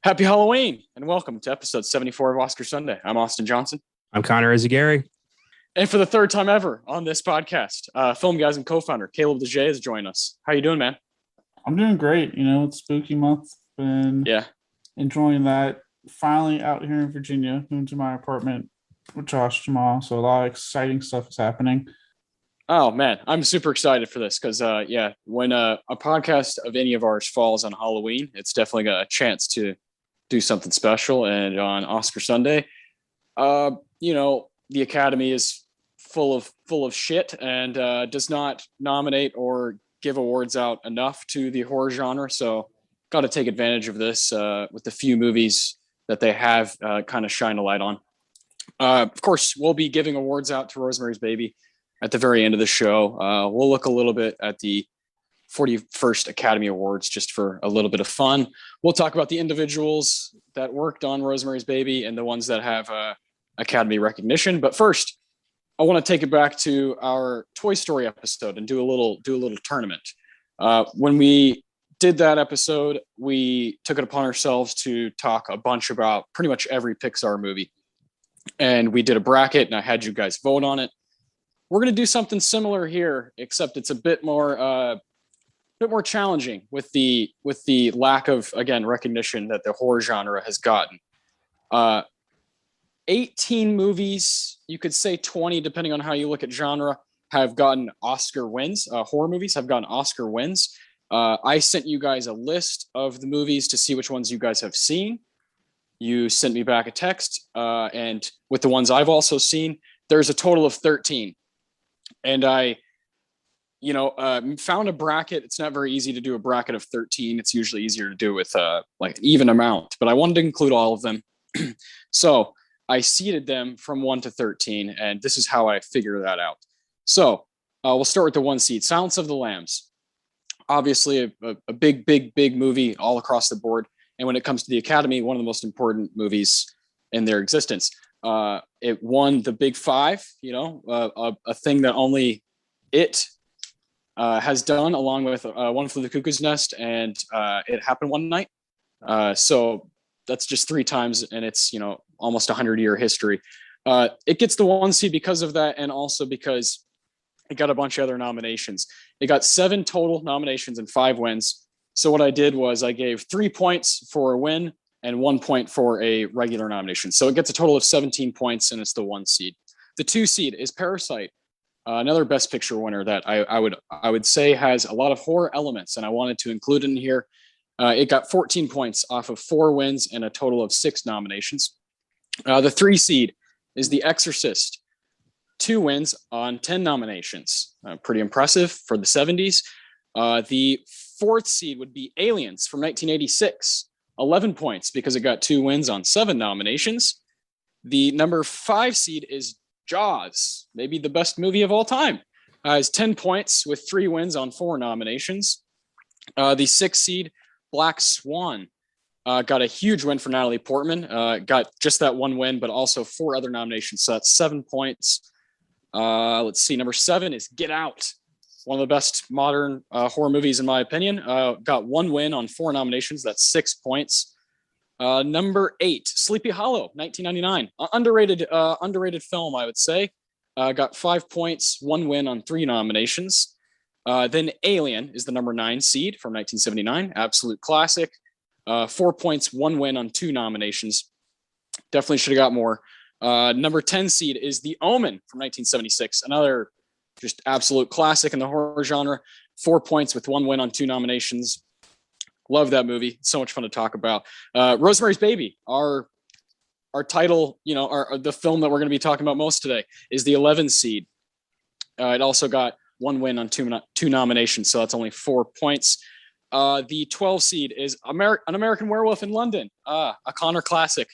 Happy Halloween and welcome to episode 74 of Oscar Sunday. I'm Austin Johnson. I'm Connor Eyzaguirre. And for the third time ever on this podcast, FILMGAZM co-founder Caleb DeJay is joining us. How you doing, man? I'm doing great. It's spooky month. Been enjoying that. Finally out here in Virginia, moving to my apartment with Josh Jamal. So a lot of exciting stuff is happening. Oh, man. I'm super excited for this because, when a podcast of any of ours falls on Halloween, it's definitely got a chance to do something special. And on Oscar Sunday, the Academy is full of shit and does not nominate or give awards out enough to the horror genre. So got to take advantage of this with the few movies that they have kind of shine a light on. Of course, we'll be giving awards out to Rosemary's Baby at the very end of the show. We'll look a little bit at the 41st Academy Awards just for a little bit of fun. We'll talk about the individuals that worked on Rosemary's Baby and the ones that have Academy recognition. But first, I want to take it back to our Toy Story episode and do a little tournament. When we did that episode, we took it upon ourselves to talk a bunch about pretty much every Pixar movie. And we did a bracket and I had you guys vote on it. We're going to do something similar here, except it's a bit more challenging with the lack of, again, recognition that the horror genre has gotten. 18 movies, you could say 20, depending on how you look at genre, have gotten Oscar wins. Horror movies have gotten Oscar wins. I sent you guys a list of the movies to see which ones you guys have seen. You sent me back a text, and with the ones I've also seen, there's a total of 13. And I found a bracket. It's not very easy to do a bracket of 13. It's usually easier to do with like an even amount, but I wanted to include all of them. So I seeded them from 1 to 13, and this is how I figure that out. So we'll start with the 1 seed, Silence of the Lambs. Obviously a big movie all across the board. And when it comes to the Academy, one of the most important movies in their existence. It won the Big Five, a thing that only it has done, along with One Flew the Cuckoo's Nest and It Happened One Night. So that's just 3 times, and it's almost 100-year history. It gets the 1 seed because of that, and also because it got a bunch of other nominations. It got 7 total nominations and 5 wins. So what I did was I gave 3 points for a win and 1 point for a regular nomination. So it gets a total of 17 points, and it's the 1 seed. The 2 seed is Parasite. Another Best Picture winner that I would say has a lot of horror elements, and I wanted to include in here. It got 14 points off of 4 wins and a total of 6 nominations. The 3 seed is The Exorcist. 2 wins on 10 nominations. Pretty impressive for the 70s. The 4th seed would be Aliens from 1986. 11 points because it got 2 wins on 7 nominations. The number 5 seed is Jaws, maybe the best movie of all time. Has 10 points with 3 wins on 4 nominations. The 6th seed, Black Swan, got a huge win for Natalie Portman. Got just that 1 win, but also 4 other nominations. So that's 7 points. Let's see. Number 7 is Get Out, one of the best modern horror movies, in my opinion. Got 1 win on 4 nominations. That's 6 points. Number 8, Sleepy Hollow, 1999. Underrated film, I would say. Got 5 points, 1 win on 3 nominations. Then Alien is the number 9 seed from 1979. Absolute classic. 4 points, 1 win on 2 nominations. Definitely should have got more. Number 10 seed is The Omen from 1976. Another just absolute classic in the horror genre. 4 points with 1 win on 2 nominations. Love that movie. So much fun to talk about. Rosemary's Baby, our title, the film that we're going to be talking about most today, is the 11 seed. It also got 1 win on 2 nominations, so that's only 4 points. The 12 seed is An American Werewolf in London, a Connor classic.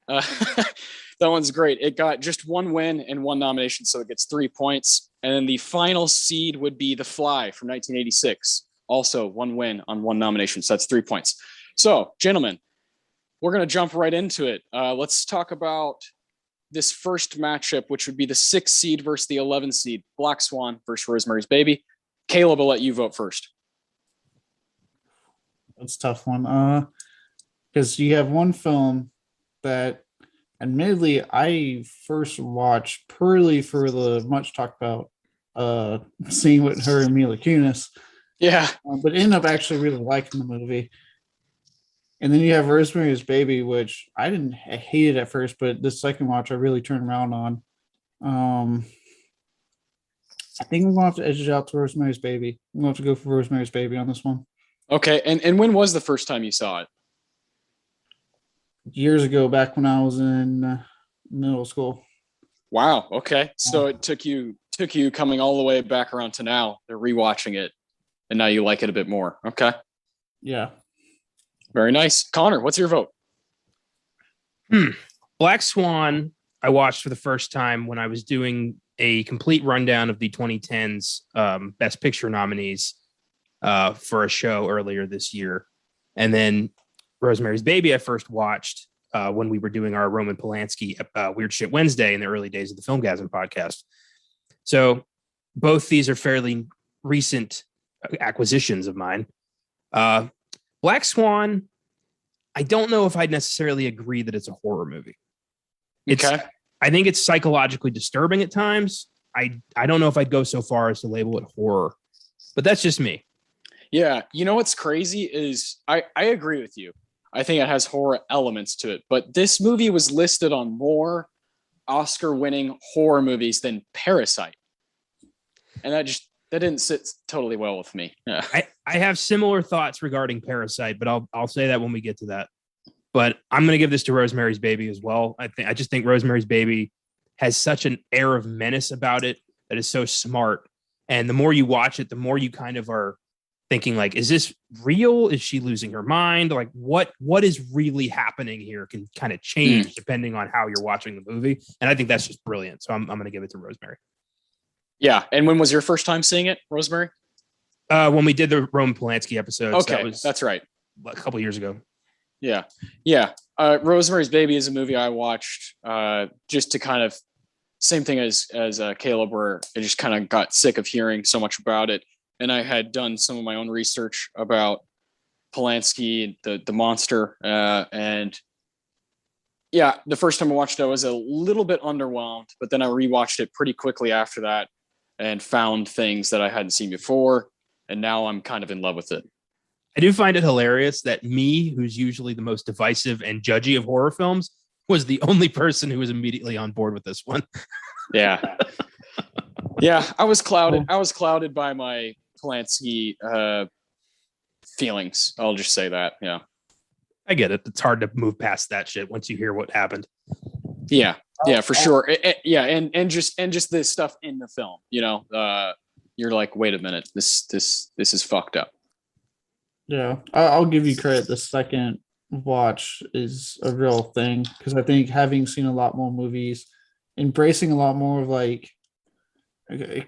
That one's great. It got just 1 win and 1 nomination, so it gets 3 points. And then the final seed would be The Fly from 1986. Also 1 win on 1 nomination. So that's 3 points. So, gentlemen, we're going to jump right into it. Let's talk about this first matchup, which would be the 6th seed versus the 11th seed, Black Swan versus Rosemary's Baby. Caleb, I'll let you vote first. That's a tough one. because you have one film that, admittedly, I first watched purely for the much talked about scene with her and Mila Kunis. Yeah. But ended up actually really liking the movie. And then you have Rosemary's Baby, which I hate it at first, but this second watch I really turned around on. I think we're going to have to edge it out to Rosemary's Baby. I'm going to have to go for Rosemary's Baby on this one. Okay. And when was the first time you saw it? Years ago, back when I was in middle school. Wow. Okay. So it took you coming all the way back around to now. They're rewatching it, and now you like it a bit more. Okay. Yeah. Very nice. Connor, what's your vote? Black Swan, I watched for the first time when I was doing a complete rundown of the 2010s Best Picture nominees for a show earlier this year. And then Rosemary's Baby I first watched when we were doing our Roman Polanski Weird Shit Wednesday in the early days of the FILMGAZM podcast. So both these are fairly recent acquisitions of mine. Black Swan, I don't know if I'd necessarily agree that it's a horror movie. I think it's psychologically disturbing at times. I don't know if I'd go so far as to label it horror, but that's just me. Yeah. You know what's crazy is I agree with you. I think it has horror elements to it, but this movie was listed on more Oscar-winning horror movies than Parasite. And that didn't sit totally well with me. Yeah. I have similar thoughts regarding Parasite, but I'll say that when we get to that. But I'm going to give this to Rosemary's Baby as well. I just think Rosemary's Baby has such an air of menace about it that is so smart. And the more you watch it, the more you kind of are thinking like, is this real? Is she losing her mind? Like what is really happening here can kind of change depending on how you're watching the movie. And I think that's just brilliant. So I'm going to give it to Rosemary. Yeah. And when was your first time seeing it, Rosemary? When we did the Roman Polanski episodes. Okay, that's right. A couple years ago. Yeah. Rosemary's Baby is a movie I watched just to kind of same thing as Caleb, where I just kind of got sick of hearing so much about it, and I had done some of my own research about Polanski, the monster, and yeah, the first time I watched it, I was a little bit underwhelmed, but then I rewatched it pretty quickly after that and found things that I hadn't seen before, and now I'm kind of in love with it. I do find it hilarious that me, who's usually the most divisive and judgy of horror films, was the only person who was immediately on board with this one. Yeah. Yeah, I was clouded. I was clouded by my Polanski feelings. I'll just say that. Yeah. I get it. It's hard to move past that shit once you hear what happened. Yeah. Yeah, for sure. Yeah, and just the stuff in the film, you're like, wait a minute, this is fucked up. Yeah, I'll give you credit. The second watch is a real thing because I think having seen a lot more movies, embracing a lot more of like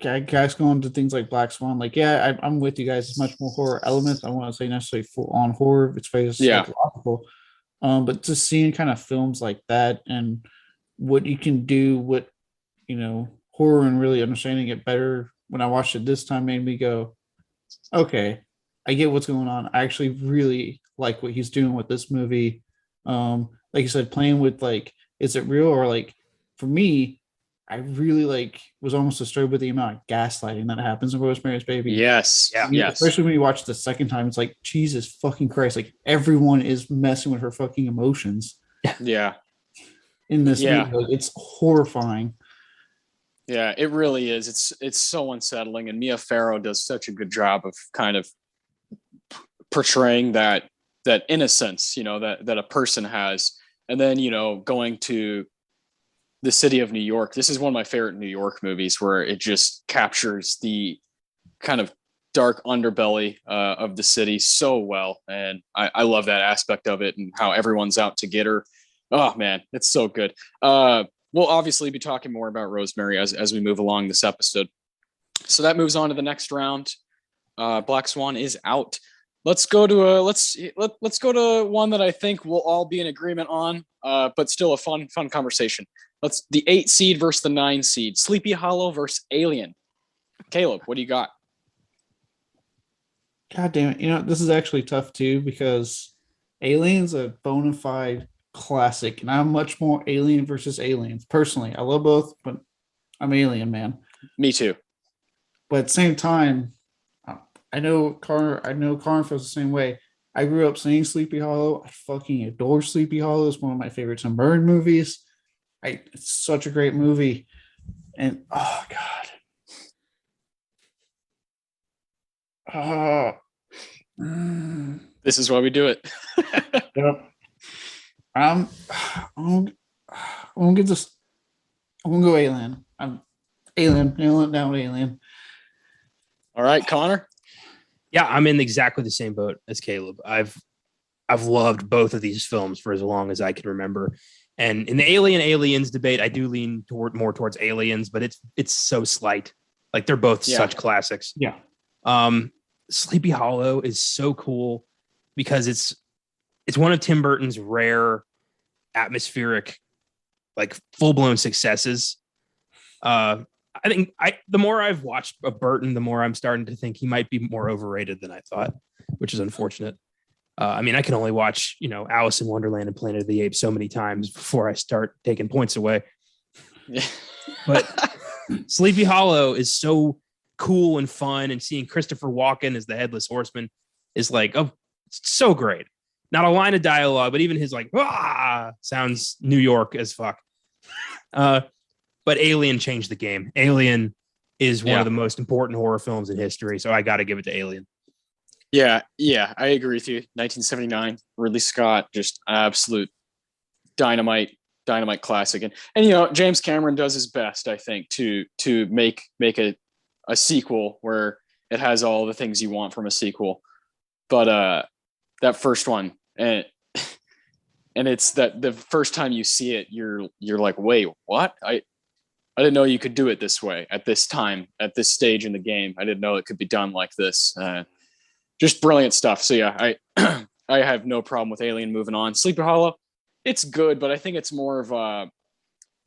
guys going to things like Black Swan, like I'm with you guys. It's much more horror elements. I want to say necessarily full on horror. It's very psychological, but just seeing kind of films like that and what you can do with horror and really understanding it better. When I watched it this time, made me go, okay, I get what's going on. I actually really like what he's doing with this movie. Like you said, playing with like, is it real? Or like, for me, I really was almost disturbed with the amount of gaslighting that happens in Rosemary's Baby. Yes. Yeah. Yes. Especially when you watch the second time, it's like, Jesus fucking Christ. Like everyone is messing with her fucking emotions. Yeah. In this movie. Like, it's horrifying. Yeah, it really is. It's so unsettling. And Mia Farrow does such a good job of kind of portraying that innocence, that a person has. And then, going to the city of New York. This is one of my favorite New York movies where it just captures the kind of dark underbelly of the city so well. And I love that aspect of it and how everyone's out to get her. Oh man, it's so good. We'll obviously be talking more about Rosemary as we move along this episode. So that moves on to the next round. Black Swan is out. Let's go to let's go to one that I think we'll all be in agreement on, but still a fun conversation. The 8 seed versus the 9 seed. Sleepy Hollow versus Alien. Caleb, what do you got? God damn it! This is actually tough too because Alien's a bona fide classic, and I'm much more Alien versus Aliens. Personally, I love both, but I'm Alien, man. Me too. But at the same time, I know Connor feels the same way. I grew up seeing Sleepy Hollow. I fucking adore Sleepy Hollow. It's one of my favorite Tim Burton movies. It's such a great movie. And oh god. This is why we do it. Yep. I'm gonna get this. I'm gonna go Alien. I'm Alien. Nail it down with Alien. All right, Connor. Yeah, I'm in exactly the same boat as Caleb. I've loved both of these films for as long as I can remember. And in the Aliens debate, I do lean more towards Aliens, but it's so slight. Like they're both such classics. Yeah. Sleepy Hollow is so cool because it's one of Tim Burton's rare atmospheric, like full-blown successes. I think the more I've watched of Burton, the more I'm starting to think he might be more overrated than I thought, which is unfortunate. I mean, I can only watch, Alice in Wonderland and Planet of the Apes so many times before I start taking points away. But Sleepy Hollow is so cool and fun, and seeing Christopher Walken as the Headless Horseman is like, oh, it's so great. Not a line of dialogue, but even his like, sounds New York as fuck. But Alien changed the game. Alien is one of the most important horror films in history, so I got to give it to Alien. Yeah, I agree with you. 1979, Ridley Scott, just absolute dynamite classic. And James Cameron does his best, I think, to make a sequel where it has all the things you want from a sequel. But that first one, and it's that the first time you see it, you're like, wait, what? I didn't know you could do it this way at this time, at this stage in the game. I didn't know it could be done like this. Just brilliant stuff. So yeah, I have no problem with Alien. Moving on. Sleepy Hollow, it's good, but I think it's more of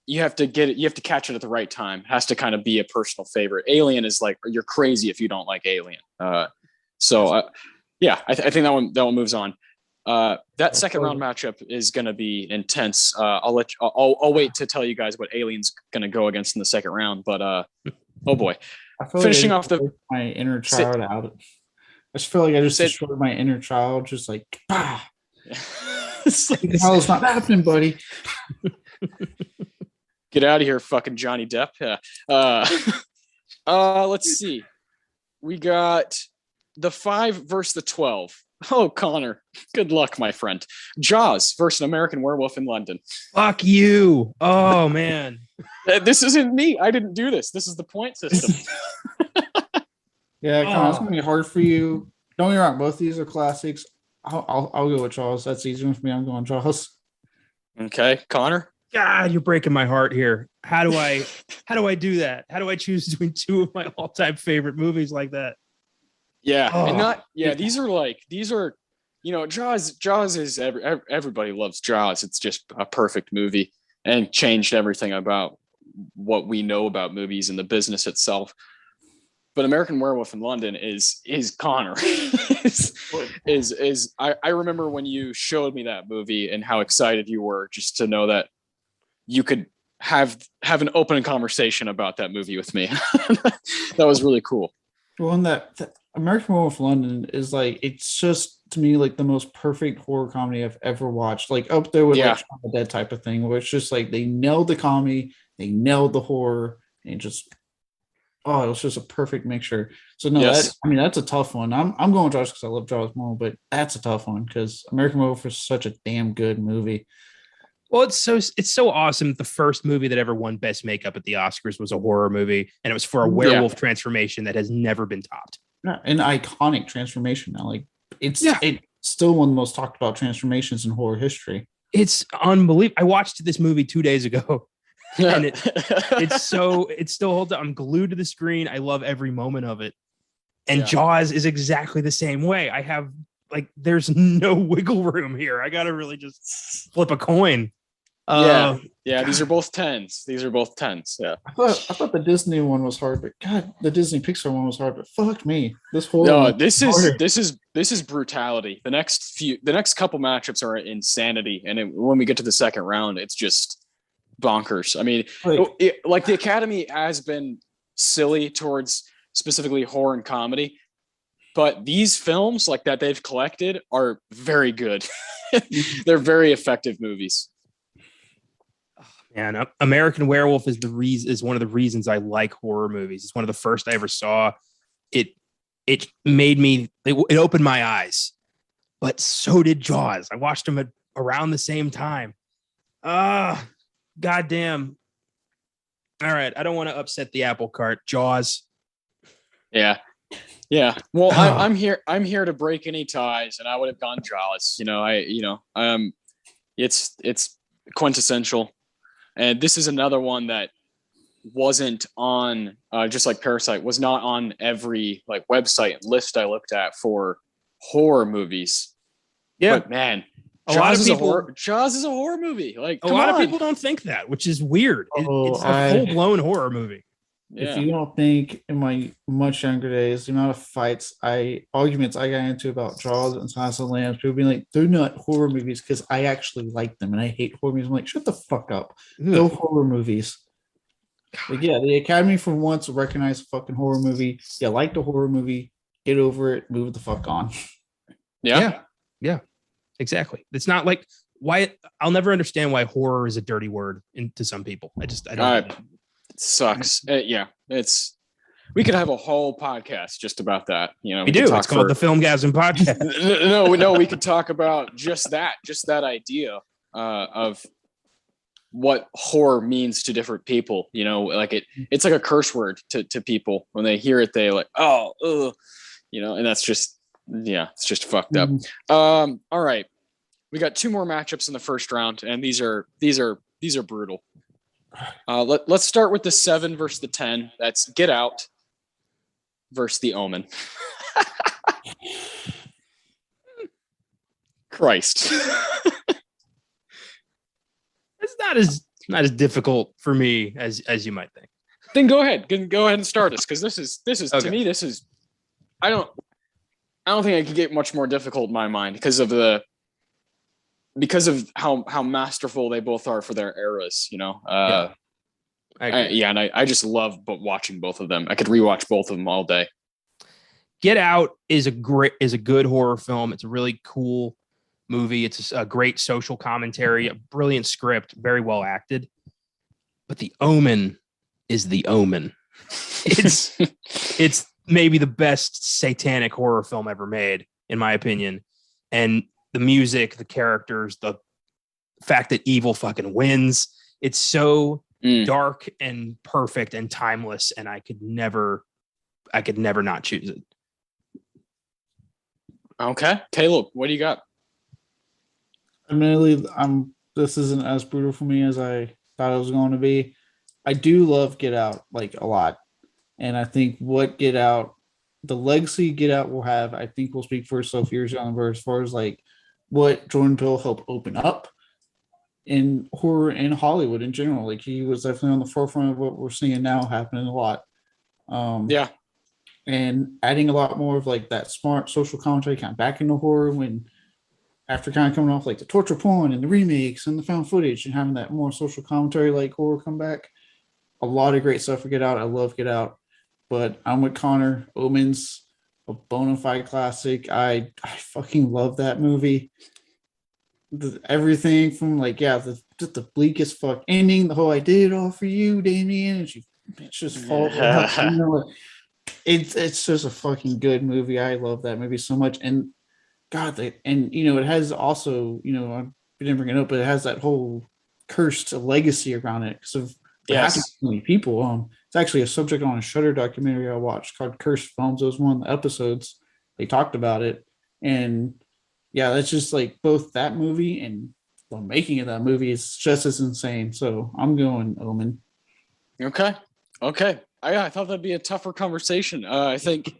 you have to get it. You have to catch it at the right time. It has to kind of be a personal favorite. Alien is like, you're crazy if you don't like Alien. I think that one moves on. That second round matchup is going to be intense. I'll wait to tell you guys what Alien's going to go against in the second round. But oh boy, finishing off my inner child out. I just feel like I just destroyed my inner child. Just like, it's not happening, buddy. Get out of here, fucking Johnny Depp. Let's see. We got the 5 versus the 12. Oh, Connor, good luck, my friend. Jaws versus An American Werewolf in London. Fuck you. Oh, man. This isn't me. I didn't do this. This is the point system. Yeah, Connor, it's going to be hard for you. Don't get me wrong. Both these are classics. I'll go with Jaws. That's easier for me. I'm going Jaws. Okay, Connor? God, you're breaking my heart here. How do I do that? How do I choose between two of my all-time favorite movies like that? Yeah, these are Jaws is everybody loves Jaws. It's just a perfect movie and changed everything about what we know about movies and the business itself. But American Werewolf in London is Connor. I remember when you showed me that movie and how excited you were just to know that you could have an open conversation about that movie with me. That was really cool. Well, and that American Werewolf in London is like, it's just to me like the most perfect horror comedy I've ever watched. Like up there with like Shaun of the Dead type of thing, where it's just like they nailed the comedy, they nailed the horror, and just it was just a perfect mixture. So no, that's a tough one. I'm going Jaws because I love Jaws more, but that's a tough one because American Werewolf is such a damn good movie. Well, it's so awesome. The first movie that ever won Best Makeup at the Oscars was a horror movie, and it was for a werewolf transformation that has never been topped. Yeah, an iconic transformation now. Like it's still one of the most talked about transformations in horror history. It's unbelievable. I watched this movie 2 days ago, and it still holds up. I'm glued to the screen. I love every moment of it. And Jaws is exactly the same way. I have there's no wiggle room here. I gotta really just flip a coin. Yeah. These are both 10s. These are both 10s. Yeah. I thought the Disney one was hard, but God, the Disney Pixar one was hard. But fuck me, this whole No, this is brutality. The next couple matchups are insanity, and when we get to the second round, it's just bonkers. I mean, like the Academy has been silly towards specifically horror and comedy, but these films like that they've collected are very good. They're very effective movies. And American Werewolf is one of the reasons I like horror movies. It's one of the first I ever saw. It made me. It opened my eyes, but so did Jaws. I watched them around the same time. Goddamn. All right, I don't want to upset the apple cart. Jaws. Yeah. Well, I'm here to break any ties, and I would have gone Jaws. It's quintessential. And this is another one that wasn't on, just like Parasite, was not on every like website list I looked at for horror movies. Yeah, but man, Jaws is a horror movie. Like a lot of people don't think that, which is weird. It's a full blown horror movie. Yeah. If you don't think in my much younger days, the amount of arguments I got into about Jaws and Silence of the Lambs, people being like, they're not horror movies because I actually like them and I hate horror movies. I'm like, shut the fuck up. No horror movies. But yeah, the Academy for once recognized a fucking horror movie. You like the horror movie, get over it, move the fuck on. Yeah, exactly. It's not like why I'll never understand why horror is a dirty word to some people. I don't. It sucks. We could have a whole podcast just about that. We do. It's called the FILMGAZM podcast. No, we could talk about just that idea of what horror means to different people. Like it's like a curse word to people when they hear it. They like, and that's just, it's just fucked up. All right, we got 2 more matchups in the first round, and these are brutal. Let's start with the 7 versus the 10. That's Get Out versus the Omen. Christ. It's not as difficult for me as you might think. Then go ahead and start us, because this is okay. To me, this is I don't think I could get much more difficult in my mind because of how masterful they both are for their eras, and I just love watching both of them. I could rewatch both of them all day. Get Out is a good horror film. It's a really cool movie. It's a great social commentary, a brilliant script, very well acted. But The Omen is The Omen. It's maybe the best satanic horror film ever made, in my opinion. And the music, the characters, the fact that evil fucking wins. It's so dark and perfect and timeless, and I could never not choose it. Okay, Caleb, what do you got? Admittedly, this isn't as brutal for me as I thought it was going to be. I do love Get Out like a lot, and I think what Get Out, the legacy Get Out will have, I think will speak for itself years down the road as far as like what Jordan Peele helped open up in horror in Hollywood in general. Like he was definitely on the forefront of what we're seeing now happening a lot. And adding a lot more of like that smart social commentary kind of back into horror when after kind of coming off like the torture porn and the remakes and the found footage and having that more social commentary like horror come back. A lot of great stuff for Get Out. I love Get Out, but I'm with Connor. Omen's a bona fide classic. I fucking love that movie. Everything from like, just the bleakest fuck ending, the whole I did it all for you, Damien, and she just falls out. It's just a fucking good movie. I love that movie so much. And God, it has also, I didn't bring it up, but it has that whole cursed legacy around it because of so many people. It's actually a subject on a Shudder documentary I watched called Cursed Films. It was one of the episodes they talked about it, and that's just like both that movie and the making of that movie is just as insane. So I'm going Omen. Okay. I thought that'd be a tougher conversation. I think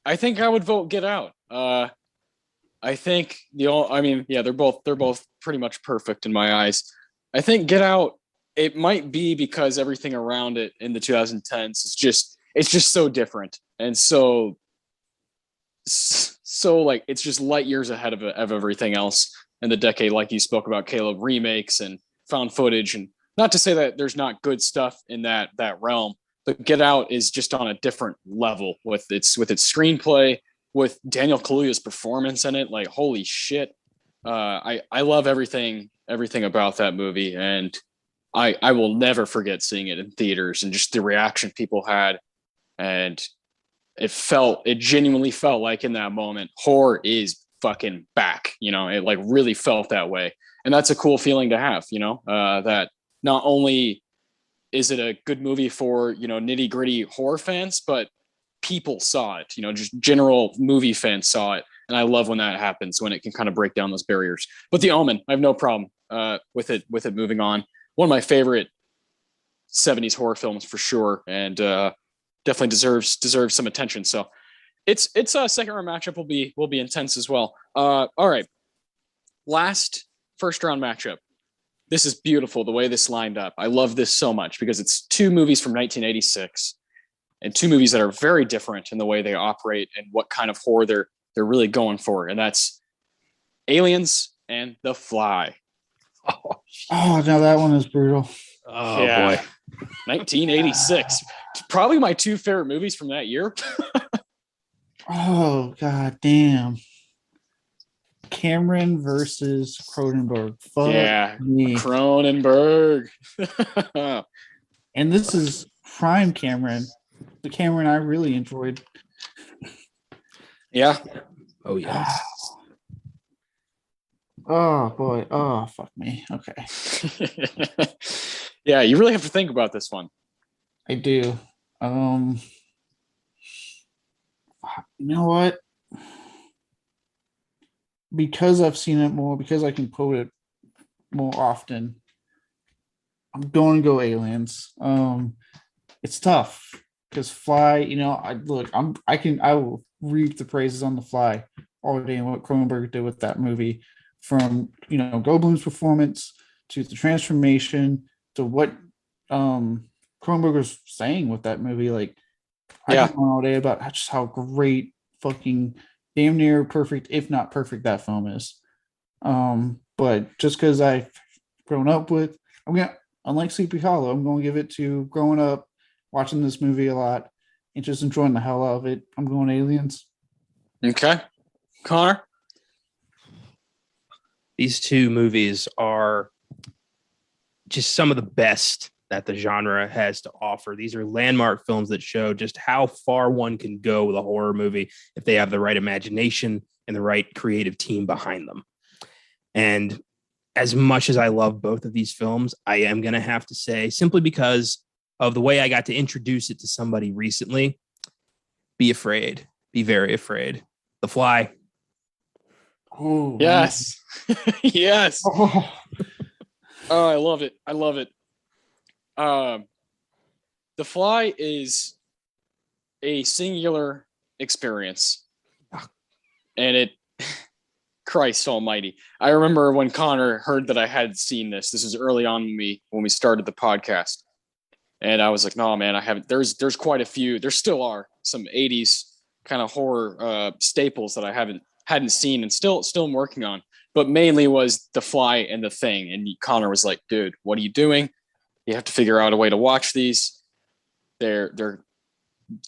I would vote Get Out. I think they're both pretty much perfect in my eyes. I think Get Out, it might be because everything around it in the 2010s is it's just so different and so like it's just light years ahead of everything else in the decade, like you spoke about, Caleb, remakes and found footage. And not to say that there's not good stuff in that realm, but Get Out is just on a different level with its screenplay, with Daniel Kaluuya's performance in it. Like, holy shit. I love everything about that movie, and I will never forget seeing it in theaters and just the reaction people had. And it genuinely felt like in that moment, horror is fucking back. It like really felt that way. And that's a cool feeling to have, that not only is it a good movie for, nitty gritty horror fans, but people saw it, just general movie fans saw it. And I love when that happens, when it can kind of break down those barriers. But The Omen, I have no problem with it moving on. One of my favorite 70s horror films for sure. And definitely deserves some attention. So it's a second round matchup will be intense as well. All right. Last first round matchup. This is beautiful the way this lined up. I love this so much because it's two movies from 1986 and two movies that are very different in the way they operate and what kind of horror they're really going for. And that's Aliens and The Fly. Oh, now that one is brutal. Oh boy. 1986. Probably my two favorite movies from that year. Oh, god damn. Cameron versus Cronenberg. Fuck me. Cronenberg. And this is prime Cameron. The Cameron I really enjoyed. Yeah. Oh yeah. Oh boy. Oh fuck me. Okay. Yeah, you really have to think about this one. I do. You know what? Because I've seen it more, because I can quote it more often, I'm going to go Aliens. It's tough because Fly, I will reap the praises on The Fly all day and what Cronenberg did with that movie, from Goldblum's performance to the transformation to what Cronenberg was saying with that movie. Like, I can go all day about just how great, fucking damn near perfect, if not perfect, that film is. But just because I've grown up with, unlike Sleepy Hollow, I'm gonna give it to growing up watching this movie a lot and just enjoying the hell out of it. I'm going Aliens. Okay. Connor? These two movies are just some of the best that the genre has to offer. These are landmark films that show just how far one can go with a horror movie if they have the right imagination and the right creative team behind them. And as much as I love both of these films, I am going to have to say, simply because of the way I got to introduce it to somebody recently, be afraid. Be very afraid. The Fly. Oh, yes. Yes. Oh. Oh, I love it. I love it. The Fly is a singular experience. And it, Christ almighty. I remember when Connor heard that I had seen this. This was early on when we started the podcast. And I was like, no, man, I haven't. There's quite a few. There still are some 80s kind of horror staples that I hadn't seen and still am working on. But mainly was The Fly and The Thing. And Connor was like, dude, what are you doing? You have to figure out a way to watch these. They're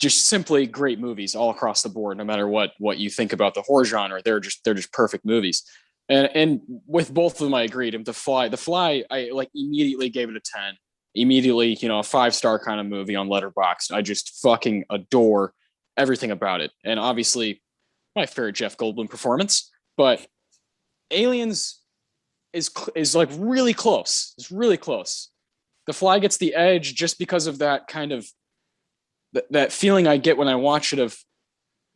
just simply great movies all across the board, no matter what you think about the horror genre. They're just perfect movies. And with both of them, I agreed. And The Fly, I like immediately gave it a 10. Immediately, a 5-star kind of movie on Letterboxd. I just fucking adore everything about it. And obviously, my favorite Jeff Goldblum performance. But Aliens is like really close. It's really close. The Fly gets the edge just because of that kind of that feeling I get when I watch it of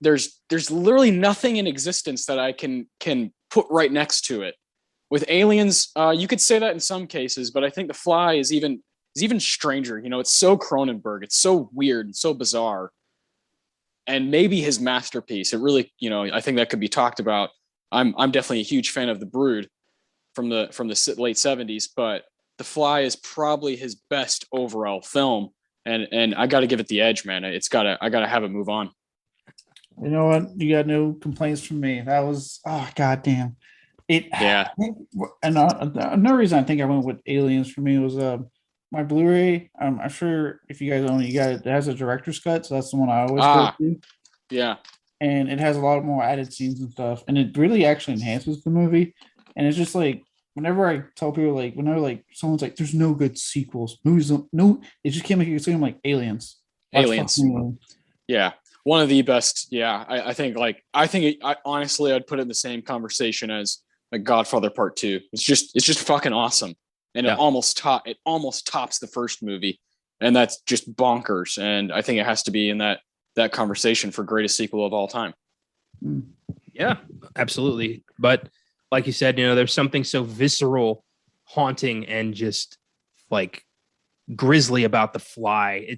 there's literally nothing in existence that I can put right next to it. With Aliens, you could say that in some cases, but I think The Fly is even stranger. It's so Cronenberg. It's so weird and so bizarre. And maybe his masterpiece. It really, I think that could be talked about. I'm definitely a huge fan of The Brood from the late 70s, but The Fly is probably his best overall film, and I got to give it the edge, man. I gotta have it move on. You know what? You got no complaints from me. That was goddamn. Yeah. And another reason I think I went with Aliens for me was my Blu-ray. I'm sure if you guys own it, it has a director's cut, so that's the one I always go to. Yeah. And it has a lot more added scenes and stuff, and it really actually enhances the movie. And it's just like whenever I tell people, like whenever like someone's like, "There's no good sequels," movies, no, they just can't make a good sequel. I'm like Aliens. Aliens. Yeah. One of the best. Yeah. I think honestly, I'd put it in the same conversation as like Godfather Part 2. It's just fucking awesome. And it almost tops the first movie. And that's just bonkers. And I think it has to be in that conversation for greatest sequel of all time. Yeah, absolutely. But like you said, there's something so visceral, haunting, and just like grisly about The Fly.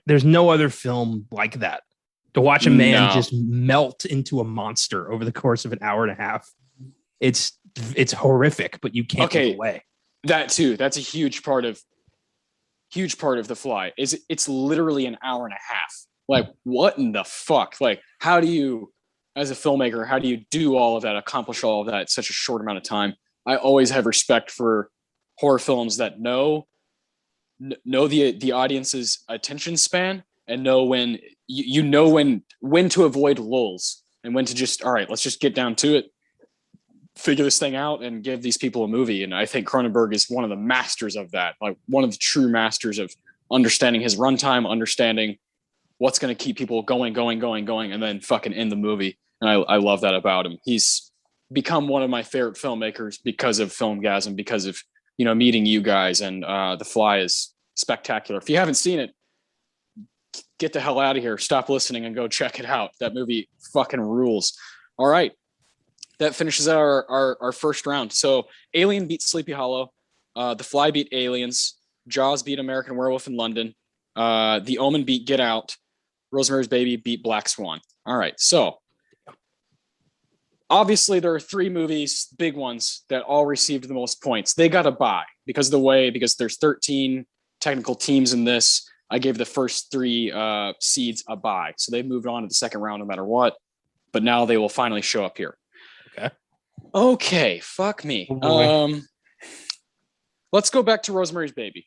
There's no other film like that. To watch a man just melt into a monster over the course of an hour and a half. It's horrific, but you can't look away. That too. That's a huge part of The Fly. It's literally an hour and a half. Like, what in the fuck? Like, how do you, as a filmmaker, how do you do all of that, accomplish all of that in such a short amount of time? I always have respect for horror films that know the audience's attention span and know when when to avoid lulls and when to just, all right, let's just get down to it, figure this thing out, and give these people a movie. And I think Cronenberg is one of the masters of that, like one of the true masters of understanding his runtime, understanding what's going to keep people going, and then fucking end the movie. And I love that about him. He's become one of my favorite filmmakers because of FILMGAZM, because of, meeting you guys. And The Fly is spectacular. If you haven't seen it, get the hell out of here. Stop listening and go check it out. That movie fucking rules. All right. That finishes our first round. So Alien beat Sleepy Hollow. The Fly beat Aliens. Jaws beat American Werewolf in London. The Omen beat Get Out. Rosemary's Baby beat Black Swan. All right. So obviously there are three movies, big ones, that all received the most points. They got a bye because there's 13 technical teams in this. I gave the first three seeds a bye. So they moved on to the second round no matter what. But now they will finally show up here. Okay. Fuck me. Let's go back to Rosemary's Baby.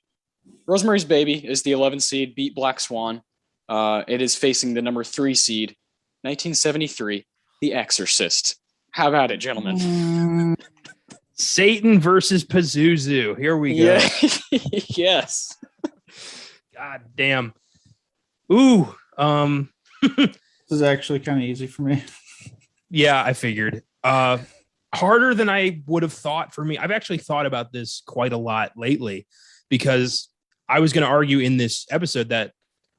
Rosemary's Baby is the 11 seed, beat Black Swan. It is facing the number 3 seed, 1973, The Exorcist. How about it, gentlemen? Satan versus Pazuzu. Here we go. Yeah. Yes. God damn. Ooh. This is actually kind of easy for me. Yeah, I figured. Harder than I would have thought for me. I've actually thought about this quite a lot lately because I was going to argue in this episode that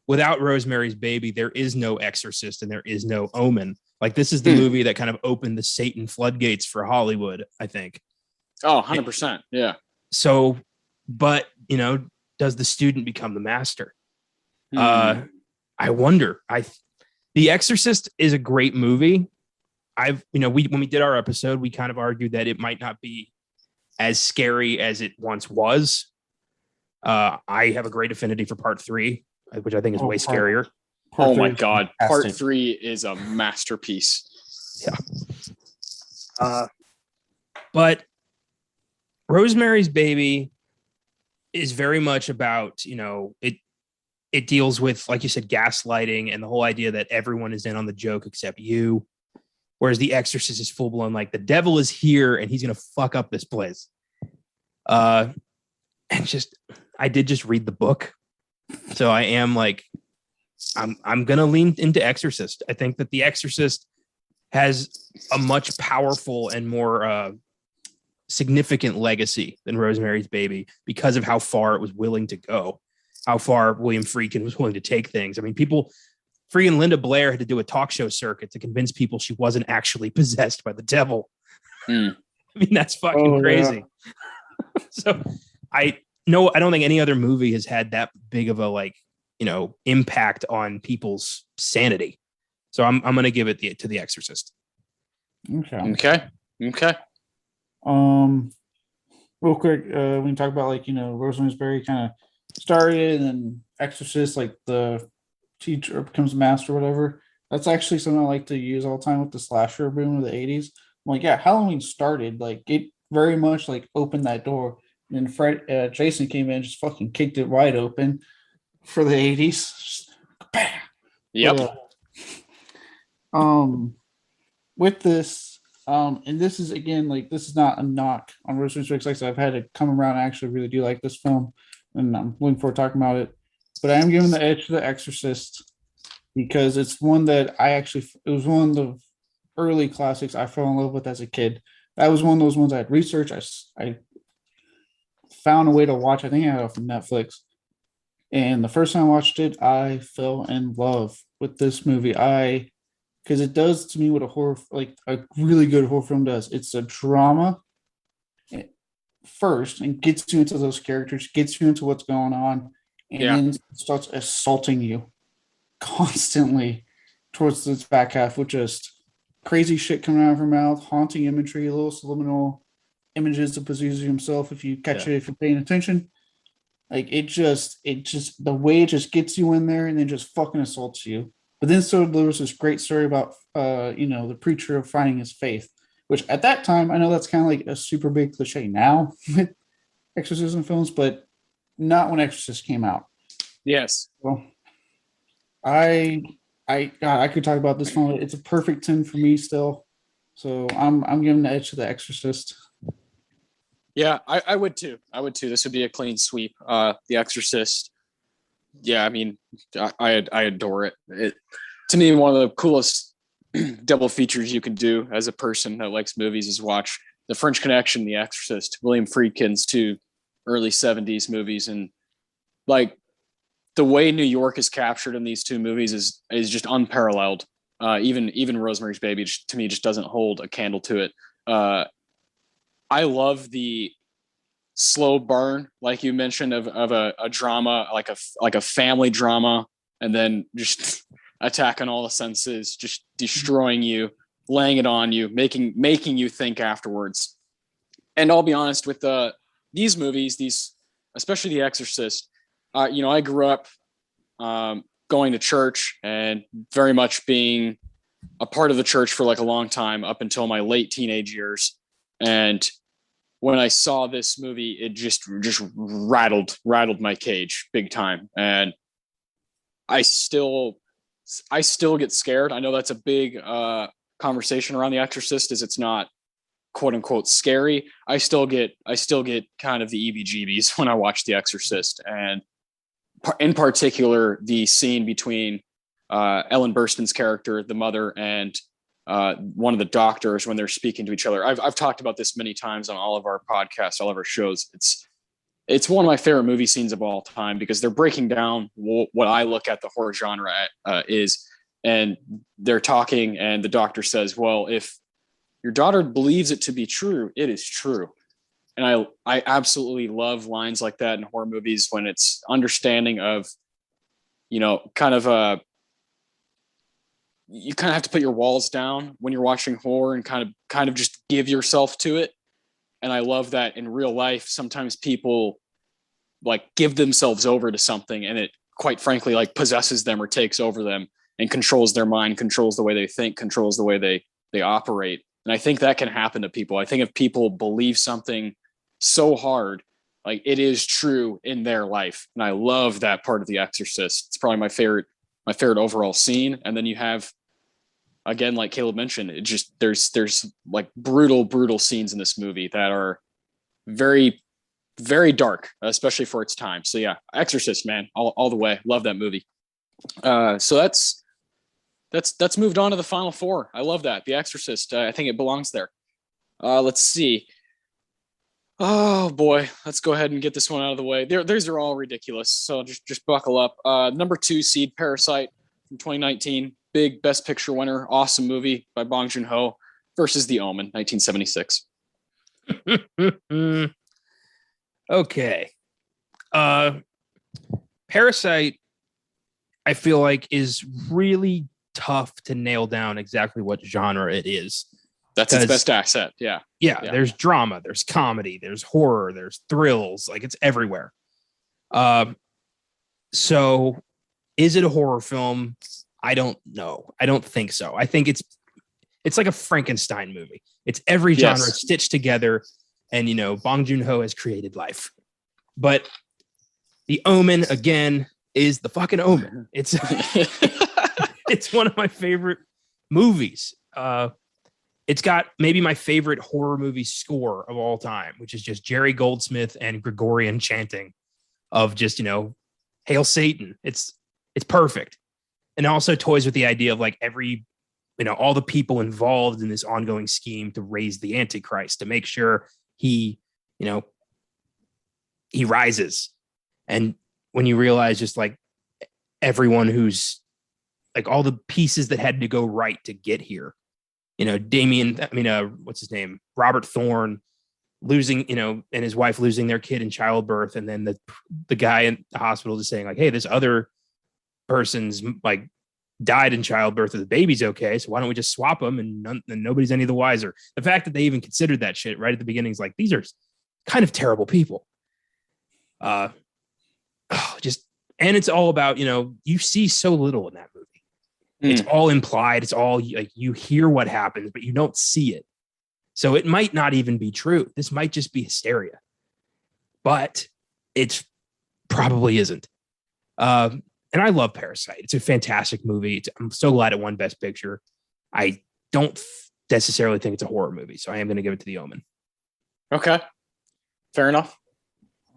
without Rosemary's Baby, there is no Exorcist and there is no Omen. Like, this is the movie that kind of opened the Satan floodgates for Hollywood, I think. Oh, 100%. Yeah. So, but, does the student become the master? I wonder. The Exorcist is a great movie. When we did our episode, we kind of argued that it might not be as scary as it once was. I have a great affinity for Part 3, which I think is way scarier. Oh my God. Part 3 is a masterpiece. Yeah. But Rosemary's Baby is very much about, it deals with, like you said, gaslighting and the whole idea that everyone is in on the joke except you. Whereas The Exorcist is full blown, like the devil is here and he's going to fuck up this place. And I did just read the book. So I am like, I'm going to lean into Exorcist. I think that The Exorcist has a much powerful and more significant legacy than Rosemary's Baby because of how far it was willing to go, how far William Friedkin was willing to take things. I mean, freaking Linda Blair had to do a talk show circuit to convince people she wasn't actually possessed by the devil. I mean, that's fucking crazy. Yeah. So I don't think any other movie has had that big of a impact on people's sanity. So I'm going to give it to The Exorcist. Okay. real quick, when you talk about like Rosemary's Baby kind of started, and then Exorcist, like the teacher becomes a master, or whatever. That's actually something I like to use all the time with the slasher boom of the '80s. I'm like, yeah, Halloween started like it very much like opened that door, and then Jason came in and just fucking kicked it wide open for the '80s. Just, bam. Yep. But, with this, and this is again like this is not a knock on Rosemary's Baby. Like I said, I've had to come around. I actually really do like this film, and I'm looking forward to talking about it. But I am giving the edge to The Exorcist because it's one that it was one of the early classics I fell in love with as a kid. That was one of those ones I had researched. I found a way to watch. I think I had it from Netflix. And the first time I watched it, I fell in love with this movie. Because it does to me what like a really good horror film does. It's a drama first and gets you into those characters, gets you into what's going on, and then starts assaulting you constantly towards its back half with just crazy shit coming out of her mouth, haunting imagery, little subliminal images of Pazuzu himself if you catch it, if you're paying attention. Like it just the way it just gets you in there and then just fucking assaults you. But then so there was this great story about the preacher finding his faith, which at that time I know that's kind of like a super big cliche now with exorcism films, but not when Exorcist came out. Yes. Well, God, I could talk about this film. It's a perfect 10 for me still. So I'm giving the edge to The Exorcist. Yeah, I would too. This would be a clean sweep. The Exorcist. Yeah, I mean, I adore it. To me, one of the coolest double features you can do as a person that likes movies is watch The French Connection, The Exorcist, William Friedkin's two early 70s movies. And like the way New York is captured in these two movies is just unparalleled. Even Rosemary's Baby to me just doesn't hold a candle to it. I love the slow burn, like you mentioned, of a drama, like a family drama, and then just attacking all the senses, just destroying you, laying it on you, making you think afterwards. And I'll be honest with these movies, especially The Exorcist. I grew up going to church and very much being a part of the church for like a long time up until my late teenage years. And when I saw this movie, it just rattled my cage big time. And I still get scared. I know that's a big conversation around The Exorcist, is it's not quote unquote scary. I still get kind of the EBGBs when I watch The Exorcist, and in particular the scene between Ellen Burstyn's character, the mother, and one of the doctors when they're speaking to each other. I've talked about this many times on all of our podcasts, all of our shows. It's one of my favorite movie scenes of all time because they're breaking down what I look at the horror genre is, and they're talking, and the doctor says, "Well, if your daughter believes it to be true, it is true." And I absolutely love lines like that in horror movies when it's understanding of, kind of you kind of have to put your walls down when you're watching horror and kind of just give yourself to it. And I love that in real life, sometimes people like give themselves over to something and it quite frankly like possesses them or takes over them and controls their mind, controls the way they think, controls the way they operate. And I think that can happen to people. I think if people believe something so hard, like it is true in their life. And I love that part of The Exorcist. It's probably my favorite overall scene. And then you have, again, like Caleb mentioned, it just there's like brutal scenes in this movie that are very, very dark, especially for its time. So yeah, Exorcist, man, all the way. Love that movie. So that's moved on to the final four. I love that. The Exorcist, I think it belongs there. Let's see. Oh boy, let's go ahead and get this one out of the way. These are all ridiculous, so just buckle up. Number 2 seed, Parasite from 2019, big Best Picture winner, awesome movie by Bong Joon-ho versus The Omen, 1976. Okay. Parasite, I feel like, is really tough to nail down exactly what genre it is. That's its best asset. Yeah. Yeah. There's drama, there's comedy, there's horror, there's thrills. Like, it's everywhere. So is it a horror film? I don't know. I don't think so. I think it's like a Frankenstein movie. It's every genre stitched together, and Bong Joon-ho has created life. But The Omen, again, is the fucking Omen. It's it's one of my favorite movies. It's got maybe my favorite horror movie score of all time, which is just Jerry Goldsmith and Gregorian chanting of just, Hail Satan. It's perfect. And also toys with the idea of like every, all the people involved in this ongoing scheme to raise the Antichrist, to make sure he rises. And when you realize just like everyone who's like all the pieces that had to go right to get here, what's his name? Robert Thorne losing, and his wife losing their kid in childbirth. And then the guy in the hospital is saying like, hey, this other person's like died in childbirth, or the baby's okay. So why don't we just swap them? And nobody's any the wiser. The fact that they even considered that shit right at the beginning is like, these are kind of terrible people. And it's all about, you see so little in that movie. It's all implied. It's all like you hear what happens, but you don't see it. So it might not even be true. This might just be hysteria, but it probably isn't. And I love Parasite. It's a fantastic movie. I'm so glad it won Best Picture. I don't necessarily think it's a horror movie, so I am going to give it to The Omen. Okay. Fair enough.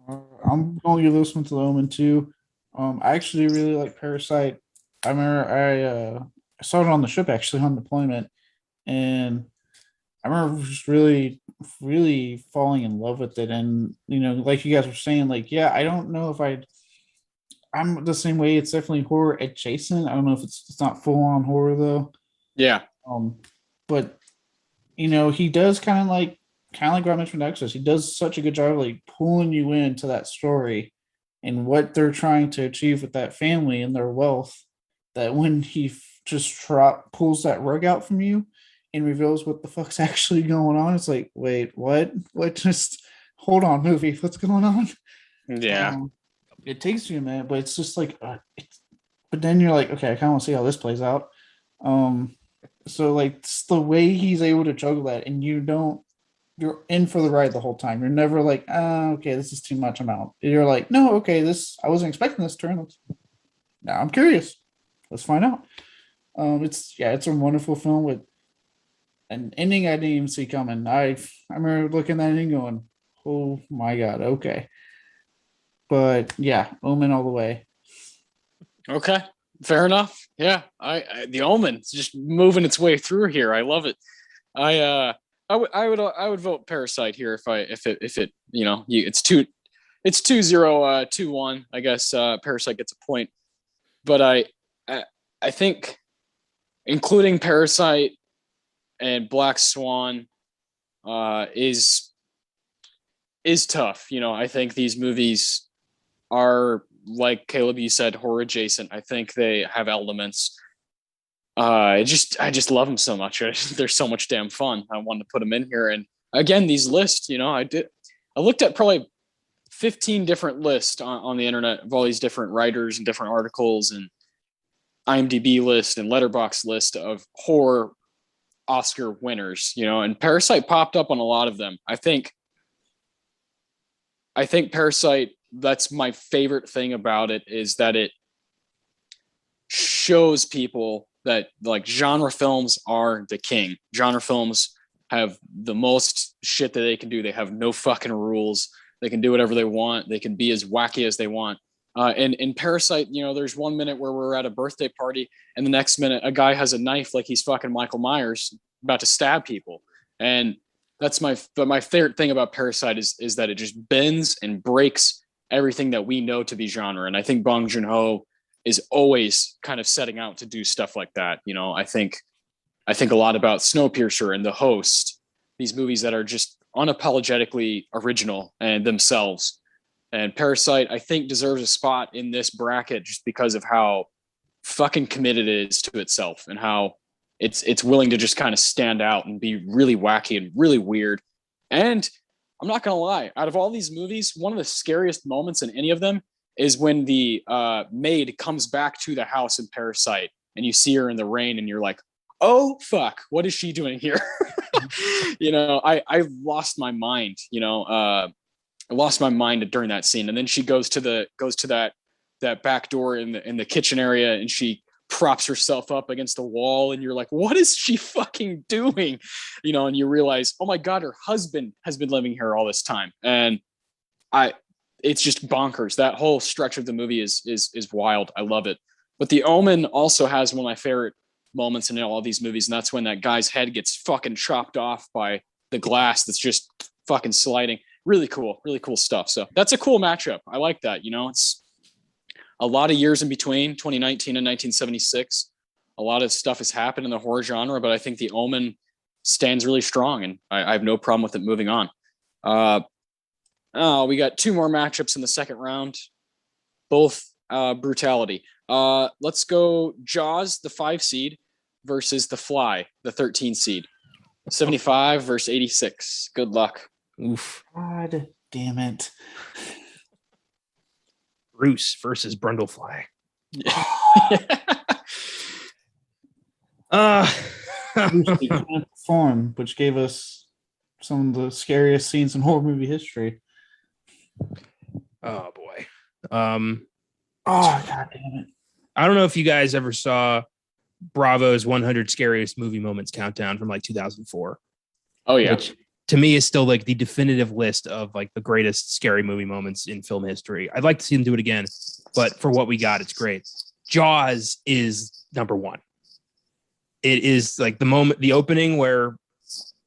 I'm going to give this one to The Omen too. I actually really like Parasite. I remember I saw it on the ship actually on deployment, and I remember just really, really falling in love with it. And like you guys were saying, like, yeah, I don't know if I'm the same way. It's definitely horror adjacent. I don't know if it's not full on horror though. Yeah. But he does kind of like what I mentioned Exorcist. He does such a good job of like pulling you into that story and what they're trying to achieve with that family and their wealth, that when he just pulls that rug out from you and reveals what the fuck's actually going on, it's like, wait, what? Just hold on, movie. What's going on? Yeah. It takes you a minute, but it's just like, but then you're like, okay, I kind of want to see how this plays out. So like it's the way he's able to juggle that, and you're in for the ride the whole time. You're never like, okay, this is too much. I'm out. You're like, no, okay, I wasn't expecting this turn. Now I'm curious. Let's find out. It's a wonderful film with an ending I didn't even see coming. I remember looking at it and going, oh my God, okay. But yeah, Omen all the way. Okay, fair enough. Yeah, the Omen is just moving its way through here. I love it. I would vote Parasite here if it it's 2-0-2-1. I guess Parasite gets a point, but I think including Parasite and Black Swan is tough. I think these movies are, like Caleb, you said, horror adjacent. I think they have elements. I just love them so much. They're so much damn fun. I wanted to put them in here. And again, these lists, I looked at probably 15 different lists on the internet of all these different writers and different articles and IMDb list and Letterboxd list of horror Oscar winners, and Parasite popped up on a lot of them. I think Parasite, that's my favorite thing about it, is that it shows people that like genre films are the king. Genre films have the most shit that they can do. They have no fucking rules. They can do whatever they want. They can be as wacky as they want. And in Parasite, there's 1 minute where we're at a birthday party, and the next minute a guy has a knife like he's fucking Michael Myers about to stab people. And that's my favorite thing about Parasite is that it just bends and breaks everything that we know to be genre. And I think Bong Joon-ho is always kind of setting out to do stuff like that. I think a lot about Snowpiercer and The Host, these movies that are just unapologetically original and themselves. And Parasite, I think, deserves a spot in this bracket just because of how fucking committed it is to itself and how it's willing to just kind of stand out and be really wacky and really weird. And I'm not gonna lie, out of all these movies, one of the scariest moments in any of them is when the maid comes back to the house in Parasite, and you see her in the rain, and you're like, oh fuck, what is she doing here? I lost my mind. I lost my mind during that scene. And then she goes to that back door in the kitchen area, and she props herself up against the wall, and you're like, what is she fucking doing? And you realize, oh my God, her husband has been living here all this time. And it's just bonkers. That whole stretch of the movie is wild. I love it. But The Omen also has one of my favorite moments in all these movies, and that's when that guy's head gets fucking chopped off by the glass that's just fucking sliding. Really cool stuff. So that's a cool matchup. I like that. It's a lot of years in between 2019 and 1976. A lot of stuff has happened in the horror genre, but I think The Omen stands really strong, and I have no problem with it moving on. We got 2 more matchups in the second round, both brutality. Let's go Jaws, the 5 seed, versus The Fly, the 13 seed. 75 versus 86. Good luck. Oof. God damn it. Bruce versus Brundlefly. Form, which gave us some of the scariest scenes in horror movie history. Oh boy. Oh God damn it. I don't know if you guys ever saw Bravo's 100 Scariest Movie Moments countdown from like 2004. Oh yeah. Which to me is still like the definitive list of like the greatest scary movie moments in film history. I'd like to see them do it again, but for what we got, it's great. Jaws is number 1. It is like the opening where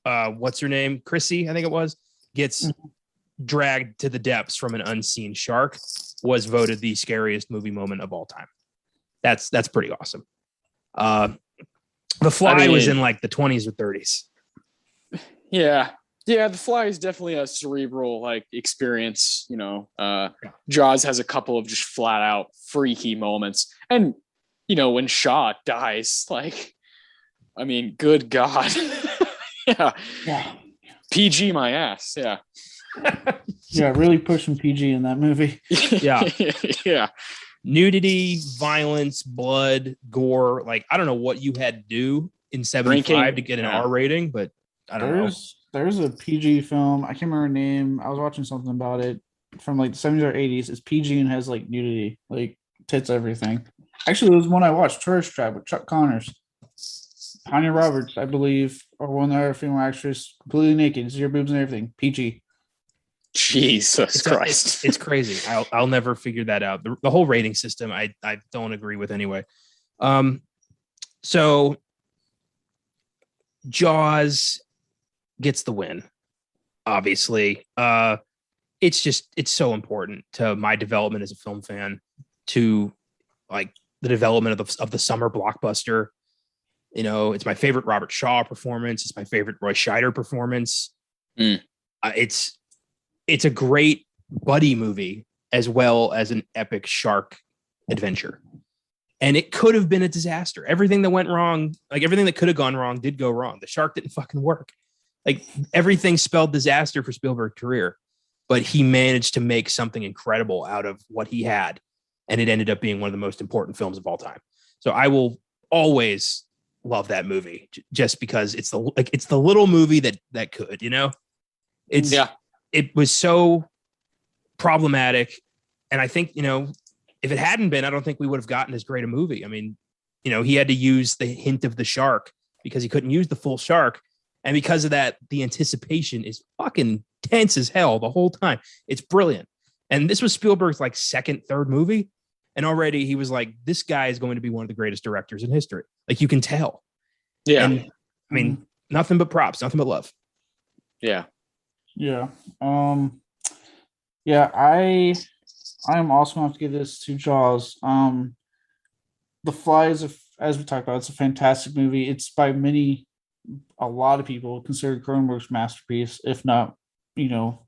what's her name? Chrissy, I think it was, gets dragged to the depths from an unseen shark, was voted the scariest movie moment of all time. That's pretty awesome. The Fly was in like the 20s or 30s. Yeah, The Fly is definitely a cerebral like experience. Jaws has a couple of just flat out freaky moments, and when Shaw dies, like, I mean, good God. Yeah. PG my ass. Yeah. Yeah, really pushing PG in that movie. Yeah. Yeah. Nudity, violence, blood, gore. Like, I don't know what you had to do in 75 to get an R rating, but I don't know. There's a PG film. I can't remember her name. I was watching something about it from like the 70s or 80s. It's PG and has like nudity, like tits, everything. Actually, there was one I watched, Tourist Trap, with Chuck Connors. Tanya Roberts, I believe, or one other female actress, completely naked, zero boobs and everything. PG. Jesus Christ. It's crazy. I'll never figure that out. The whole rating system, I don't agree with anyway. So Jaws gets the win, obviously. It's so important to my development as a film fan, to like the development of the summer blockbuster. It's my favorite Robert Shaw performance. It's my favorite Roy Scheider performance. It's a great buddy movie as well as an epic shark adventure. And it could have been a disaster. Everything that went wrong, like everything that could have gone wrong, did go wrong. The shark didn't fucking work. Like everything spelled disaster for Spielberg's career, but he managed to make something incredible out of what he had. And it ended up being one of the most important films of all time. So I will always love that movie just because it's the little movie that could, it was so problematic. And I think, if it hadn't been, I don't think we would have gotten as great a movie. I mean, he had to use the hint of the shark because he couldn't use the full shark. And because of that, the anticipation is fucking tense as hell the whole time. It's brilliant. And this was Spielberg's like second, third movie. And already he was like, this guy is going to be one of the greatest directors in history. Like you can tell. Yeah. And I mean, nothing but props, nothing but love. Yeah. Yeah. Yeah, I am also going to have to give this to Jaws. The Fly is, as we talked about, it's a fantastic movie. It's by a lot of people considered Cronenberg's masterpiece, if not,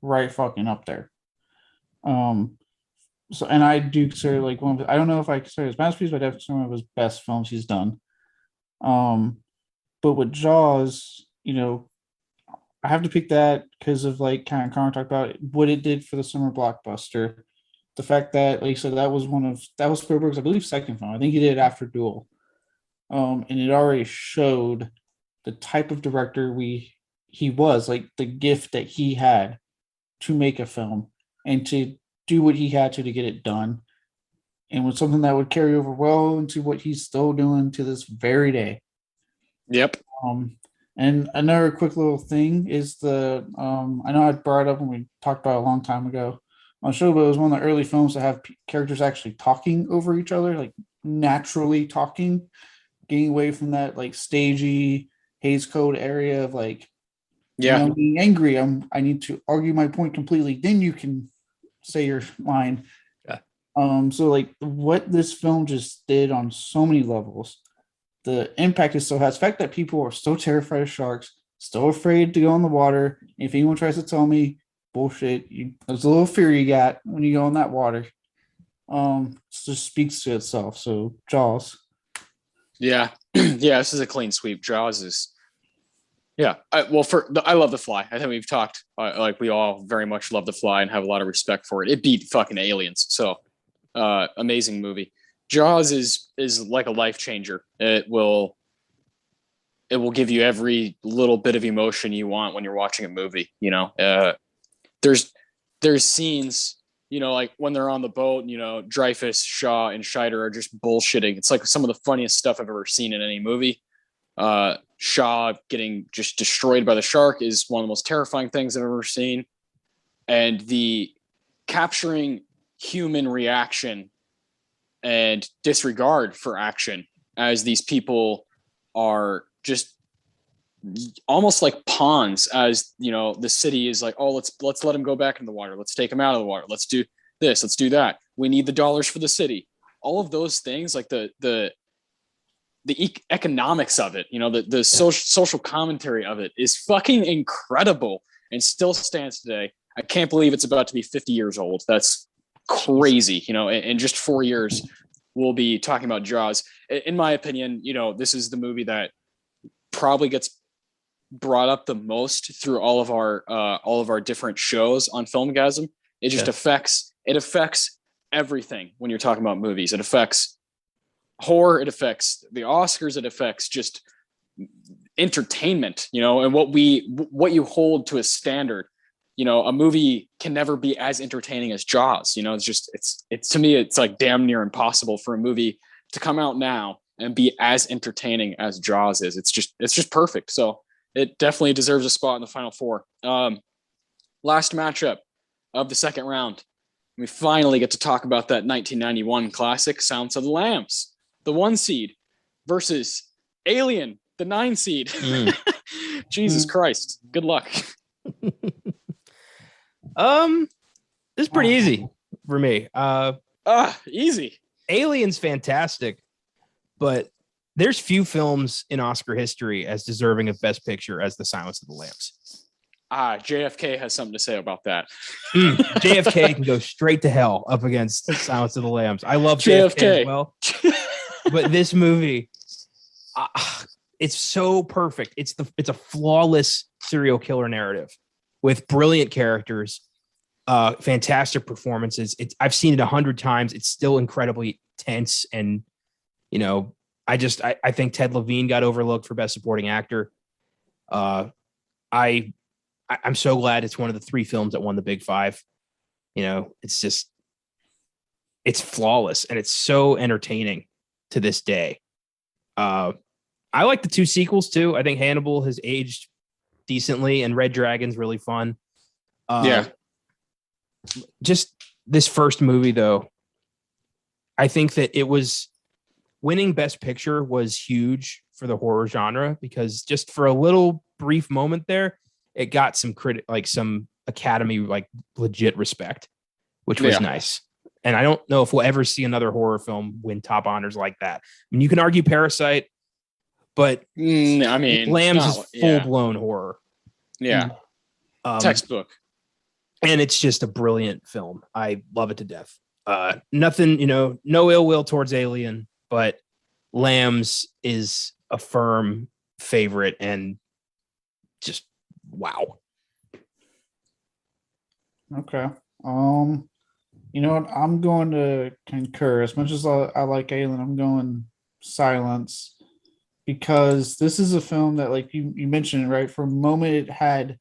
right fucking up there. So, and I do consider like I don't know if I consider his masterpiece, but I definitely consider one of his best films he's done. But with Jaws, I have to pick that because of like kind of Connor talked about what it did for the summer blockbuster. The fact that, like you said, that was Spielberg's, I believe, second film. I think he did it after Duel. And it already showed the type of director he was, like the gift that he had to make a film and to do what he had to get it done. And was something that would carry over well into what he's still doing to this very day. Yep. And another quick little thing is I know I brought it up when we talked about it a long time ago on the show, but it was one of the early films to have characters actually talking over each other, like naturally talking, getting away from that like stagey Hays Code area of like, I'm being angry. I need to argue my point completely. Then you can say your line. Yeah. So like what this film just did on so many levels, the impact it still has. The fact that people are so terrified of sharks, still afraid to go in the water. If anyone tries to tell me bullshit, there's a little fear you got when you go in that water. It just speaks to itself. So Jaws. Yeah. Yeah, this is a clean sweep. Jaws is, I love The Fly. I think we've talked, like we all very much love The Fly and have a lot of respect for it. It beat fucking Aliens. So amazing movie. Jaws is like a life changer. It will give you every little bit of emotion you want when you're watching a movie. There's scenes, like when they're on the boat, Dreyfuss, Shaw, and Scheider are just bullshitting. It's like some of the funniest stuff I've ever seen in any movie. Shaw getting just destroyed by the shark is one of the most terrifying things I've ever seen. And the capturing human reaction and disregard for action as these people are just almost like pawns, as the city is like, oh, let's let him go back in the water, let's take him out of the water, let's do this, let's do that, we need the dollars for the city. All of those things, like the economics of it, the social commentary of it is fucking incredible and still stands today. I can't believe it's about to be 50 years old. That's crazy. In just 4 years we'll be talking about Jaws. In my opinion, this is the movie that probably gets brought up the most through all of our different shows on Filmgasm. It just affects everything when you're talking about movies. It affects horror, it affects the Oscars, it affects just entertainment, and what you hold to a standard. A movie can never be as entertaining as Jaws. It's to me, it's like damn near impossible for a movie to come out now and be as entertaining as Jaws is. It's just perfect. So it definitely deserves a spot in the final four. Last matchup of the second round. We finally get to talk about that 1991 classic, Silence of the Lambs, the 1 seed versus Alien, the 9 seed. Jesus Christ. Good luck. This is pretty easy for me. Easy. Alien's fantastic, but there's few films in Oscar history as deserving of Best Picture as The Silence of the Lambs. JFK has something to say about that. JFK can go straight to hell up against Silence of the Lambs. I love JFK as well, but this movie, it's so perfect. It's a flawless serial killer narrative with brilliant characters, fantastic performances. I've seen it 100 times. It's still incredibly tense, and I think Ted Levine got overlooked for Best Supporting Actor. I'm so glad it's one of the 3 films that won the Big Five. It's flawless and it's so entertaining to this day. I like the 2 sequels too. I think Hannibal has aged decently and Red Dragon's really fun. Just this first movie though, I think that it was winning Best Picture was huge for the horror genre, because just for a little brief moment there, it got some some Academy legit respect, which was nice. And I don't know if we'll ever see another horror film win top honors like that. I mean, you can argue Parasite, but Lambs is full blown horror. Yeah. Textbook. And it's just a brilliant film. I love it to death. Nothing, no ill will towards Alien, but Lambs is a firm favorite, and just wow. Okay. You know what? I'm going to concur. As much as I like Alien, I'm going Silence, because this is a film that, like you mentioned it, right? For a moment, it had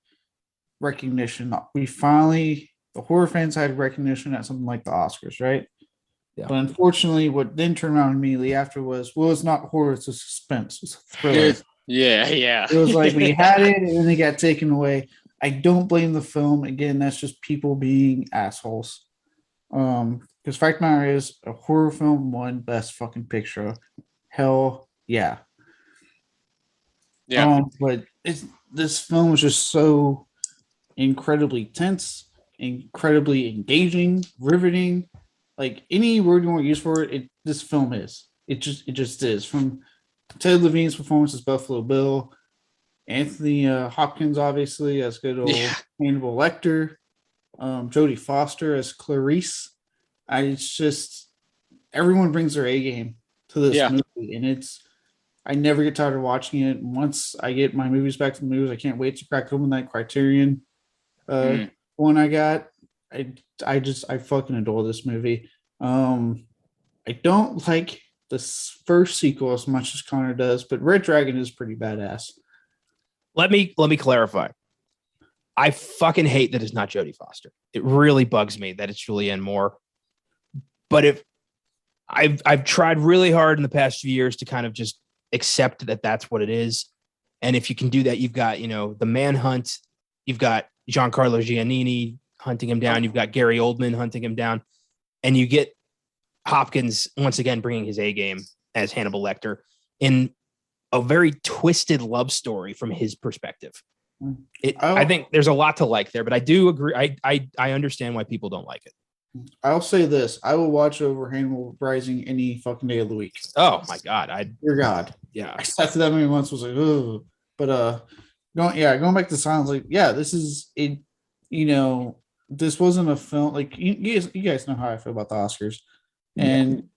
recognition. The horror fans had recognition at something like the Oscars, right? Yeah. But unfortunately, what then turned around immediately after was, well, it's not horror, it's a suspense, it's a thriller. Yeah. It was like we had it and then it got taken away. I don't blame the film. Again, that's just people being assholes. Because fact of the matter is, a horror film won Best Fucking Picture. Hell yeah. Yeah. But this film was just so incredibly tense, incredibly engaging, riveting. Like any word you want to use for it, this film is. It just is. From Ted Levine's performance as Buffalo Bill, Anthony Hopkins, obviously, as good old Hannibal Lecter, Jodie Foster as Clarice. It's just everyone brings their A game to this movie, and I never get tired of watching it. Once I get my movies back to the movies, I can't wait to crack open that Criterion one I got. I fucking adore this movie. I don't like this first sequel as much as Connor does, but Red Dragon is pretty badass. Let me clarify. I fucking hate that it's not Jodie Foster. It really bugs me that it's Julianne Moore. But if I've tried really hard in the past few years to kind of just accept that that's what it is. And if you can do that, you've got, the Manhunt, you've got Giancarlo Giannini hunting him down. You've got Gary Oldman hunting him down, and you get Hopkins once again bringing his A game as Hannibal Lecter in a very twisted love story from his perspective. I think there's a lot to like there, but I do agree. I understand why people don't like it. I'll say this: I will watch over Hannibal Rising any fucking day of the week. Oh my god! Dear God, yeah. I sat through that movie once, was like, oh, but going back to Silence, like, yeah, this is it. This wasn't a film like you guys know how I feel about the Oscars, and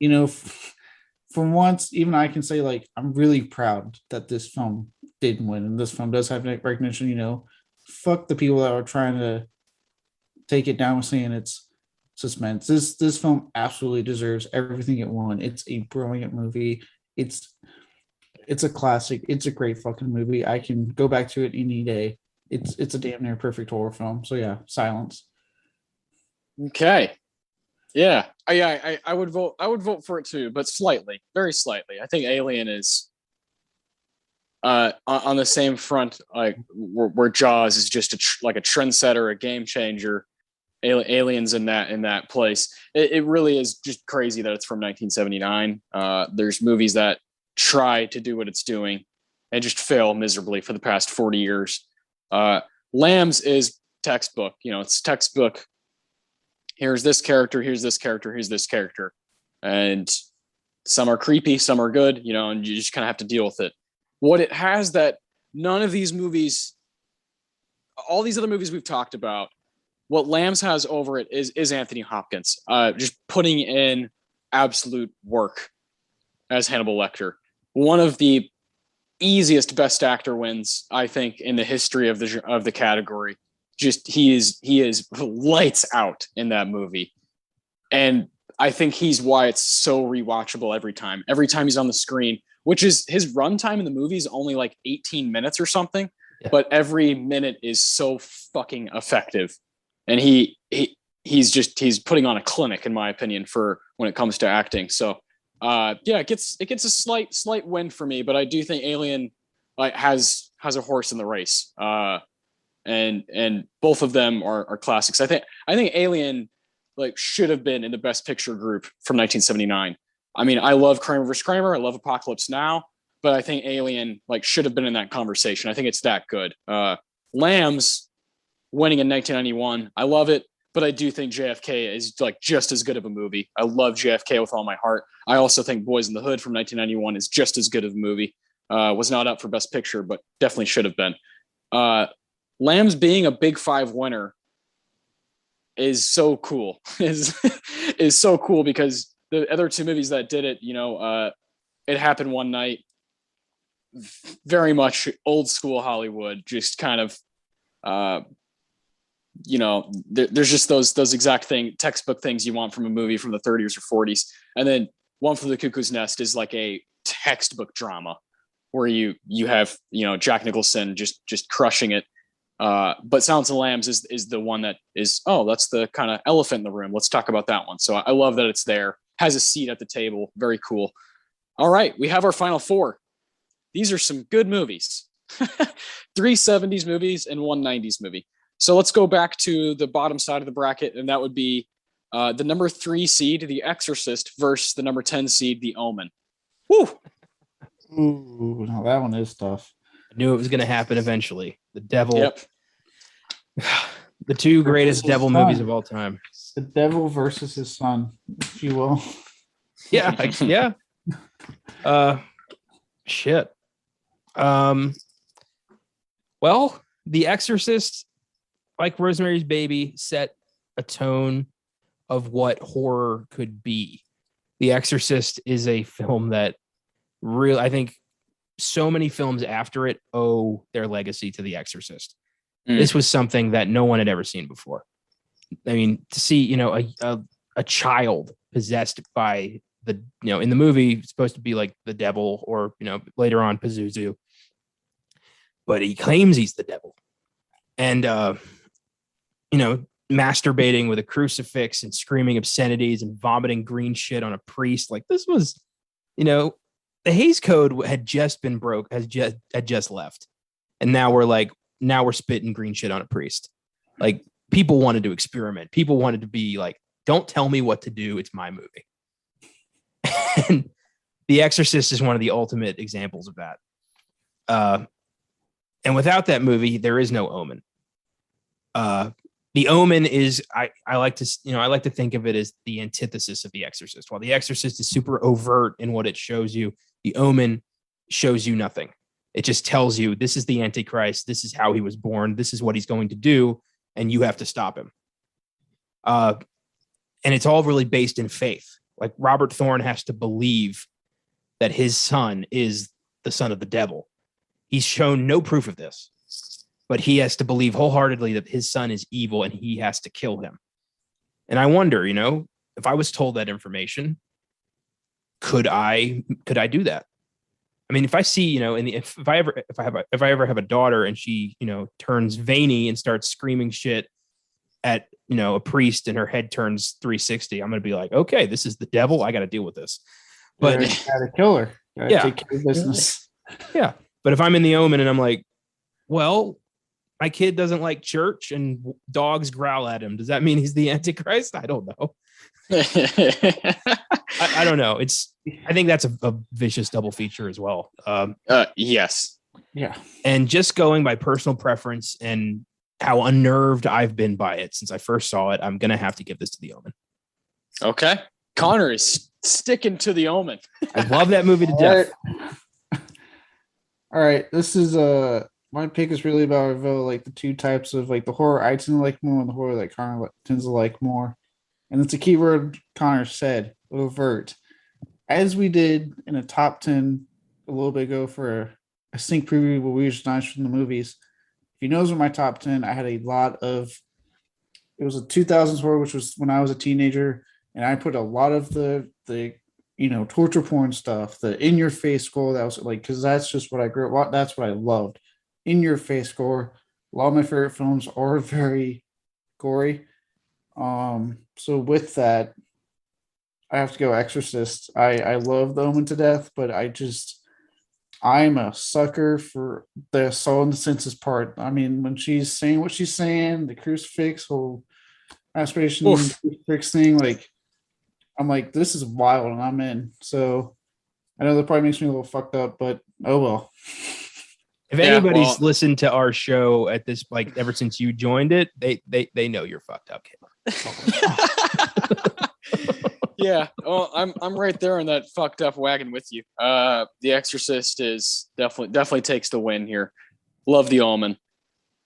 for once, even I can say, like, I'm really proud that this film didn't win, and this film does have recognition. Fuck the people that are trying to take it down with saying it's suspense. This film absolutely deserves everything it won. It's a brilliant movie. It's a classic. It's a great fucking movie. I can go back to it any day. It's a damn near perfect horror film. So yeah, Silence. Okay. Yeah. I would vote. I would vote for it too, but slightly, very slightly. I think Alien is on the same front, like where Jaws is just like a trendsetter, a game changer. Aliens in that place. It really is just crazy that it's from 1979. There's movies that try to do what it's doing and just fail miserably for the past 40 years. Lambs is textbook. It's textbook. Here's this character. Here's this character. Here's this character, and some are creepy, some are good. And you just kind of have to deal with it. What it has that none of these movies, all these other movies we've talked about, what Lambs has over it is Anthony Hopkins, just putting in absolute work as Hannibal Lecter. One of the easiest Best Actor wins, I think, in the history of the category. Just he is lights out in that movie, and I think he's why it's so rewatchable every time. Every time he's on the screen, which is his runtime in the movie is only like 18 minutes or something, but every minute is so fucking effective. And he's putting on a clinic, in my opinion, for when it comes to acting. So it gets a slight win for me, but I do think Alien has a horse in the race. And both of them are classics. I think Alien should have been in the Best Picture group from 1979. I mean, I love Kramer vs. Kramer, I love Apocalypse Now, but I think Alien should have been in that conversation. I think it's that good. Lambs winning in 1991, I love it, but I do think JFK is just as good of a movie. I love JFK with all my heart. I also think Boys in the Hood from 1991 is just as good of a movie. Was not up for Best Picture, but definitely should have been. Lambs being a Big Five winner is so cool. is so cool because the other two movies that did it, It Happened One Night very much old school Hollywood, just kind of, there's just those exact textbook things you want from a movie from the 30s or 40s. And then One Flew the Cuckoo's Nest is like a textbook drama where you have, Jack Nicholson just crushing it. But Silence of the Lambs is the one that is, that's the kind of elephant in the room. Let's talk about that one. So I love that it's there, has a seat at the table. Very cool. All right, we have our final four. These are some good movies. 3 70s movies and 1 90s movie. So let's go back to the bottom side of the bracket, and that would be the number 3 seed, The Exorcist, versus the number 10 seed, The Omen. Woo! Ooh, no, that one is tough. I knew it was going to happen eventually. The devil. Yep. The 2 greatest devil movies of all time. The devil versus his son, if you will. Yeah. Yeah. Shit. Well, The Exorcist, like Rosemary's Baby, set a tone of what horror could be. The Exorcist is a film that really, I think so many films after it owe their legacy to The Exorcist. This was something that no one had ever seen before. I mean, to see, a child possessed by the, in the movie, it's supposed to be like the devil or, later on Pazuzu, but he claims he's the devil. And, masturbating with a crucifix and screaming obscenities and vomiting green shit on a priest. Like, this was, the Hays Code had just been had just left. And now we're spitting green shit on a priest. Like, people wanted to experiment. People wanted to be like, don't tell me what to do. It's my movie. And The Exorcist is one of the ultimate examples of that. And without that movie, there is no Omen. The Omen is, I like to think of it as the antithesis of The Exorcist. While The Exorcist is super overt in what it shows you, The Omen shows you nothing. It just tells you this is the Antichrist. This is how he was born. This is what he's going to do. And you have to stop him. And it's all really based in faith. Like, Robert Thorne has to believe that his son is the son of the devil. He's shown no proof of this, but he has to believe wholeheartedly that his son is evil and he has to kill him. And I wonder, if I was told that information, could I do that? I mean, if I see, if I ever have a daughter and she, turns veiny and starts screaming shit at, a priest and her head turns 360, I'm going to be like, okay, this is the devil. I got to deal with this. But you gotta kill her. Gotta take care of business. Yeah. But if I'm in The Omen and I'm like, well, my kid doesn't like church and dogs growl at him, does that mean he's the Antichrist? I don't know. I don't know. I think that's a vicious double feature as well. Yes. Yeah. And just going by personal preference and how unnerved I've been by it since I first saw it, I'm going to have to give this to The Omen. Okay. Connor is sticking to The Omen. I love that movie to death. All right. This is my pick is really about like the 2 types of like the horror I tend to like more and the horror that Connor tends to like more. And it's a key word Connor said, overt. As we did in a top 10 a little bit ago for a sneak preview where we just nice from the movies. If you know, those were my top 10. I had a lot of, it was a 2000s horror, which was when I was a teenager. And I put a lot of the torture porn stuff, the in your face gore. That was like, cause that's just what I grew up. That's what I loved. In your face gore. A lot of my favorite films are very gory. So with that, I have to go Exorcist. I love The Omen to death, but I'm a sucker for the soul and the senses part. I mean, when she's saying what she's saying, the crucifix, whole aspiration, crucifix thing, like, I'm like, this is wild, and I'm in. So I know that probably makes me a little fucked up, but oh well. If anybody's listened to our show at this, like, ever since you joined it, they know you're fucked up, Yeah, well, I'm right there in that fucked up wagon with you. The Exorcist is definitely takes the win here. Love The Omen.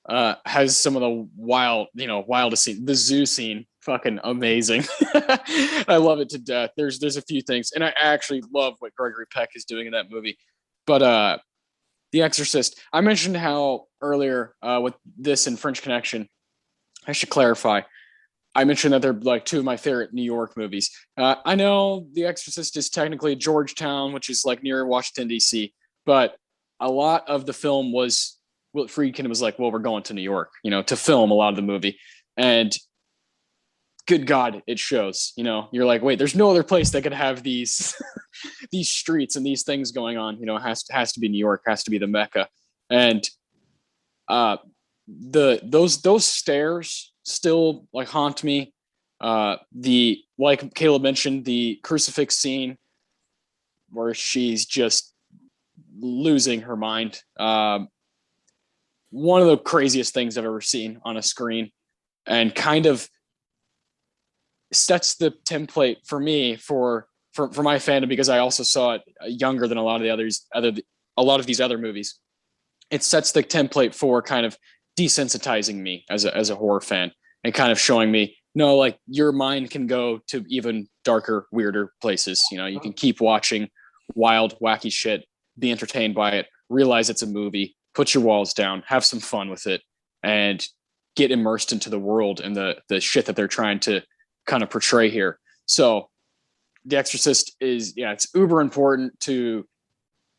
Has some of the wildest scene. The zoo scene, fucking amazing. I love it to death. There's a few things, and I actually love what Gregory Peck is doing in that movie. But The Exorcist. I mentioned how earlier with this and French Connection. I should clarify. I mentioned that they're like two of my favorite New York movies. I know The Exorcist is technically Georgetown, which is like near Washington, D.C., but a lot of the film was, Friedkin was like, well, we're going to New York, to film a lot of the movie. And good God, it shows, you're like, wait, there's no other place that could have these, these streets and these things going on, it has to be New York, has to be the Mecca. And those stairs still like haunt me. Like Caleb mentioned, the crucifix scene where she's just losing her mind. One of the craziest things I've ever seen on a screen, and kind of sets the template for me for my fandom, because I also saw it younger than a lot of these other movies. It sets the template for kind of desensitizing me as a horror fan, and kind of showing me, no, like your mind can go to even darker, weirder places. You can keep watching wild, wacky shit, be entertained by it, realize it's a movie, put your walls down, have some fun with it, and get immersed into the world and the shit that they're trying to kind of portray here. So The Exorcist is, it's uber important to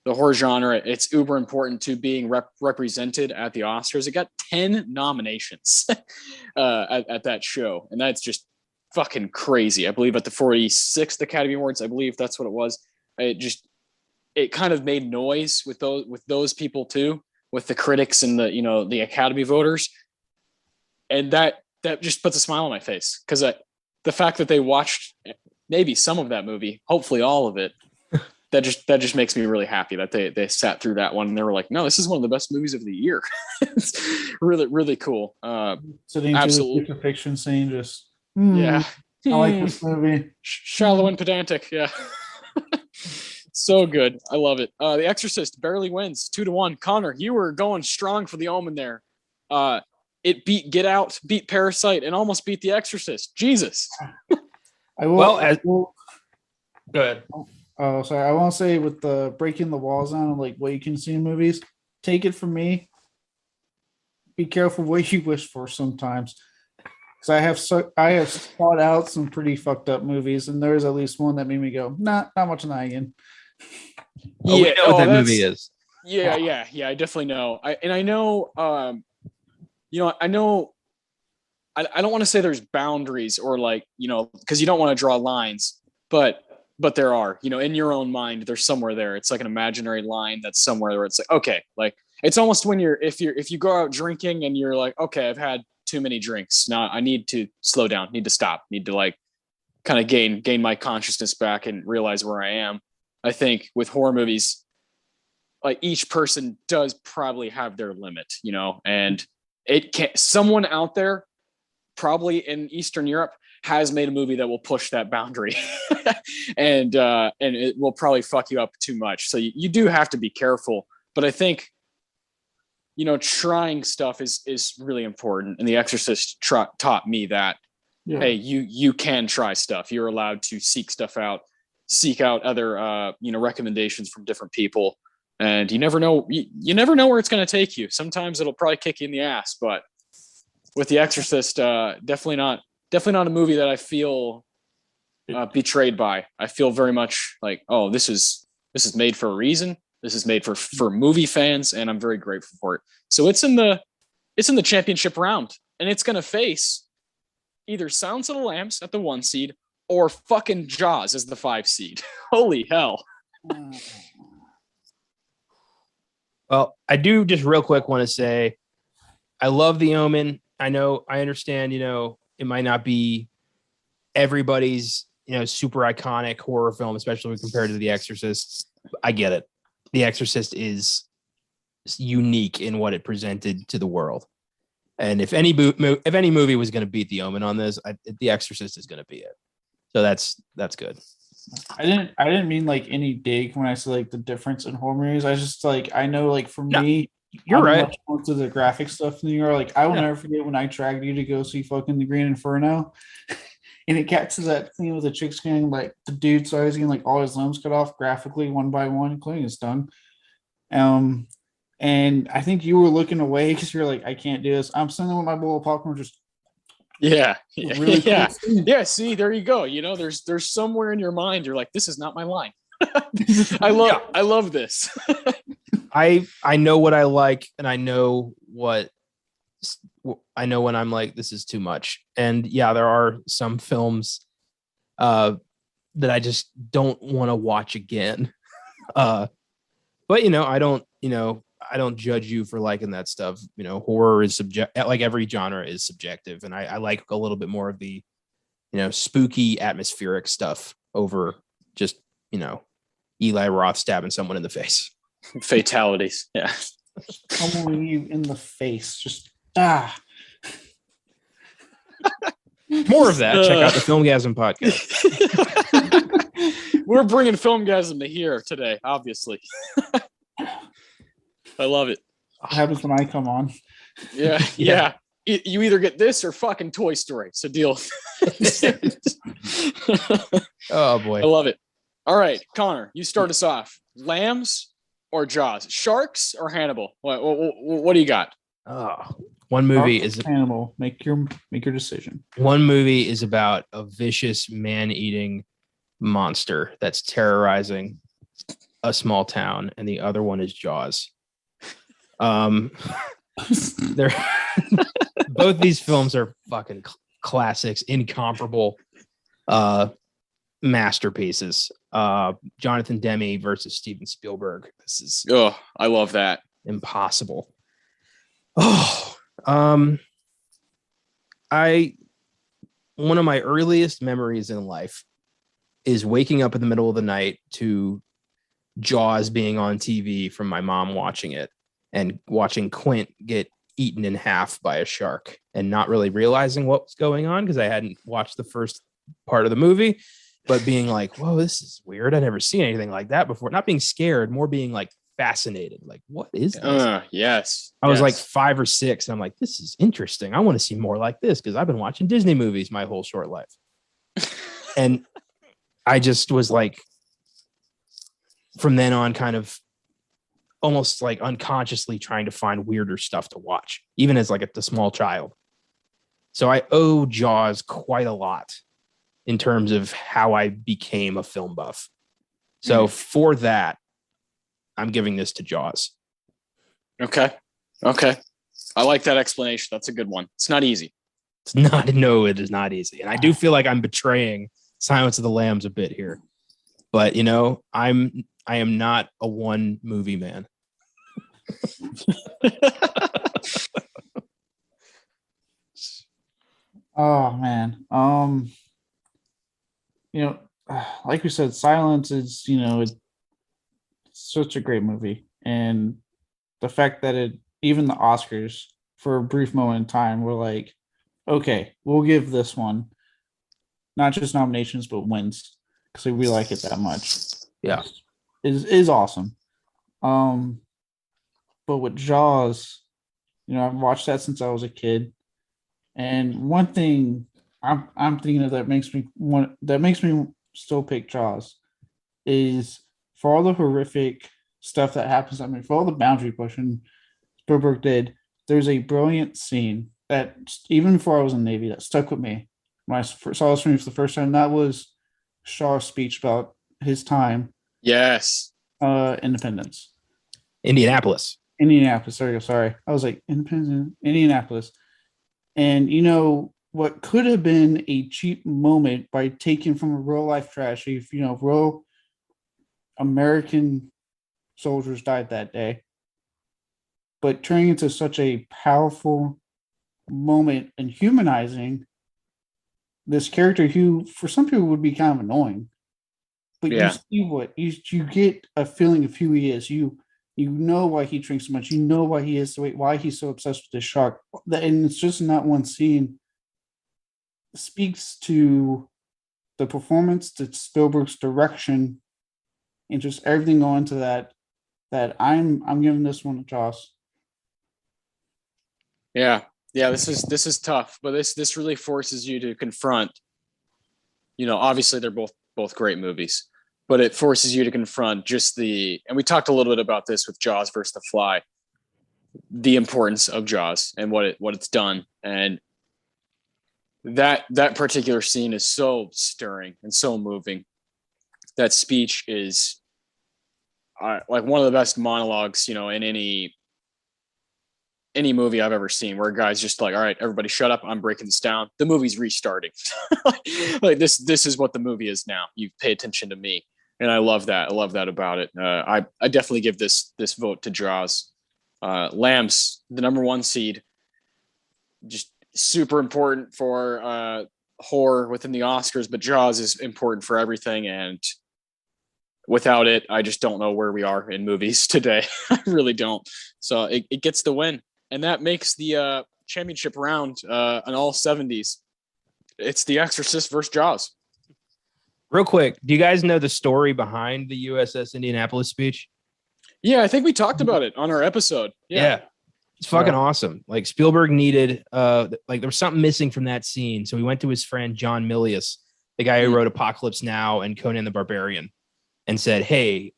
the horror genre. It's uber important to being represented at the Oscars. It got 10 nominations at that show, and that's just fucking crazy. I believe at the 46th Academy Awards, I believe that's what it was. It kind of made noise with those people too, with the critics and the Academy voters, and that just puts a smile on my face, because the fact that they watched maybe some of that movie, hopefully all of it, that just makes me really happy that they sat through that one and they were like, no, this is one of the best movies of the year. It's really, really cool. Sitting absolutely. To the crucifixion scene, just yeah, I like this movie. Shallow and pedantic. Yeah. So good. I love it. The Exorcist barely wins 2-1. Connor, you were going strong for the Omen there. It beat Get Out, beat Parasite, and almost beat The Exorcist. Jesus. Go ahead. Oh, sorry. I want to say, with the breaking the walls down and like what you can see in movies, take it from me. Be careful what you wish for sometimes, because I have sought out some pretty fucked up movies, and there's at least one that made me go, not much of that again. Oh, we know what that movie is. Yeah. I definitely know. I know. I know. I don't want to say there's boundaries, or like, because you don't want to draw lines, but there are, in your own mind, there's somewhere there. It's like an imaginary line that's somewhere where it's like, okay, like it's almost when if you go out drinking and you're like, okay, I've had too many drinks. Now I need to slow down, need to stop, need to like kind of gain my consciousness back and realize where I am. I think with horror movies, like each person does probably have their limit, and it can't, someone out there, probably in Eastern Europe, has made a movie that will push that boundary and it will probably fuck you up too much. So you do have to be careful, but I think, trying stuff is really important. And The Exorcist taught me that, hey, you can try stuff. You're allowed to seek stuff out, seek out other, recommendations from different people. And you never know, you never know where it's going to take you. Sometimes it'll probably kick you in the ass, but with The Exorcist, definitely not a movie that I feel betrayed by. I feel very much like, oh, this is made for a reason. This is made for movie fans, and I'm very grateful for it. So it's in the championship round, and it's gonna face either Silence of the Lambs at the 1 seed or fucking Jaws as the 5 seed. Holy hell. Well, I do just real quick want to say I love The Omen. I understand, it might not be everybody's, super iconic horror film, especially compared to The Exorcist. I get it. The Exorcist is unique in what it presented to the world. And if any movie was going to beat The Omen on this, The Exorcist is going to be it. So that's good. I didn't mean like any dig when I said like the difference in horror movies. I just like, I know like for me, you're right. Much more to the graphic stuff than you are. Like I will never forget when I dragged you to go see fucking The Green Inferno, and it got to that scene with the chicks getting like the dude started getting like all his limbs cut off graphically one by one, including his tongue. And I think you were looking away because you're like, I can't do this. I'm sitting there with my bowl of popcorn, just Yeah. really cool Yeah. scene. Yeah. See, there you go. You know, there's somewhere in your mind you're like, this is not my line. I love this. I know what I like, and I know when I'm like, this is too much. And yeah, there are some films that I just don't want to watch again. But I don't judge you for liking that stuff. Horror is subjective, like every genre is subjective. And I like a little bit more of the, spooky atmospheric stuff over just, Eli Roth stabbing someone in the face. Fatalities. Yeah. Pummeling you in the face. Just More of that. Check out the FILMGAZM podcast. We're bringing FILMGAZM to here today, obviously. I love it. what happens when I come on. Yeah. Yeah. You either get this or fucking Toy Story. So deal. Oh boy. I love it. All right, Connor, you start us off. Lambs or Jaws? Sharks or Hannibal? What do you got? One movie is Hannibal. Make your decision. One movie is about a vicious man-eating monster that's terrorizing a small town, and the other one is Jaws. They're both these films are fucking classics, incomparable masterpieces. Jonathan Demme versus Steven Spielberg. This is I love that. impossible. One of my earliest memories in life is waking up in the middle of the night to Jaws being on TV from my mom watching it and watching Quint get eaten in half by a shark and not really realizing what was going on because I hadn't watched the first part of the movie, but being like, whoa, this is weird. I've never seen anything like that before. Not being scared, more being like fascinated. Like, what is this? Yes. I was like 5 or 6 and I'm like, this is interesting. I want to see more like this because I've been watching Disney movies my whole short life. And I just was like, from then on, kind of almost like unconsciously trying to find weirder stuff to watch, even as like a small child. So I owe Jaws quite a lot in terms of how I became a film buff. So for that, I'm giving this to Jaws. Okay. I like that explanation. That's a good one. It's not easy. No, it is not easy. And I do feel like I'm betraying Silence of the Lambs a bit here. But I am not a one movie man. Oh man. Like we said, Silence is, it's such a great movie. And the fact that even the Oscars for a brief moment in time were like, okay, we'll give this one not just nominations, but wins because we like it that much. Yeah. Is awesome. But with Jaws, I've watched that since I was a kid. And one thing I'm thinking of that makes me still pick Jaws is for all the horrific stuff that happens. I mean, for all the boundary pushing Spielberg did, there's a brilliant scene that even before I was in the Navy that stuck with me when I saw this movie for the first time. That was Shaw's speech about his time. Yes. Independence. Indianapolis. Sorry. I was like, Indianapolis. And what could have been a cheap moment by taking from a real life tragedy, real American soldiers died that day, but turning into such a powerful moment and humanizing this character who for some people would be kind of annoying, but you see you get a feeling of who he is. You know why he drinks so much. You know why he is the way, why he's so obsessed with this shark. And it's just in that one scene speaks to the performance, to Spielberg's direction, and just everything going to that I'm giving this one to Joss. Yeah. This is tough, but this really forces you to confront. Obviously they're both great movies, but it forces you to confront just and we talked a little bit about this with Jaws versus The Fly, the importance of Jaws and what it's done. And that particular scene is so stirring and so moving. That speech is like one of the best monologues, in any movie I've ever seen, where a guy's just like, all right, everybody shut up. I'm breaking this down. The movie's restarting. Like this is what the movie is now. You pay attention to me. And I love that. I love that about it. I definitely give this vote to Jaws. Lambs, the number 1 seed, just super important for horror within the Oscars, but Jaws is important for everything. And without it, I just don't know where we are in movies today. I really don't. So it gets the win. And that makes the championship round an all 70s. It's The Exorcist versus Jaws. Real quick, do you guys know the story behind the USS Indianapolis speech? Yeah, I think we talked about it on our episode. Yeah. It's fucking awesome. Like Spielberg needed, there was something missing from that scene. So he went to his friend, John Milius, the guy who wrote Apocalypse Now and Conan the Barbarian, and said, hey,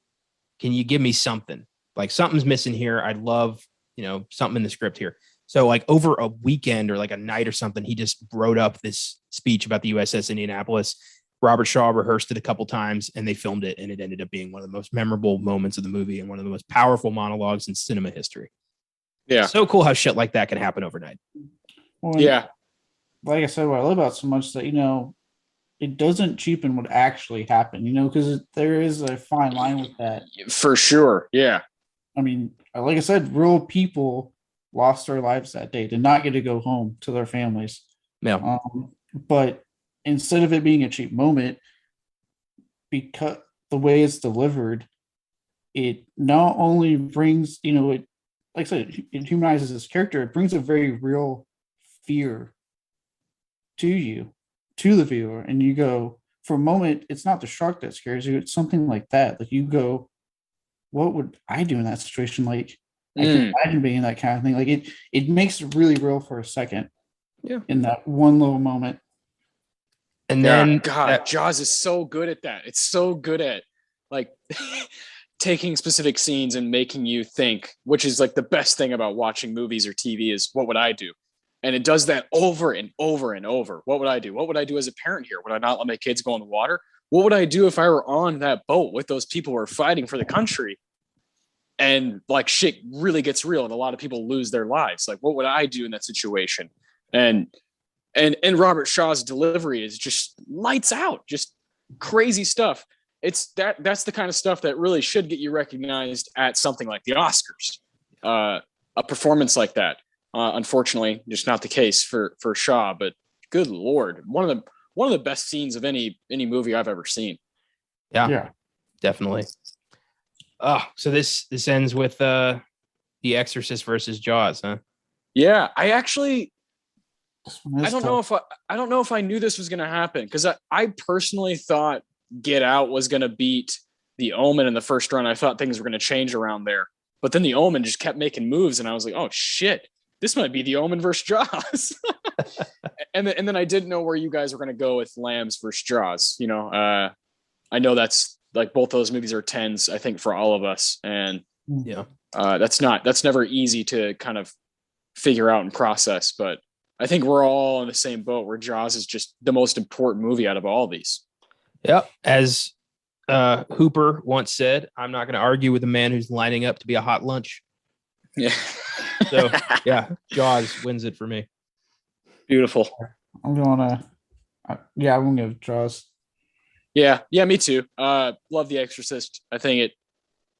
can you give me something? Like something's missing here. I'd love, something in the script here. So like over a weekend or like a night or something, he just wrote up this speech about the USS Indianapolis. Robert Shaw rehearsed it a couple times and they filmed it. And it ended up being one of the most memorable moments of the movie and one of the most powerful monologues in cinema history. Yeah. So cool how shit like that can happen overnight. Well, yeah. Like I said, what I love about it so much that, it doesn't cheapen what actually happened, because there is a fine line with that. For sure. Yeah. I mean, like I said, real people lost their lives that day, did not get to go home to their families. Yeah. But instead of it being a cheap moment, because the way it's delivered, it not only brings, it, like I said, it humanizes his character. It brings a very real fear to you, to the viewer. And you go, for a moment, it's not the shark that scares you. It's something like that. Like you go, what would I do in that situation? Like I can imagine being that kind of thing. Like it makes it really real for a second. Yeah. In that one little moment. And then Jaws is so good at that. It's so good at like taking specific scenes and making you think, which is like the best thing about watching movies or TV is what would I do? And it does that over and over and over. What would I do? What would I do as a parent here? Would I not let my kids go in the water? What would I do if I were on that boat with those people who are fighting for the country? And like shit really gets real and a lot of people lose their lives. Like, what would I do in that situation? And Robert Shaw's delivery is just lights out, just crazy stuff. It's that's the kind of stuff that really should get you recognized at something like the Oscars. A performance like that, unfortunately, just not the case for Shaw. But good Lord, one of the best scenes of any movie I've ever seen. Yeah, definitely. Oh, so this ends with The Exorcist versus Jaws, huh? Yeah, I don't know if I knew this was going to happen because I personally thought Get Out was going to beat The Omen in the first round. I thought things were going to change around there, but then The Omen just kept making moves, and I was like, oh shit, this might be The Omen versus Jaws. and then I didn't know where you guys were going to go with Lambs versus Jaws. I know that's like both those movies are 10s, I think, for all of us, and that's never easy to kind of figure out and process, but I think we're all in the same boat where Jaws is just the most important movie out of all these. Yep. As Hooper once said, I'm not going to argue with a man who's lining up to be a hot lunch. Yeah. So, yeah, Jaws wins it for me. Beautiful. I'm going to give Jaws. Yeah, me too. Love The Exorcist. I think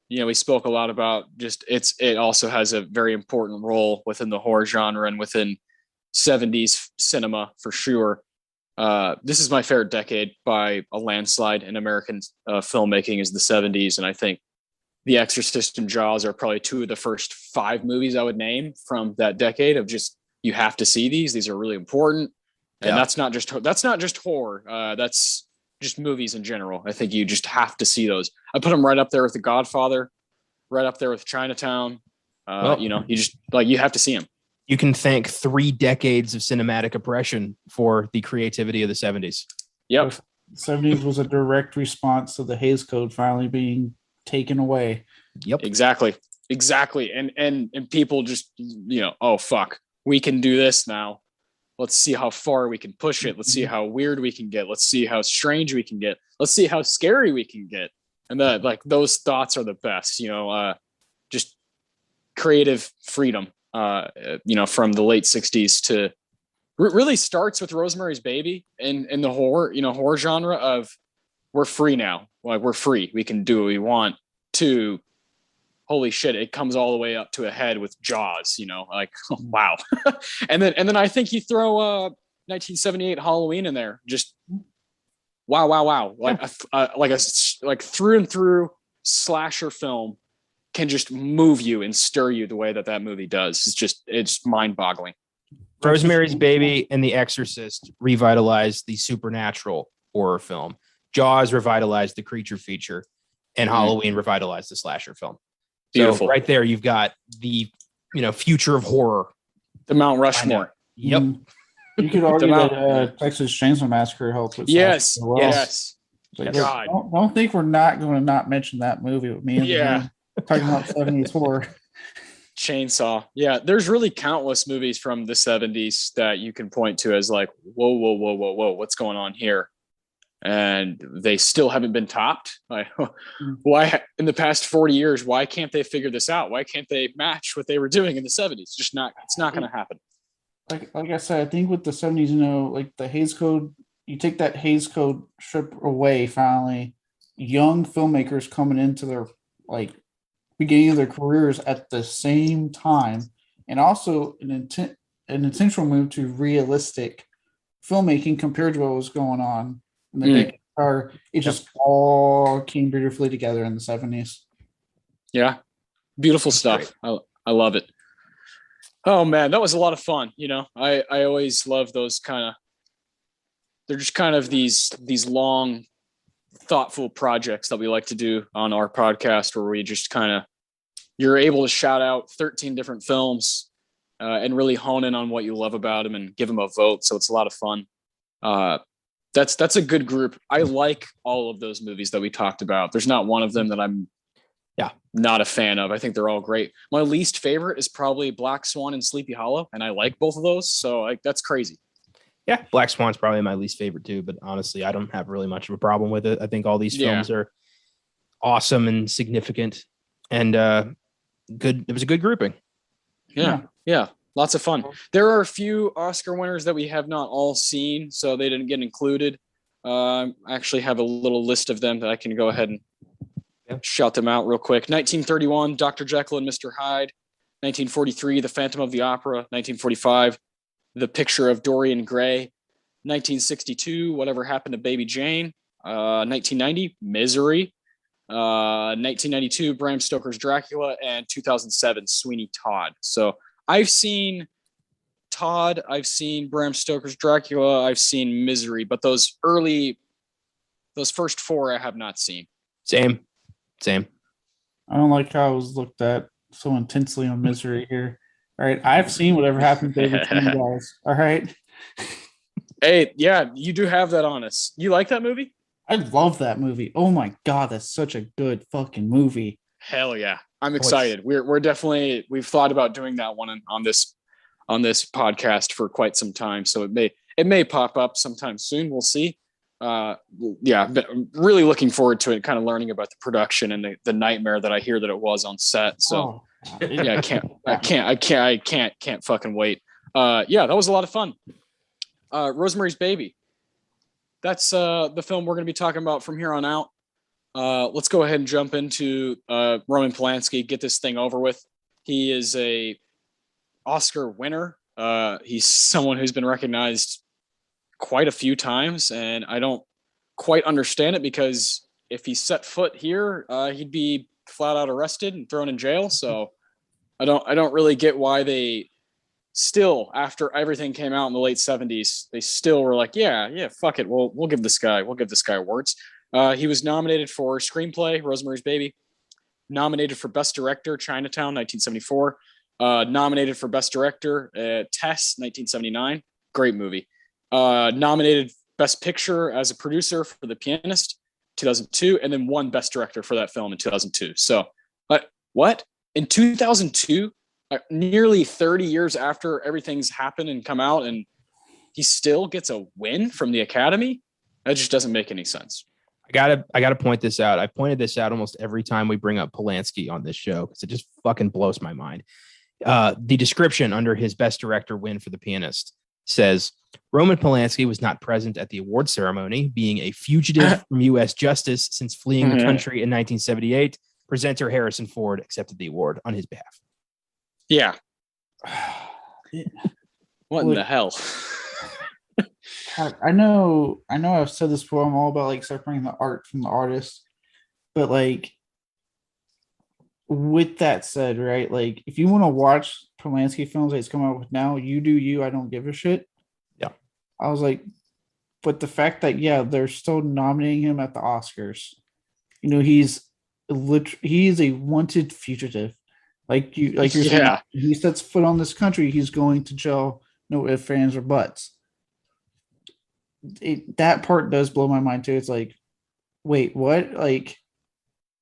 it, we spoke a lot about just it also has a very important role within the horror genre and within 70s cinema for sure. This is my favorite decade by a landslide in American filmmaking is the 70s. And I think The Exorcist and Jaws are probably two of the first 5 movies I would name from that decade of just, you have to see these. These are really important. And that's not just horror. That's just movies in general. I think you just have to see those. I put them right up there with The Godfather, right up there with Chinatown. You just you have to see them. You can thank 3 decades of cinematic oppression for the creativity of the 70s. Yep. The 70s was a direct response to the Hays Code finally being taken away. Yep. Exactly. exactly. And people just, oh fuck, we can do this now. Let's see how far we can push it. Let's see how weird we can get. Let's see how strange we can get. Let's see how scary we can get. And that, like, those thoughts are the best, just creative freedom, from the late 60s to really starts with Rosemary's Baby in the horror genre of we're free now. Like, we're free. We can do what we want, to holy shit, it comes all the way up to a head with Jaws, like, oh, wow. and then I think you throw 1978 Halloween in there. Just wow. Like through and through slasher film can just move you and stir you the way that movie does. It's mind-boggling. Rosemary's Baby and The Exorcist revitalized the supernatural horror film. Jaws revitalized the creature feature, and Halloween revitalized the slasher film. Beautiful. So right there, you've got the future of horror. The Mount Rushmore. Yep. You could argue that Texas Chainsaw Massacre helped with yes. as well. Yes. Like, God. Don't think we're not going to not mention that movie with me. Yeah. Talking about 70s horror. Chainsaw. Yeah. There's really countless movies from the 70s that you can point to as like, whoa, what's going on here? And they still haven't been topped. Like, why in the past 40 years, why can't they figure this out? Why can't they match what they were doing in the 70s? It's not going to happen. Like I said, I think with the 70s, like the Hays Code, you take that Hays Code strip away, finally, young filmmakers coming into their like beginning of their careers at the same time, and also an intentional move to realistic filmmaking compared to what was going on in the decade prior. It just all came beautifully together in the 70s. Yeah. Beautiful stuff. I love it. Oh man, that was a lot of fun. I always love those they're just kind of these long, thoughtful projects that we like to do on our podcast, where we just you're able to shout out 13 different films and really hone in on what you love about them and give them a vote. So it's a lot of fun. That's a good group. I like all of those movies that we talked about. There's not one of them that I'm not a fan of. I think they're all great. My least favorite is probably Black Swan and Sleepy Hollow, and I like both of those. So that's crazy. Yeah, Black Swan's probably my least favorite too, but honestly, I don't have really much of a problem with it. I think all these films are awesome and significant, and good. It was a good grouping. Yeah. Lots of fun. There are a few Oscar winners that we have not all seen, so they didn't get included. I actually have a little list of them that I can go ahead and shout them out real quick. 1931, Dr. Jekyll and Mr. Hyde. 1943, The Phantom of the Opera. 1945, The Picture of Dorian Gray. 1962, Whatever Happened to Baby Jane. 1990, Misery. 1992, Bram Stoker's Dracula. And 2007, Sweeney Todd. So I've seen Todd, I've seen Bram Stoker's Dracula, I've seen Misery, but those first four I have not seen. Same. I don't like how I was looked at so intensely on Misery here. All right, I've seen Whatever Happened to Baby Jane, guys. All right. Hey, yeah, you do have that on us. You like that movie? I love that movie. Oh my God, that's such a good fucking movie. Hell yeah. I'm excited. We're definitely, we've thought about doing that one on this podcast for quite some time. So it may pop up sometime soon. We'll see. But really looking forward to it, kind of learning about the production and the nightmare that I hear that it was on set. So I can't fucking wait. That was a lot of fun. Rosemary's Baby. That's the film we're going to be talking about from here on out. Let's go ahead and jump into Roman Polanski, get this thing over with. He is a Oscar winner. He's someone who's been recognized quite a few times, and I don't quite understand it, because if he set foot here, he'd be flat out arrested and thrown in jail. So I don't really get why they still, after everything came out in the late 70s, they still were like, yeah, fuck it. We'll give this guy awards. He was nominated for screenplay, Rosemary's Baby, nominated for Best Director, Chinatown, 1974, nominated for Best Director, Tess, 1979, great movie, nominated Best Picture as a producer for The Pianist, 2002, and then won Best Director for that film in 2002. So, what? in 2002, nearly 30 years after everything's happened and come out, and he still gets a win from the Academy. That just doesn't make any sense. I gotta point this out. I pointed this out almost every time we bring up Polanski on this show because it just fucking blows my mind. The description under his Best Director win for The Pianist says Roman Polanski was not present at the award ceremony, being a fugitive from U.S. justice since fleeing the country in 1978. Presenter Harrison Ford accepted the award on his behalf. Yeah. What in the hell? I know I've said this before. I'm all about like separating the art from the artist. But like with that said, right? Like if you want to watch Polanski films that he's come out with now, you do you. I don't give a shit. Yeah. I was like, but the fact that they're still nominating him at the Oscars. You know, he's a wanted fugitive. You're saying, he sets foot on this country, he's going to jail. No ifs, ands, or buts. That part does blow my mind too. It's like, wait, what? Like,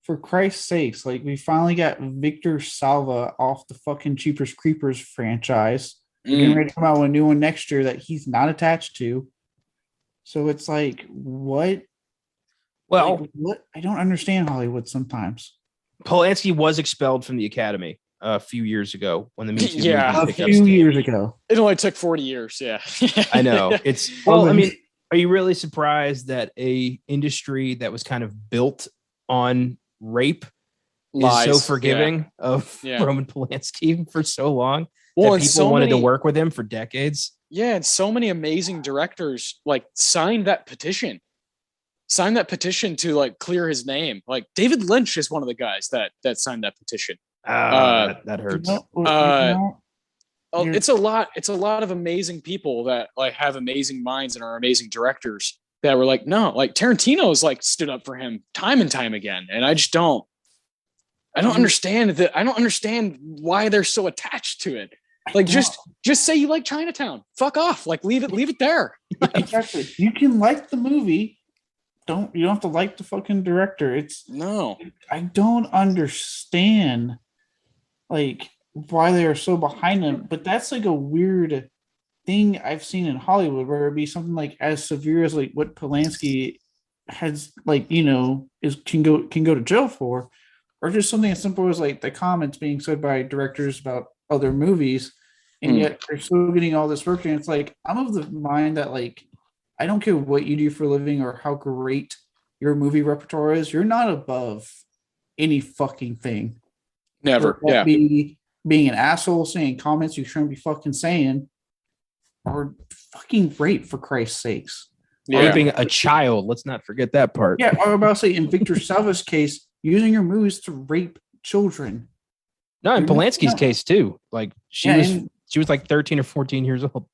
for Christ's sakes, like we finally got Victor Salva off the fucking Jeepers Creepers franchise. We're getting ready to come out with a new one next year that he's not attached to. So it's like, what? Well, like, what? I don't understand Hollywood sometimes. Polanski was expelled from the Academy a few years ago when the Me Too a few years ago. It only took 40 years. Yeah. I know. It's well, I mean, are you really surprised that a industry that was kind of built on rape is so forgiving of Roman Polanski for so long? Well, that people wanted to work with him for decades. Yeah, and so many amazing directors like signed that petition to like clear his name. Like David Lynch is one of the guys that signed that petition. That hurts. It's a lot of amazing people that like have amazing minds and are amazing directors that were like, no, like Tarantino's like stood up for him time and time again. And I don't understand that. I don't understand why they're so attached to it. Like just say you like Chinatown. Fuck off. Like leave it there. Exactly. You can like the movie. You don't have to like the fucking director. I don't understand like why they are so behind him, but that's like a weird thing I've seen in Hollywood where it'd be something like as severe as like what Polanski has like, you know, can go to jail for, or just something as simple as like the comments being said by directors about other movies, and yet they're still getting all this work. And it's like, I'm of the mind that like, I don't care what you do for a living or how great your movie repertoire is, you're not above any fucking thing. Never. Being an asshole, saying comments you shouldn't be fucking saying, or fucking rape, for Christ's sakes. Raping a child. Let's not forget that part. Yeah, I was about to say, in Victor Salva's case, using your movies to rape children. No, in Polanski's case too. Like she was like 13 or 14 years old.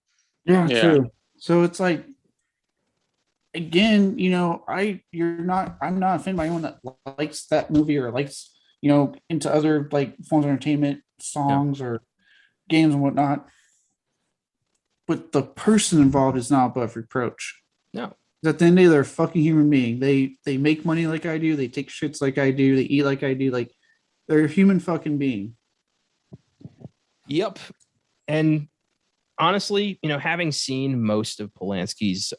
Yeah, true. So it's like, again, you know, I'm not offended by anyone that likes that movie or likes, you know, into other like forms of entertainment, songs or games and whatnot. But the person involved is not above reproach. No. At the end of the day, they're a fucking human being. They make money like I do. They take shits like I do. They eat like I do. Like, they're a human fucking being. Yep. And honestly, you know, having seen most of Polanski's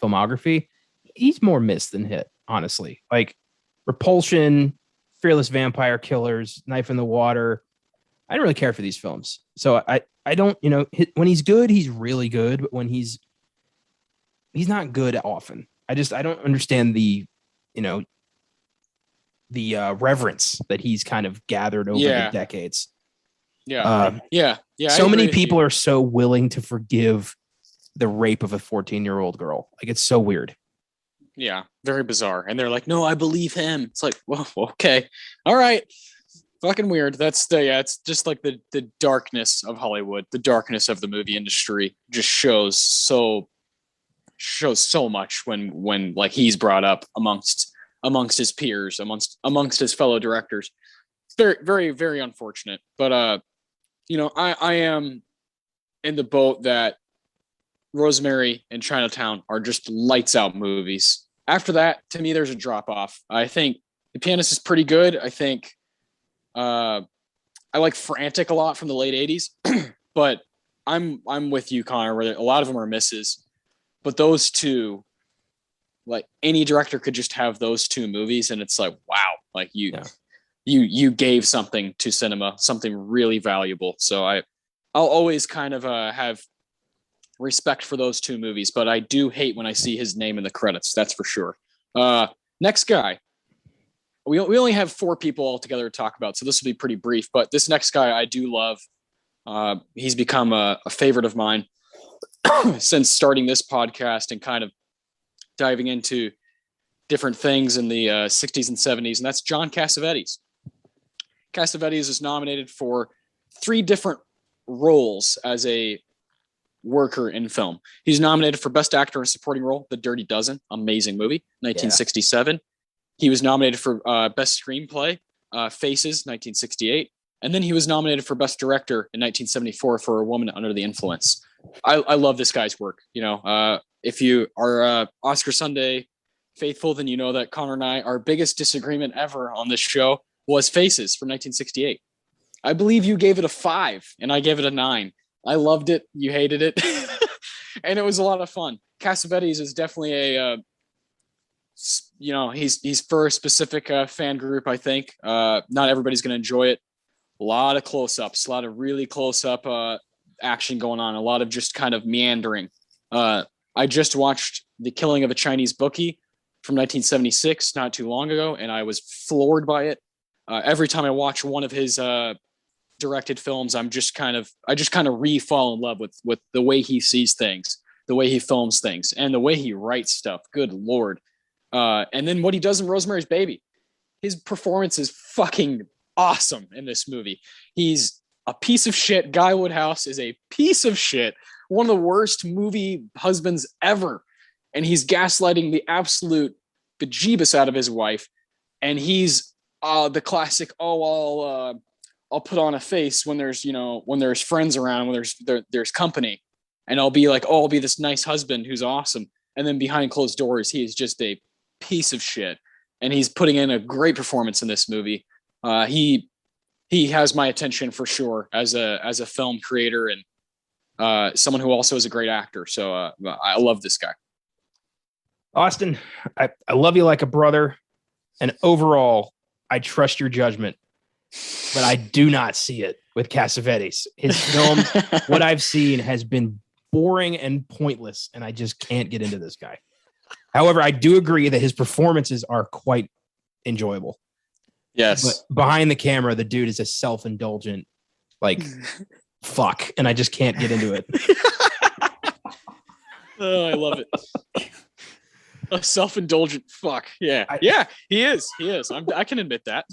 filmography, he's more missed than hit, honestly. Like Repulsion, Fearless Vampire Killers, Knife in the Water. I don't really care for these films. So I don't, you know, when he's good, he's really good. But when he's not good often. I don't understand the, you know, the reverence that he's kind of gathered over the decades. So many people are so willing to forgive the rape of a 14-year-old girl. Like, it's so weird. Yeah, very bizarre. And they're like, no, I believe him. It's like, well, okay. All right. Fucking weird. That's it's just like the darkness of Hollywood, the darkness of the movie industry just shows so much when like he's brought up amongst his peers, amongst his fellow directors. It's very, very, very unfortunate. But you know, I am in the boat that Rosemary and Chinatown are just lights out movies. After that, to me, there's a drop off. I think The Pianist is pretty good. I think I like Frantic a lot from the late 80s, but I'm with you, Connor, where a lot of them are misses. But those two, like any director could just have those two movies, and it's like, wow, like you gave something to cinema, something really valuable. So I'll always kind of have respect for those two movies, but I do hate when I see his name in the credits. That's for sure. Next guy. We only have 4 people altogether to talk about, so this will be pretty brief. But this next guy I do love. He's become a favorite of mine since starting this podcast and kind of diving into different things in the 60s and 70s, and that's John Cassavetes. Cassavetes is nominated for 3 different roles as a worker in film. He's nominated for Best Actor in a Supporting Role, The Dirty Dozen, amazing movie, 1967. Yeah. He was nominated for Best Screenplay, Faces, 1968. And then he was nominated for Best Director in 1974 for A Woman Under the Influence. I love this guy's work. You know, if you are Oscar Sunday faithful, then you know that Connor and I, our biggest disagreement ever on this show was Faces from 1968. I believe you gave it a 5 and I gave it a 9. I loved it. You hated it. And it was a lot of fun. Cassavetes is definitely he's for a specific fan group, I think. Not everybody's going to enjoy it. A lot of close-ups, a lot of really close-up action going on, a lot of just kind of meandering. I just watched The Killing of a Chinese Bookie from 1976 not too long ago, and I was floored by it. Every time I watch one of his directed films, I just kind of re-fall in love with the way he sees things, the way he films things, and the way he writes stuff. Good Lord. And then what he does in Rosemary's Baby. His performance is fucking awesome in this movie. He's a piece of shit. Guy Woodhouse is a piece of shit. One of the worst movie husbands ever. And he's gaslighting the absolute bejeebus out of his wife. And he's the classic, I'll put on a face when there's friends around, when there's company. And I'll be like, I'll be this nice husband who's awesome. And then behind closed doors, he is just a piece of shit. And he's putting in a great performance in this movie. He has my attention for sure as a film creator and someone who also is a great actor. So I love this guy. Austin, I love you like a brother, and overall, I trust your judgment, but I do not see it with Cassavetes. His film, what I've seen, has been boring and pointless, and I just can't get into this guy. However, I do agree that his performances are quite enjoyable. Yes. But behind the camera, the dude is a self-indulgent, like, fuck, and I just can't get into it. Oh, I love it. A self-indulgent fuck. Yeah. He is. I can admit that.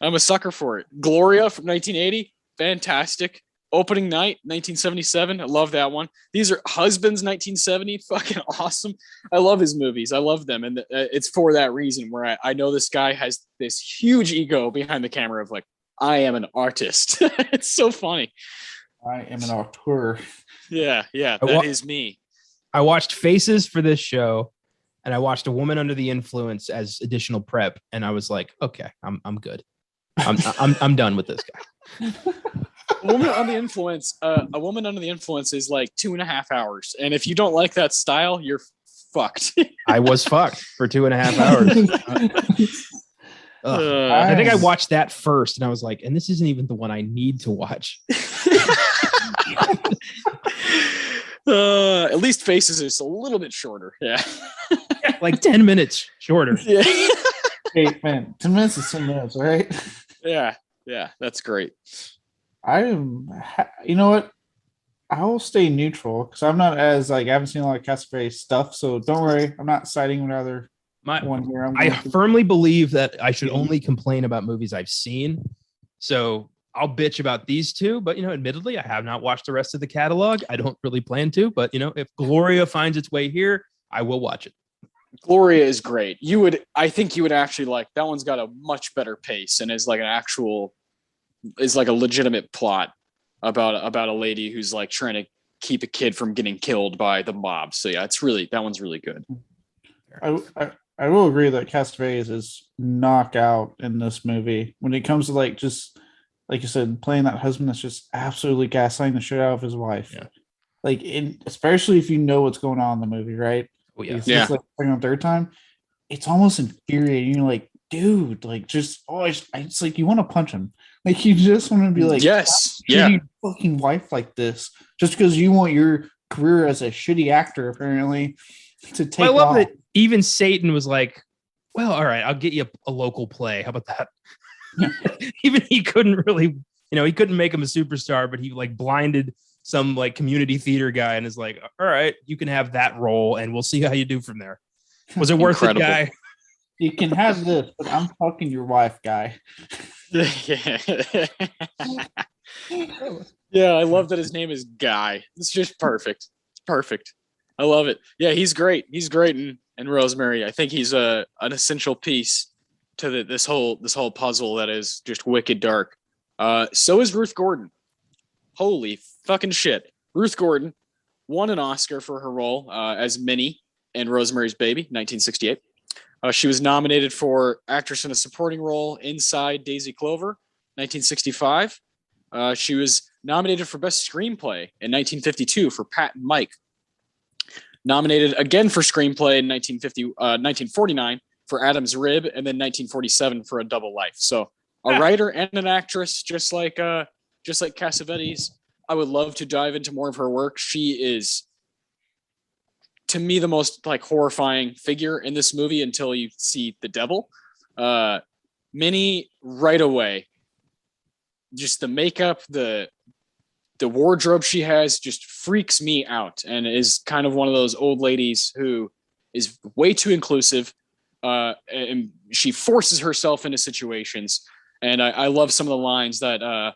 I'm a sucker for it. Gloria from 1980. Fantastic. Opening Night, 1977. I love that one. These are Husbands, 1970. Fucking awesome. I love his movies. I love them. And it's for that reason where I know this guy has this huge ego behind the camera of like, I am an artist. It's so funny. I am an auteur. Yeah. That is me. I watched Faces for this show, and I watched A Woman Under the Influence as additional prep, and I was like, okay, I'm good. I'm done with this guy. A Woman Under the Influence is like 2.5 hours. And if you don't like that style, you're fucked. I was fucked for 2.5 hours. I think I watched that first and I was like, and this isn't even the one I need to watch. At least Faces is a little bit shorter. Yeah. Like 10 minutes shorter. Yeah. Hey, man, 10 minutes is 10 minutes, right? Yeah. That's great. You know what? I will stay neutral because I'm not as I haven't seen a lot of Cassavetes stuff. So don't worry, I'm not citing another one here. I firmly believe that I should only complain about movies I've seen. So I'll bitch about these two, but admittedly, I have not watched the rest of the catalog. I don't really plan to, but if Gloria finds its way here, I will watch it. Gloria is great. I think you would actually like that one's got a much better pace and is like a legitimate plot about a lady who's like trying to keep a kid from getting killed by the mob. So yeah, that one's really good. I will agree that Cassavetes is knockout in this movie when it comes to like just like you said, playing that husband that's just absolutely gaslighting the shit out of his wife. Yeah. Like, especially if you know what's going on in the movie, right? Oh yeah. It's just like second or third time. It's almost infuriating. You're like, dude, like just it's like you want to punch him. Like you just want to be like, yes, treating your fucking wife like this just because you want your career as a shitty actor apparently to take I love off. that even Satan was like, well, all right, I'll get you a local play. How about that? Even he couldn't really, he couldn't make him a superstar, but he like blinded some like community theater guy and is like, all right, you can have that role and we'll see how you do from there. Was it worth it, guy? You can have this, but I'm fucking your wife, guy. Yeah, I love that his name is Guy. It's just perfect. It's perfect. I love it. Yeah, he's great. He's great in Rosemary. I think he's an essential piece to this whole puzzle that is just wicked dark. So is Ruth Gordon. Holy fucking shit. Ruth Gordon won an Oscar for her role as Minnie in Rosemary's Baby, 1968. She was nominated for Actress in a Supporting Role inside Daisy Clover, 1965. She was nominated for Best Screenplay in 1952 for Pat and Mike. Nominated again for Screenplay in 1949 for Adam's Rib, and then 1947 for A Double Life. So a writer and an actress, just like Cassavetes. I would love to dive into more of her work. She is, to me, the most like horrifying figure in this movie until you see the devil. Minnie, right away, just the makeup, the wardrobe she has just freaks me out and is kind of one of those old ladies who is way too inclusive. And she forces herself into situations. And I love some of the lines that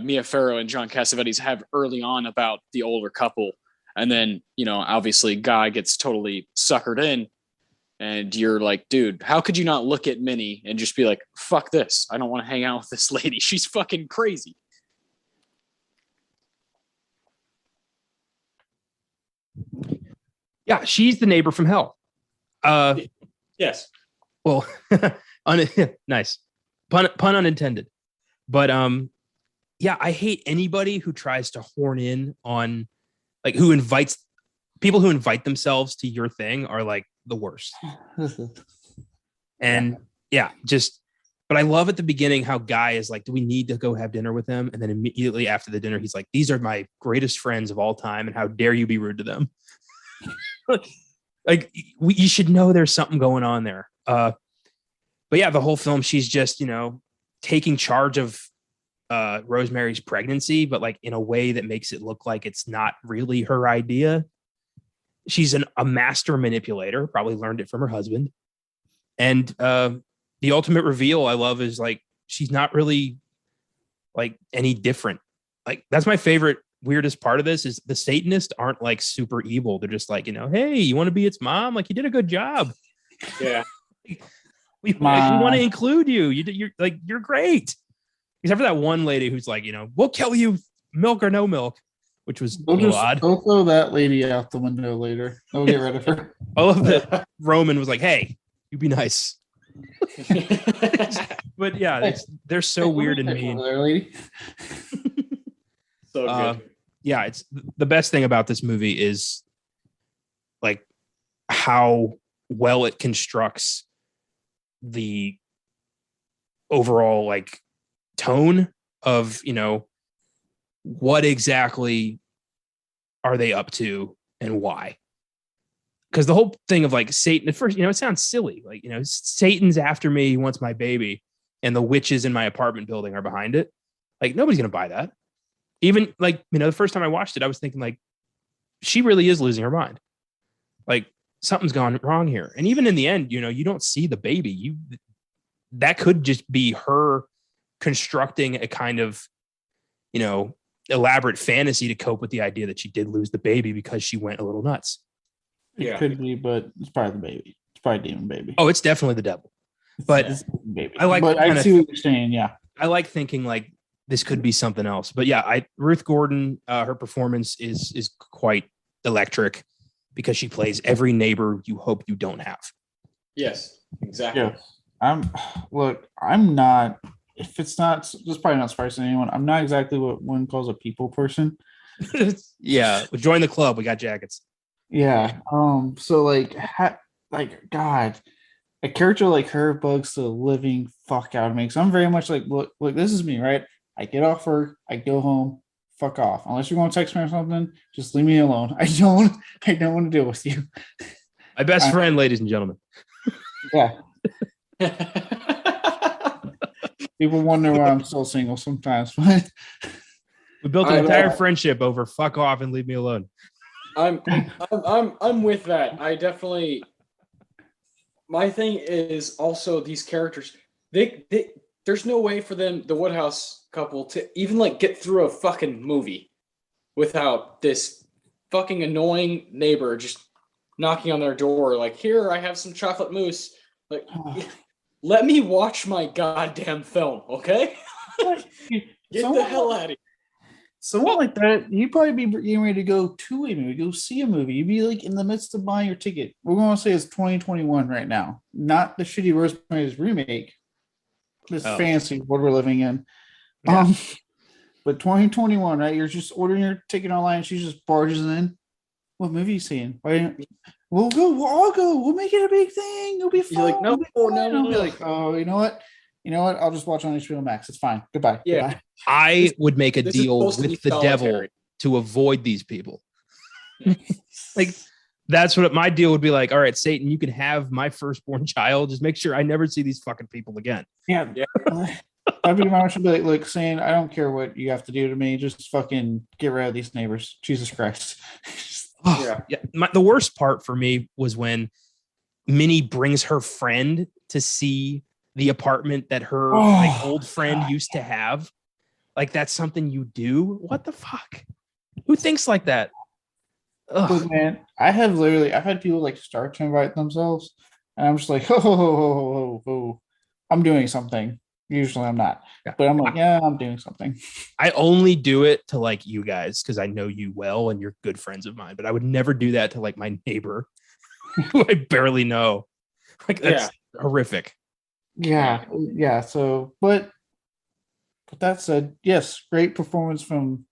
Mia Farrow and John Cassavetes have early on about the older couple. And then, obviously Guy gets totally suckered in and you're like, dude, how could you not look at Minnie and just be like, fuck this. I don't want to hang out with this lady. She's fucking crazy. Yeah, she's the neighbor from hell. Yes. Well, nice. Pun unintended. But yeah, I hate anybody who tries to horn in on like who invites people who invite themselves to your thing are like the worst. And but I love at the beginning how Guy is like, do we need to go have dinner with them? And then immediately after the dinner, he's like, these are my greatest friends of all time. And how dare you be rude to them? You should know there's something going on there. But yeah, the whole film, she's just, taking charge of Rosemary's pregnancy, but like in a way that makes it look like it's not really her idea. She's a master manipulator, probably learned it from her husband. And the ultimate reveal I love is like, she's not really like any different. Like that's my favorite, weirdest part of this is the Satanists aren't like super evil. They're just like, hey, you want to be its mom? Like you did a good job. Yeah. we want to include you. You're great. Except for that one lady who's like, we'll kill you, milk or no milk, which was a little odd. We'll throw that lady out the window later. We'll get rid of her. I love that Roman was like, hey, you be nice. But yeah, they're so weird and mean. There, lady. So good. Yeah, it's the best thing about this movie is like how well it constructs the overall like tone of, what exactly are they up to and why? Because the whole thing of like Satan at first, it sounds silly. Like, Satan's after me, he wants my baby, and the witches in my apartment building are behind it. Like, nobody's going to buy that. Even like, the first time I watched it, I was thinking like, she really is losing her mind. Like something's gone wrong here. And even in the end, you don't see the baby. That could just be her constructing a kind of, elaborate fantasy to cope with the idea that she did lose the baby because she went a little nuts. It could be, but it's probably the baby. It's probably demon baby. Oh, it's definitely the devil. But baby. I like. But I see what you're saying. Yeah, I like thinking like this could be something else. But yeah, Ruth Gordon, her performance is quite electric because she plays every neighbor you hope you don't have. Yes, exactly. Yeah. I'm not, if it's not, this probably not surprising to anyone. I'm not exactly what one calls a people person. Yeah, join the club. We got jackets. Yeah. So like God, a character like her bugs the living fuck out of me. So I'm very much like, look, this is me, right? I get off work, I go home, fuck off. Unless you're going to text me or something, just leave me alone. I don't want to deal with you. My best friend, ladies and gentlemen. Yeah. People wonder why I'm still single sometimes, but we built an entire friendship over fuck off and leave me alone. I'm with that. I definitely. My thing is also these characters. There's no way for them, the Woodhouse couple, to even like get through a fucking movie without this fucking annoying neighbor just knocking on their door. Like, here, I have some chocolate mousse. Like, let me watch my goddamn film, okay? Get the hell out of here. Someone like that, you'd probably be getting ready to go to a movie, go see a movie. You'd be like in the midst of buying your ticket. We're going to say it's 2021 right now, not the shitty Rosemary's remake. This fancy world we're living in. Yeah. But 2021, right? You're just ordering your ticket online. She just barges in. What movie are you seeing? We'll go. We'll all go. We'll make it a big thing. It'll be fun. You're like, no. I'll be like, oh, you know what? I'll just watch on HBO Max. It's fine. Goodbye. Yeah. Goodbye. I would make a deal with the devil to avoid these people. Like, that's what my deal would be like. All right, Satan, you can have my firstborn child. Just make sure I never see these fucking people again. Yeah. I'd be my should be like saying, I don't care what you have to do to me. Just fucking get rid of these neighbors. Jesus Christ. Yeah. The worst part for me was when Minnie brings her friend to see the apartment that her old friend used to have. Like, that's something you do? What the fuck? Who thinks like that? But man, I've had people like start to invite themselves, and I'm just like, oh, I'm doing something. Usually I'm not, but I'm like, yeah, I'm doing something. I only do it to like you guys because I know you well and you're good friends of mine, but I would never do that to like my neighbor who I barely know. Like, that's horrific. Yeah. So, but that said, yes, great performance from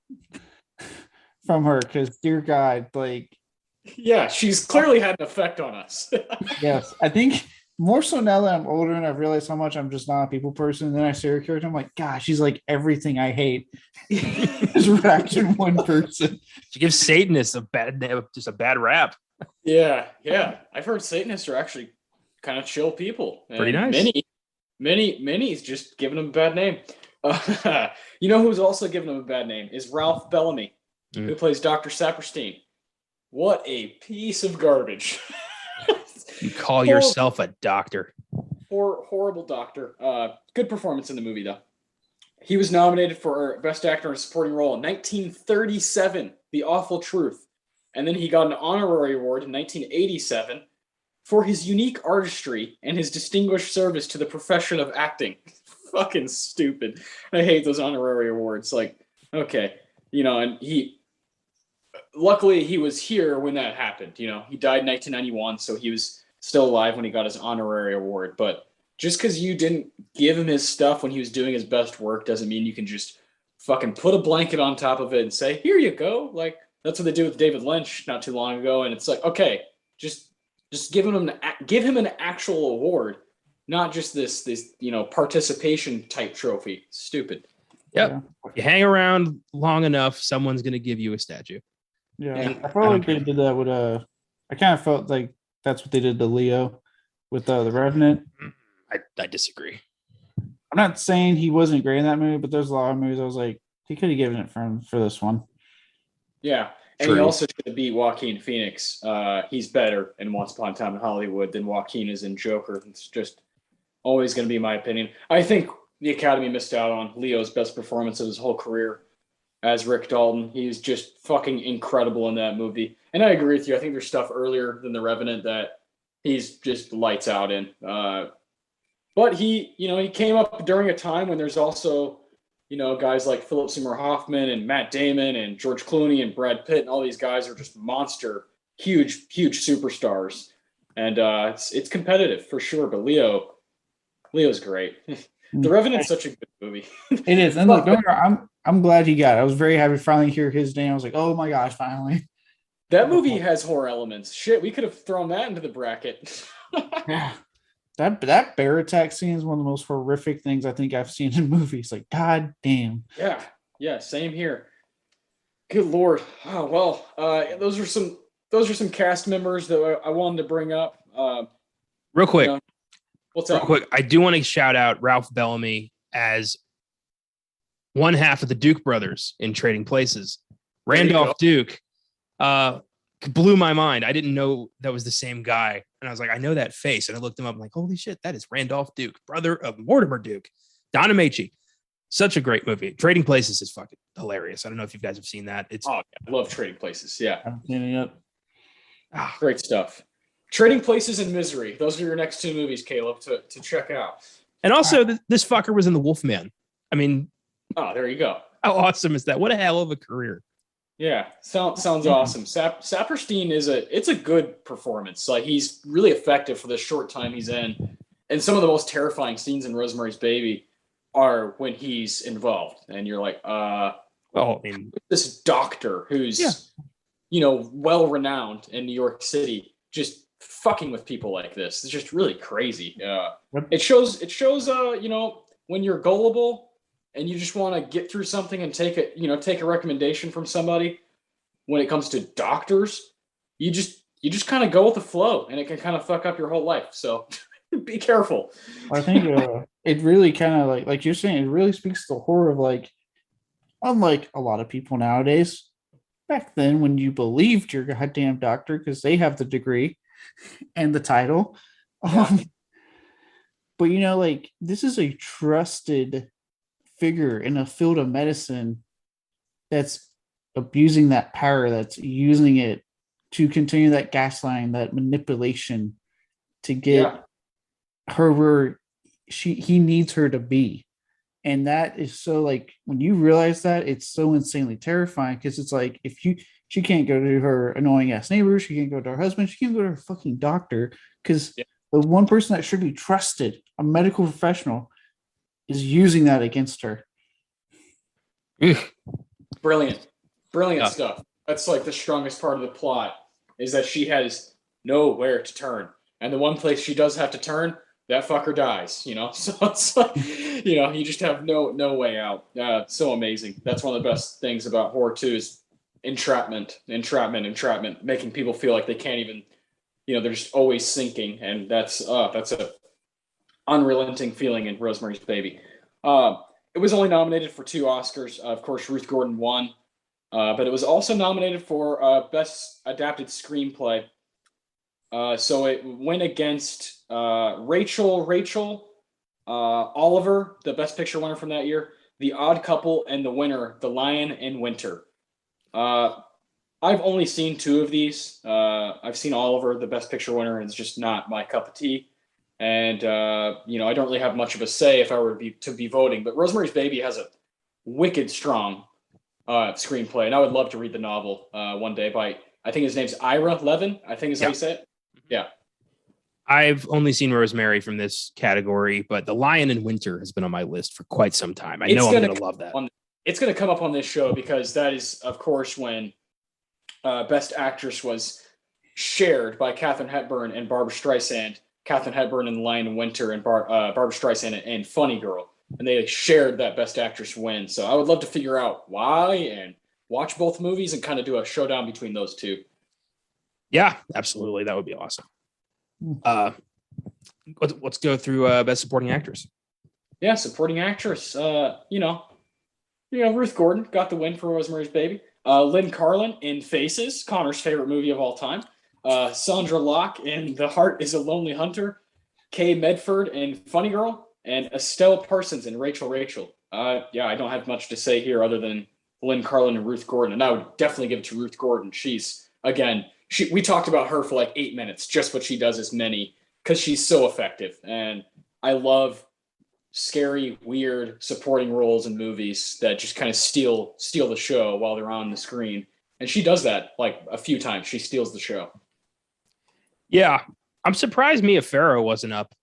her, because dear God, like, yeah, she's clearly had an effect on us. Yes, I think more so now that I'm older and I've realized how much I'm just not a people person. And then I see her character, I'm like, gosh, she's like everything I hate. Is wrapped in one person. She gives Satanists a bad rap. Yeah. I've heard Satanists are actually kind of chill people. Pretty nice. Many's just giving them a bad name. You know who's also giving them a bad name is Ralph Bellamy, who plays Dr. Saperstein. What a piece of garbage. You call yourself a doctor. Horrible doctor. Good performance in the movie, though. He was nominated for Best Actor in a Supporting Role in 1937, The Awful Truth. And then he got an honorary award in 1987 for his unique artistry and his distinguished service to the profession of acting. Fucking stupid. I hate those honorary awards. Like, okay. And luckily he was here when that happened. He died in 1991, so he was still alive when he got his honorary award. But just because you didn't give him his stuff when he was doing his best work doesn't mean you can just fucking put a blanket on top of it and say, here you go. Like, that's what they did with David Lynch not too long ago. And it's like, okay, just give him an actual award, not just this participation type trophy. Stupid. Yep. You hang around long enough, someone's going to give you a statue. Yeah. I felt like they did that with I kind of felt like that's what they did to Leo with the Revenant. I disagree. I'm not saying he wasn't great in that movie, but there's a lot of movies I was like, he could have given it for this one. Yeah. And he also should have beat Joaquin Phoenix. He's better in Once Upon a Time in Hollywood than Joaquin is in Joker. It's just always going to be my opinion. I think the Academy missed out on Leo's best performance of his whole career as Rick Dalton. He's just fucking incredible in that movie. And I agree with you. I think there's stuff earlier than The Revenant that he's just lights out in. But he came up during a time when there's also, guys like Philip Seymour Hoffman and Matt Damon and George Clooney and Brad Pitt and all these guys are just monster, huge superstars. and it's competitive for sure. But Leo's great. The Revenant's such a good movie. It is, and look, I'm glad he got it. I was very happy to finally hear his name. I was like, oh my gosh, finally. That movie has horror elements. Shit, we could have thrown that into the bracket. Yeah. That bear attack scene is one of the most horrific things I think I've seen in movies. Like, god damn. Yeah, same here. Good lord. Oh well, those are some cast members that I wanted to bring up. Real quick, what's up? Real quick, I do want to shout out Ralph Bellamy as one half of the Duke brothers in Trading Places. Randolph Duke blew my mind. I didn't know that was the same guy. And I was like, I know that face. And I looked him up. I'm like, holy shit, that is Randolph Duke, brother of Mortimer Duke. Don Ameche. Such a great movie. Trading Places is fucking hilarious. I don't know if you guys have seen that. I love Trading Places. Yeah. I haven't seen it yet. Great stuff. Trading Places and Misery. Those are your next two movies, Caleb, to check out. And also, this fucker was in The Wolfman. I mean, there you go. How awesome is that? What a hell of a career. Yeah, sounds awesome. Saperstein it's a good performance. Like, he's really effective for the short time he's in. And some of the most terrifying scenes in Rosemary's Baby are when he's involved. And you're like, this doctor who's well renowned in New York City, just fucking with people like this. It's just really crazy. It shows when you're gullible and you just want to get through something and take a recommendation from somebody. When it comes to doctors, you just kind of go with the flow, and it can kind of fuck up your whole life. So be careful. I think it really kind of like you're saying, it really speaks to the horror of, like, unlike a lot of people nowadays, back then when you believed your goddamn doctor because they have the degree and the title. Yeah. But like, this is a trusted figure in a field of medicine that's abusing that power, that's using it to continue that gaslighting, that manipulation to get her where he needs her to be. And that is so, like, when you realize that, it's so insanely terrifying, because it's like, she can't go to her annoying ass neighbor, she can't go to her husband, she can't go to her fucking doctor, because the one person that should be trusted, a medical professional, is using that against her. Brilliant stuff. That's like the strongest part of the plot, is that she has nowhere to turn, and the one place she does have to turn, that fucker dies. So it's like, you just have no way out. So amazing. That's one of the best things about horror too, is entrapment, making people feel like they can't even, they're just always sinking, and that's a unrelenting feeling in Rosemary's Baby. It was only nominated for 2 Oscars. Of course, Ruth Gordon won. But it was also nominated for Best Adapted Screenplay. So it went against Rachel Oliver, the Best Picture winner from that year, The Odd Couple, and the winner, The Lion in Winter. I've only seen 2 of these. I've seen Oliver, the Best Picture winner, and it's just not my cup of tea. And, I don't really have much of a say if I were to be voting. But Rosemary's Baby has a wicked strong screenplay, and I would love to read the novel one day by, I think his name's Ira Levin, I think is how you say it. Yeah. I've only seen Rosemary from this category, but The Lion in Winter has been on my list for quite some time. I know I'm going to love that. It's going to come up on this show, because that is, of course, when Best Actress was shared by Katharine Hepburn and Barbara Streisand. Katharine Hepburn in The Lion in Winter, and Barbara Streisand and Funny Girl. And they shared that Best Actress win. So I would love to figure out why and watch both movies and kind of do a showdown between those two. Yeah, absolutely. That would be awesome. Let's go through Best Supporting Actress. Yeah, Supporting Actress. Ruth Gordon got the win for Rosemary's Baby. Lynn Carlin in Faces, Connor's favorite movie of all time. Sandra Locke in The Heart is a Lonely Hunter. Kay Medford in Funny Girl. And Estelle Parsons and Rachel. I don't have much to say here other than Lynn Carlin and Ruth Gordon. And I would definitely give it to Ruth Gordon. We talked about her for like 8 minutes, just what she does as many, because she's so effective. And I love scary, weird supporting roles in movies that just kind of steal the show while they're on the screen. And she does that like a few times. She steals the show. Yeah. I'm surprised Mia Farrow wasn't up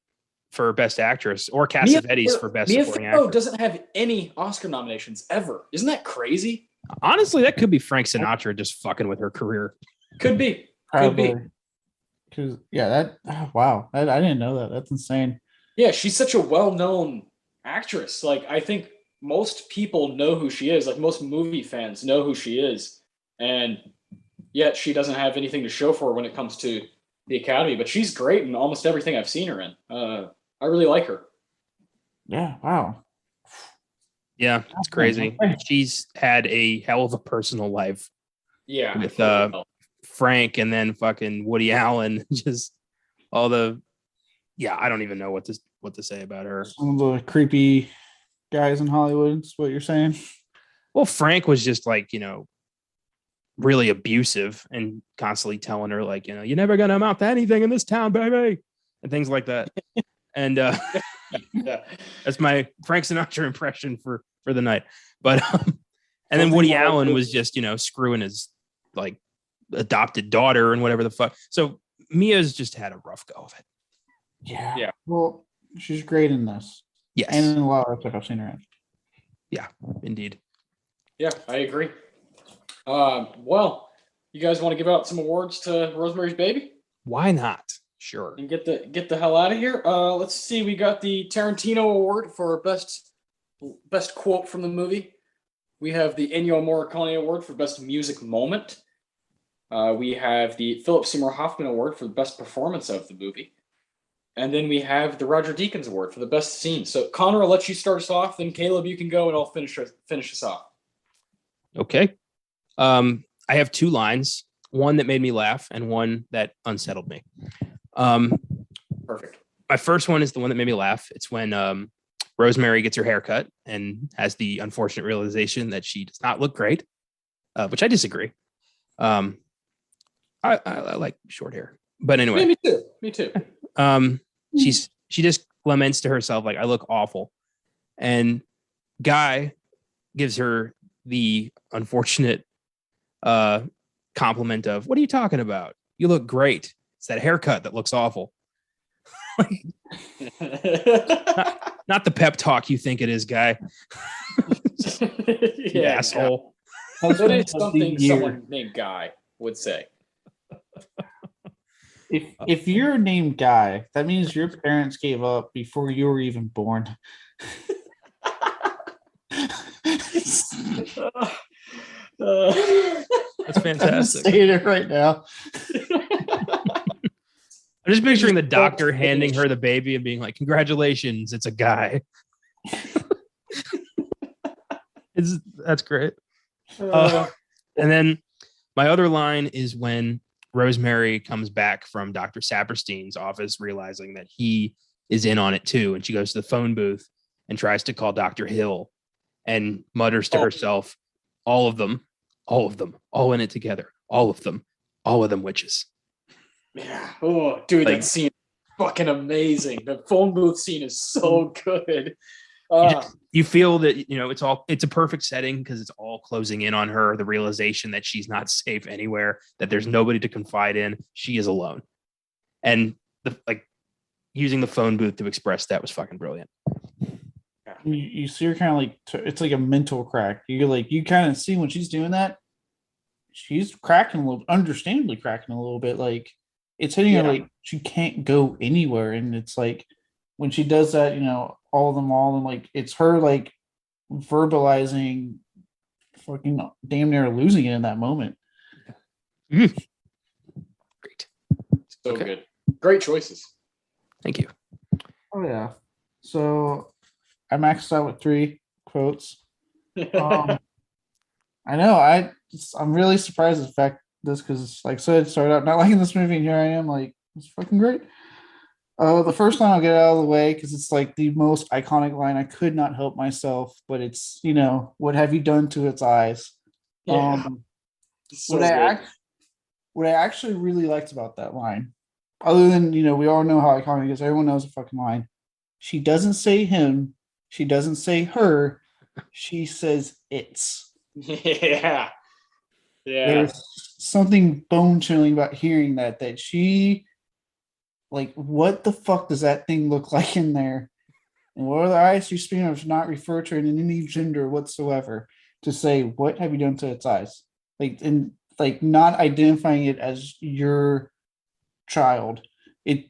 for Best Actress or Cassavetes for Best Supporting Mia Farrow Actress. doesn't have any Oscar nominations ever. Isn't that crazy? Honestly, that could be Frank Sinatra just fucking with her career. Could be. Could be. Because wow, I didn't know that. That's insane. Yeah, she's such a well-known actress. Like, I think most people know who she is. Like, most movie fans know who she is, and yet she doesn't have anything to show for when it comes to the Academy. But she's great in almost everything I've seen her in. I really like her. Yeah. Wow. Yeah, it's crazy. She's had a hell of a personal life. Yeah, with Frank and then fucking Woody Allen, just all the. Yeah, I don't even know what to say about her. Some of the creepy guys in Hollywood is what you're saying. Well, Frank was just like, really abusive and constantly telling her like, you're never gonna amount to anything in this town, baby, and things like that. And yeah. That's my Frank Sinatra impression for the night. But and then Woody Allen was just screwing his like adopted daughter and whatever the fuck. So Mia's just had a rough go of it. Yeah. Well, she's great in this. Yes, and in a lot of stuff I've seen her in. Yeah, indeed. Yeah, I agree. Well, you guys want to give out some awards to Rosemary's Baby? Why not? Sure. And get the hell out of here. Let's see. We got the Tarantino Award for best quote from the movie. We have the Ennio Morricone Award for best music moment. We have the Philip Seymour Hoffman Award for the best performance of the movie. And then we have the Roger Deakins Award for the best scene. So Connor, I'll let you start us off. Then Caleb, you can go and I'll finish us off. Okay. I have two lines, one that made me laugh and one that unsettled me. Perfect. My first one is the one that made me laugh. It's when Rosemary gets her hair cut and has the unfortunate realization that she does not look great, which I disagree. I like short hair, but anyway. Yeah, me too. She just laments to herself like, I look awful, and Guy gives her the unfortunate compliment of, what are you talking about? You look great. It's that haircut that looks awful. not the pep talk you think it is, Guy. You asshole. That is something someone named Guy would say. If you're named Guy, that means your parents gave up before you were even born. That's fantastic. I'm saying it right now. I'm just picturing the doctor handing her the baby and being like, congratulations, it's a guy. That's great. And then my other line is when Rosemary comes back from Dr. Saperstein's office, realizing that he is in on it too. And she goes to the phone booth and tries to call Dr. Hill and mutters to herself, all of them, all in it together. All of them witches. Yeah. Oh, dude, that scene is fucking amazing. The phone booth scene is so good. You feel that, it's a perfect setting because it's all closing in on her. The realization that she's not safe anywhere, that there's nobody to confide in. She is alone. And using the phone booth to express that was fucking brilliant. You see her kind of like, it's like a mental crack. You kind of see when she's doing that, she's cracking a little, understandably cracking a little bit. Like it's hitting her like she can't go anywhere. And it's like when she does that, all of them, and like it's her like verbalizing, fucking damn near losing it in that moment. Great. So good. Great choices. Thank you. Oh yeah. So I maxed out with 3 quotes. I know. I'm really surprised at the fact this because, like I said, started out not liking this movie, and here I am, like it's fucking great. The first line I'll get out of the way because it's like the most iconic line. I could not help myself, but it's what have you done to its eyes? Yeah. What I actually really liked about that line, other than we all know how iconic it is. Everyone knows the fucking line. She doesn't say him. She doesn't say her. She says it's. Yeah. There's something bone chilling about hearing that she Like, what the fuck does that thing look like in there? And what are the eyes? You speaking of not refer to it in any gender whatsoever to say, what have you done to its eyes? Like not identifying it as your child. I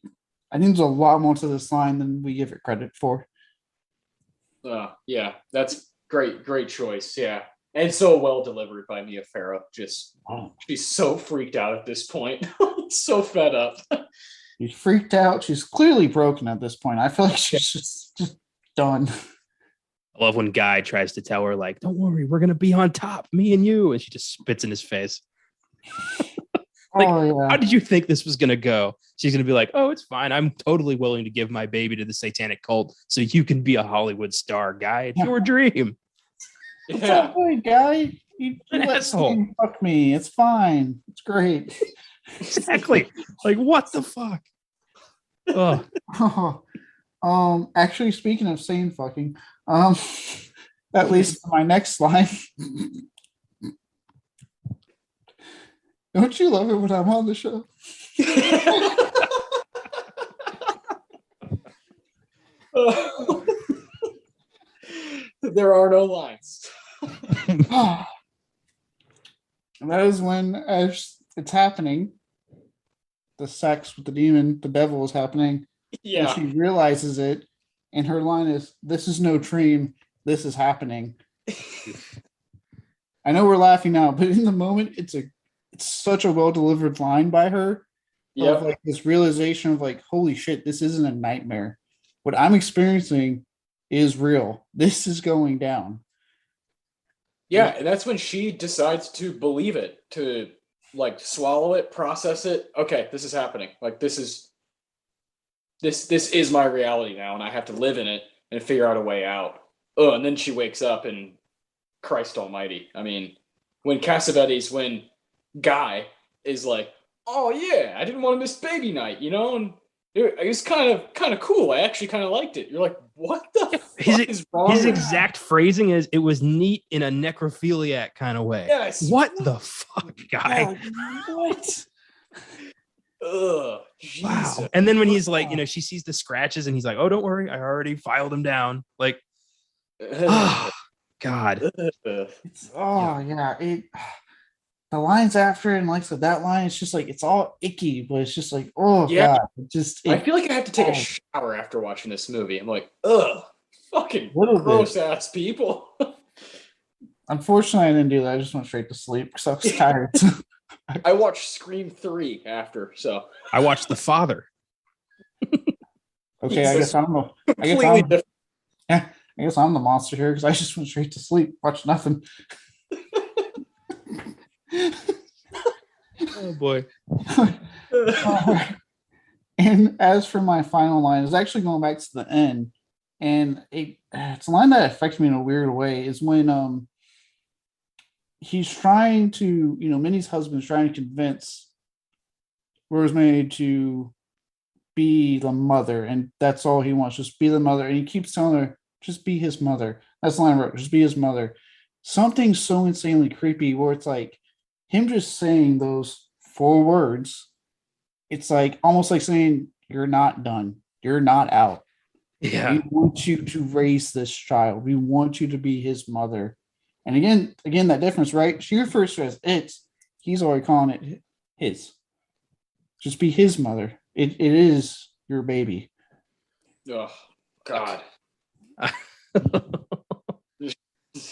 think there's a lot more to this line than we give it credit for. Yeah, that's great choice. Yeah. And so well delivered by Mia Farrow. She's so freaked out at this point. So fed up. She's freaked out. She's clearly broken at this point. I feel like she's just done. I love when Guy tries to tell her, like, don't worry, we're gonna be on top, me and you, and she just spits in his face. Like, how did you think this was gonna go? She's gonna be like, oh, it's fine. I'm totally willing to give my baby to the satanic cult so you can be a Hollywood star, Guy. It's your dream. It's all good, Guy. You let him fuck me. It's fine. It's great. Exactly. Like, what the fuck? Actually, speaking of sane fucking, at least my next line. Don't you love it when I'm on the show? There are no lines. And that is when, as it's happening, the sex with the demon, the devil is happening. Yeah. And she realizes it, and her line is, "This is no dream. This is happening." I know we're laughing now, but in the moment, it's such a well delivered line by her. Yeah. Of like this realization of like, holy shit, this isn't a nightmare. What I'm experiencing is real. This is going down. Yeah, and that's when she decides to believe it, to like swallow it, process it. Okay, this is happening. Like this is my reality now, and I have to live in it and figure out a way out. Oh, and then she wakes up, and Christ Almighty! I mean, when Guy is like, "Oh yeah, I didn't want to miss baby night," you know, and it was kind of cool. I actually kind of liked it. You're like, what the fuck is wrong? His exact phrasing is, "It was neat in a necrophiliac kind of way." Yes. What the fuck, Guy? What? Ugh. Jesus. Wow. And then when he's like, she sees the scratches, and he's like, "Oh, don't worry, I already filed them down." Like, oh God. The lines after it, and like I said, that line, it's just like, it's all icky, but it's just like, oh yeah. God. I feel like I have to take a shower after watching this movie. I'm like, ugh, fucking gross ass people. Unfortunately, I didn't do that. I just went straight to sleep because I was tired. I watched Scream 3 after, so I watched The Father. Okay, I guess I'm the monster here because I just went straight to sleep, watched nothing. Oh boy. And as for my final line, it's actually going back to the end, and it's a line that affects me in a weird way. Is when he's trying to, Minnie's husband's trying to convince Rosemary to be the mother, and that's all he wants, just be the mother. And he keeps telling her, just be his mother. That's the line I wrote, just be his mother. Something so insanely creepy where it's like him just saying those 4 words. It's like almost like saying, you're not done. You're not out. Yeah. We want you to raise this child. We want you to be his mother. And again, that difference, right? She refers to it as its. He's already calling it his. Just be his mother. It is your baby. Oh, God.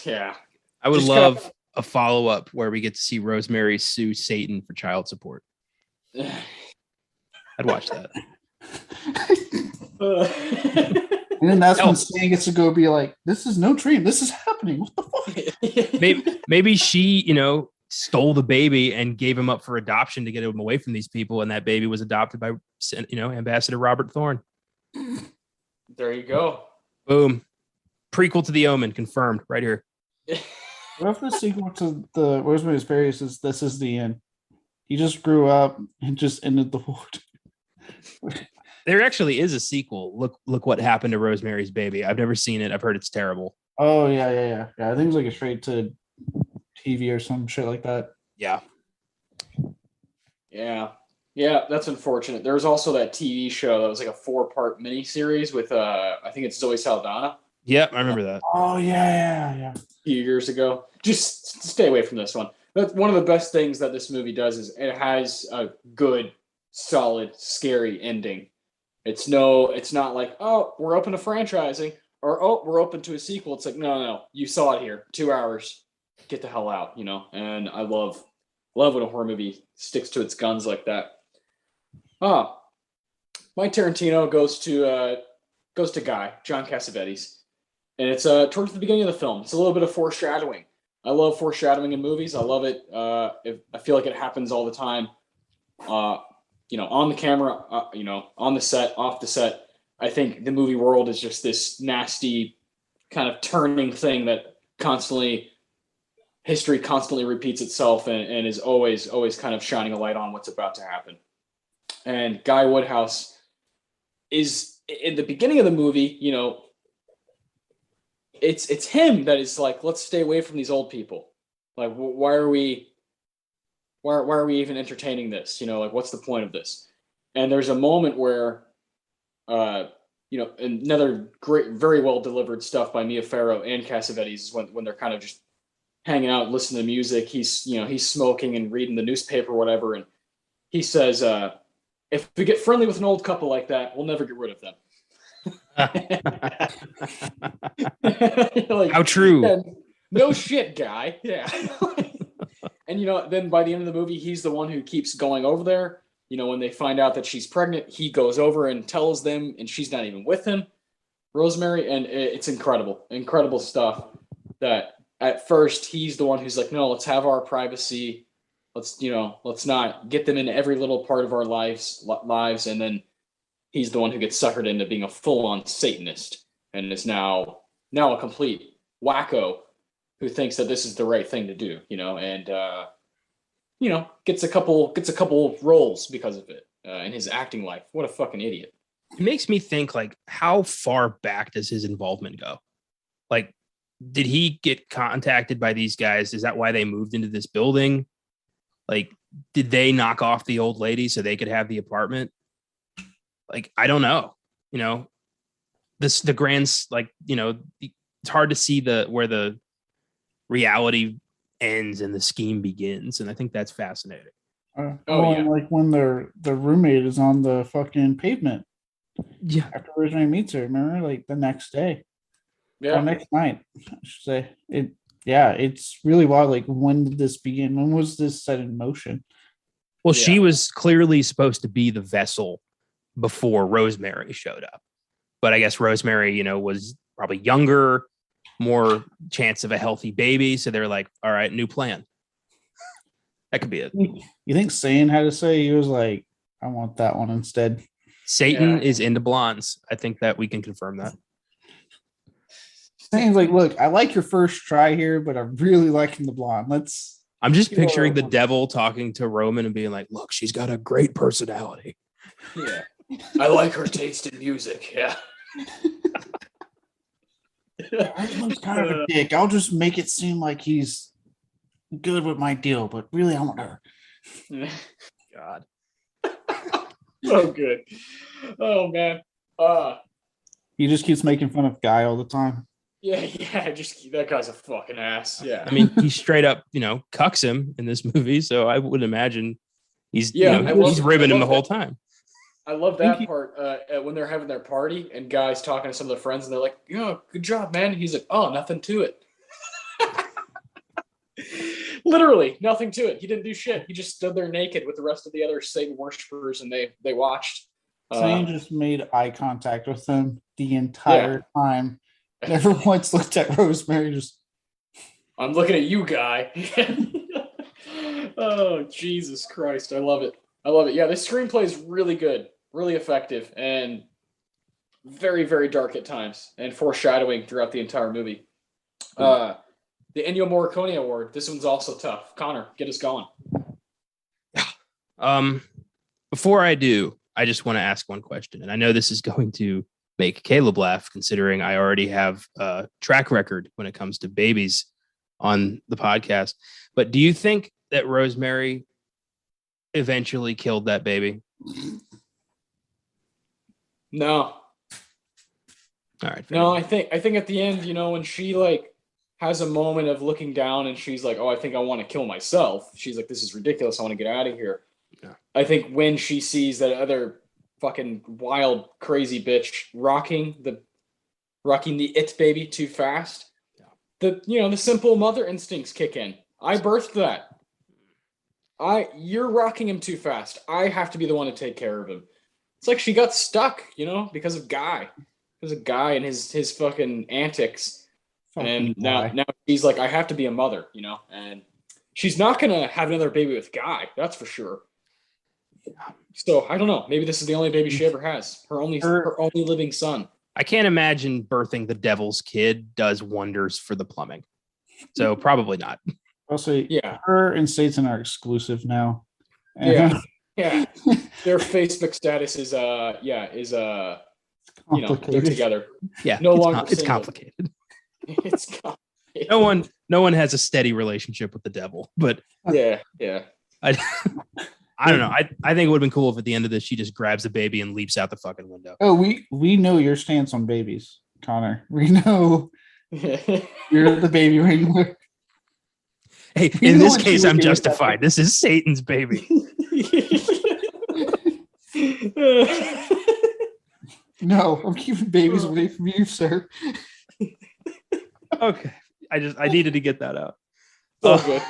Yeah. I would love a follow-up where we get to see Rosemary sue Satan for child support. I'd watch that. And then that's when Stan gets to go be like, this is no dream. This is happening. What the fuck? Maybe she, stole the baby and gave him up for adoption to get him away from these people. And that baby was adopted by, Ambassador Robert Thorne. There you go. Boom. Prequel to the Omen, confirmed right here. What if the sequel to the Rosemary's Baby is this is the end? He just grew up and just ended the world. There actually is a sequel. Look what happened to Rosemary's Baby. I've never seen it. I've heard it's terrible. Oh yeah. I think it's like a straight to TV or some shit like that. Yeah. Yeah. Yeah, that's unfortunate. There was also that TV show that was like a 4-part miniseries with I think it's Zoe Saldana Yep, I remember that. Oh yeah. a few years ago. Just stay away from this one. That's one of the best things that this movie does is it has a good, solid, scary ending. It's not like, oh, we're open to franchising or oh, we're open to a sequel. It's like, no, you saw it here, 2 hours, get the hell out, you know. And I love when a horror movie sticks to its guns like that. Ah, Mike Tarantino goes to John Cassavetes, and it's towards the beginning of the film. It's a little bit of foreshadowing. I love foreshadowing in movies. I love it. I feel like it happens all the time. On the camera, on the set, off the set. I think the movie world is just this nasty kind of turning thing that history constantly repeats itself and is always kind of shining a light on what's about to happen. And Guy Woodhouse is in the beginning of the movie, it's him that is like, let's stay away from these old people. Like, why are we even entertaining this? Like, what's the point of this? And there's a moment where, another great, very well delivered stuff by Mia Farrow and Cassavetes is when they're kind of just hanging out, listening to music. He's smoking and reading the newspaper or whatever. And he says, if we get friendly with an old couple like that, we'll never get rid of them. Like, how true. Yeah, no shit, guy. Yeah. And then by the end of the movie, he's the one who keeps going over there. When they find out that she's pregnant, he goes over and tells them, and she's not even with him, Rosemary. And it's incredible stuff. That at first he's the one who's like, no, let's have our privacy. Let's not get them into every little part of our lives. And then he's the one who gets suckered into being a full-on Satanist and is now a complete wacko who thinks that this is the right thing to do, and gets a couple roles because of it in his acting life. What a fucking idiot. It makes me think, like, how far back does his involvement go? Like, did he get contacted by these guys? Is that why they moved into this building? Like, did they knock off the old lady so they could have the apartment? Like, I don't know. It's hard to see where the reality ends and the scheme begins, and I think that's fascinating. Like when their roommate is on the fucking pavement. Yeah. After Rosemary meets her, remember, like the next day. Yeah. Or next night, I should say. It's really wild. Like, when did this begin? When was this set in motion? Well, she was clearly supposed to be the vessel before Rosemary showed up. But I guess Rosemary, was probably younger, more chance of a healthy baby. So they're like, all right, new plan. That could be it. You think Satan had to say? He was like, I want that one instead. Satan is into blondes. I think that we can confirm that. Satan's like, look, I like your first try here, but I'm really liking the blonde. I'm just picturing the devil talking to Roman and being like, look, she's got a great personality. Yeah. I like her taste in music. Yeah. Roman's kind of a dick. I'll just make it seem like he's good with my deal, but really I want her. God. So good. Oh man. He just keeps making fun of Guy all the time. Yeah, just that guy's a fucking ass. Yeah. I mean, he straight up, cucks him in this movie, so I would imagine he's ribbing him the whole time. I love that part when they're having their party and Guy's talking to some of their friends and they're like, good job, man. He's like, oh, nothing to it. Literally nothing to it. He didn't do shit. He just stood there naked with the rest of the other Satan worshippers and they watched. Satan just made eye contact with them the entire time. Never once looked at Rosemary. Just, I'm looking at you, Guy. Oh, Jesus Christ. I love it. Yeah, this screenplay is really good, really effective, and very, very dark at times, and foreshadowing throughout the entire movie. The Ennio Morricone Award. This one's also tough. Connor, get us going. Before I do, I just want to ask one question, and I know this is going to make Caleb laugh, considering I already have a track record when it comes to babies on the podcast. But do you think that Rosemary eventually killed that baby? No. All right. No, I think at the end, when she like has a moment of looking down and she's like, "Oh, I think I want to kill myself." She's like, "This is ridiculous. I want to get out of here." Yeah. I think when she sees that other fucking wild, crazy bitch rocking the it baby too fast, the simple mother instincts kick in. I birthed that. You're rocking him too fast. I have to be the one to take care of him. It's like she got stuck, because of Guy. Because of Guy and his fucking antics. And now she's like, I have to be a mother, and she's not gonna have another baby with Guy, that's for sure. So I don't know. Maybe this is the only baby she ever has. Her only living son. I can't imagine birthing the devil's kid does wonders for the plumbing. So probably not. I'll say, yeah, her and Satan are exclusive now. Yeah. Their Facebook status is they're together. Yeah, no longer it's complicated. It's complicated. No one has a steady relationship with the devil, but yeah. I don't know. I think it would have been cool if at the end of this she just grabs the baby and leaps out the fucking window. Oh, we know your stance on babies, Connor. We know you're the baby wrangler. Hey, in this case, I'm justified. This is Satan's baby. No, I'm keeping babies away from you, sir. Okay. I needed to get that out. Good.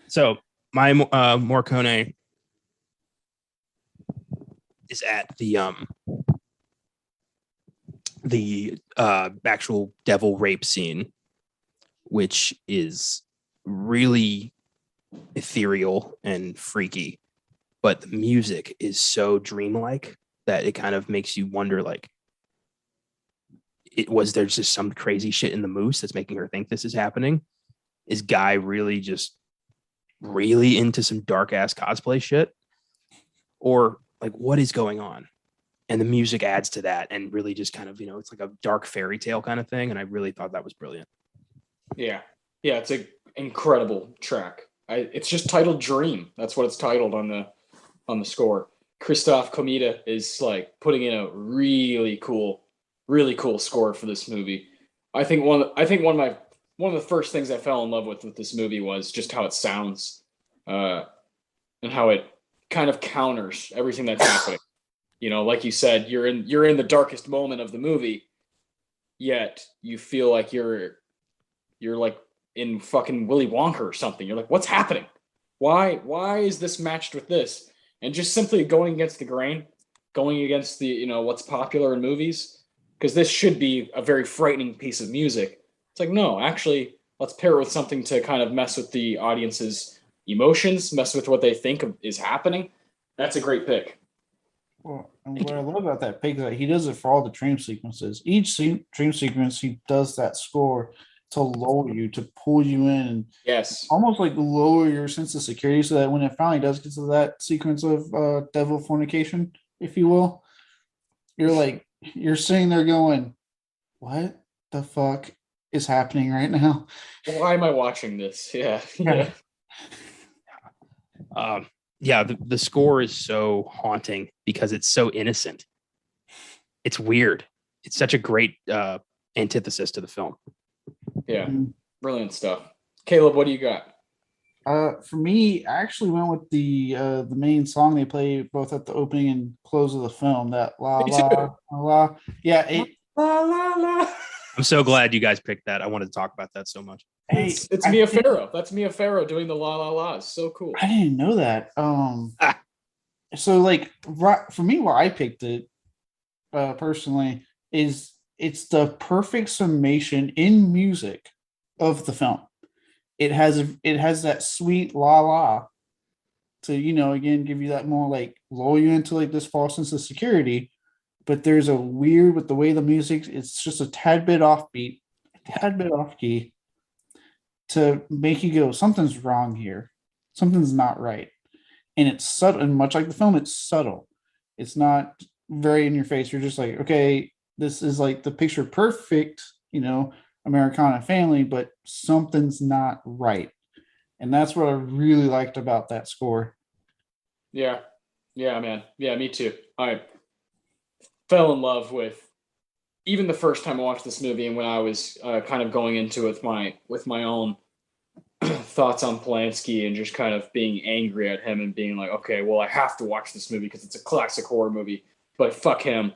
So my Morricone is at the actual devil rape scene, which is really ethereal and freaky, but the music is so dreamlike that it kind of makes you wonder, like, was there just some crazy shit in the moose that's making her think this is happening? Is Guy really into some dark ass cosplay shit? Or like, what is going on? And the music adds to that and really just kind of, it's like a dark fairy tale kind of thing. And I really thought that was brilliant. Yeah, it's an incredible track. It's just titled Dream. That's what it's titled on the score. Christoph Komeda is like putting in a really cool score for this movie. I think one of the first things I fell in love with this movie was just how it sounds, and how it kind of counters everything that's happening. Like you said, you're in the darkest moment of the movie, yet you feel like you're like in fucking Willy Wonka or something. You're like, what's happening? Why is this matched with this? And just simply going against the grain, going against the, what's popular in movies, because this should be a very frightening piece of music. It's like, no, actually, let's pair it with something to kind of mess with the audience's emotions, mess with what they think is happening. That's a great pick. Well, and what I love about that pick is that he does it for all the dream sequences. Each dream sequence, he does that score to lower you, to pull you in, and almost like lower your sense of security, so that when it finally does get to that sequence of devil fornication, if you will, you're sitting there going, what the fuck is happening right now? Why am I watching this? Yeah. The score is so haunting because it's so innocent. It's weird. It's such a great antithesis to the film. Yeah, brilliant stuff. Caleb, what do you got? For me, I actually went with the main song they play both at the opening and close of the film. That la la la. Yeah, la la la. I'm so glad you guys picked that. I wanted to talk about that so much. It's Mia Farrow. That's Mia Farrow doing the la la la. It's so cool. I didn't know that. So like for me, where I picked it personally is it's the perfect summation in music of the film. It has that sweet la la to, again, give you that more like lull you into like this false sense of security. But there's a weird with the way the music, it's just a tad bit offbeat, a tad bit off key to make you go, something's wrong here. Something's not right. And it's subtle, and much like the film, it's subtle. It's not very in your face. You're just like, okay, this is like the picture perfect, Americana family, but something's not right. And that's what I really liked about that score. Yeah. Yeah, man. Yeah, me too. I fell in love with even the first time I watched this movie, and when I was kind of going into it with my own thoughts on Polanski and just kind of being angry at him and being like, okay, well, I have to watch this movie because it's a classic horror movie, but fuck him.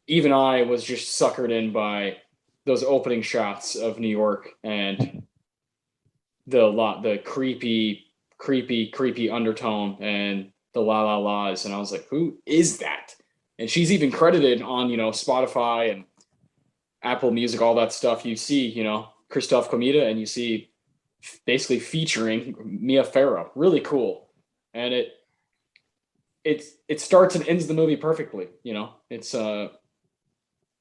Even I was just suckered in by those opening shots of New York and the creepy undertone and the la la la's, and I was like, who is that? And she's even credited on, Spotify and Apple Music, all that stuff. You see, Christophe Comida, and you see basically featuring Mia Farrow. Really cool. And it starts and ends the movie perfectly.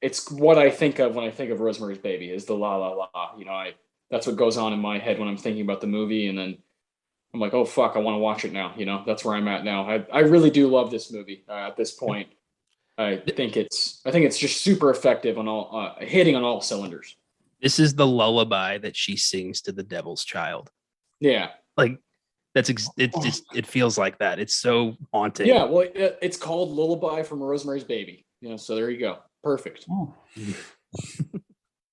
It's what I think of when I think of Rosemary's Baby, is the la la la. That's what goes on in my head when I'm thinking about the movie, and then I'm like, oh fuck, I want to watch it now. That's where I'm at now. I really do love this movie at this point. I think it's just super effective on all hitting on all cylinders. This is the lullaby that she sings to the devil's child. Yeah, like it feels like that. It's so haunting. Yeah, well, it's called Lullaby from Rosemary's Baby. So there you go. Perfect. Oh.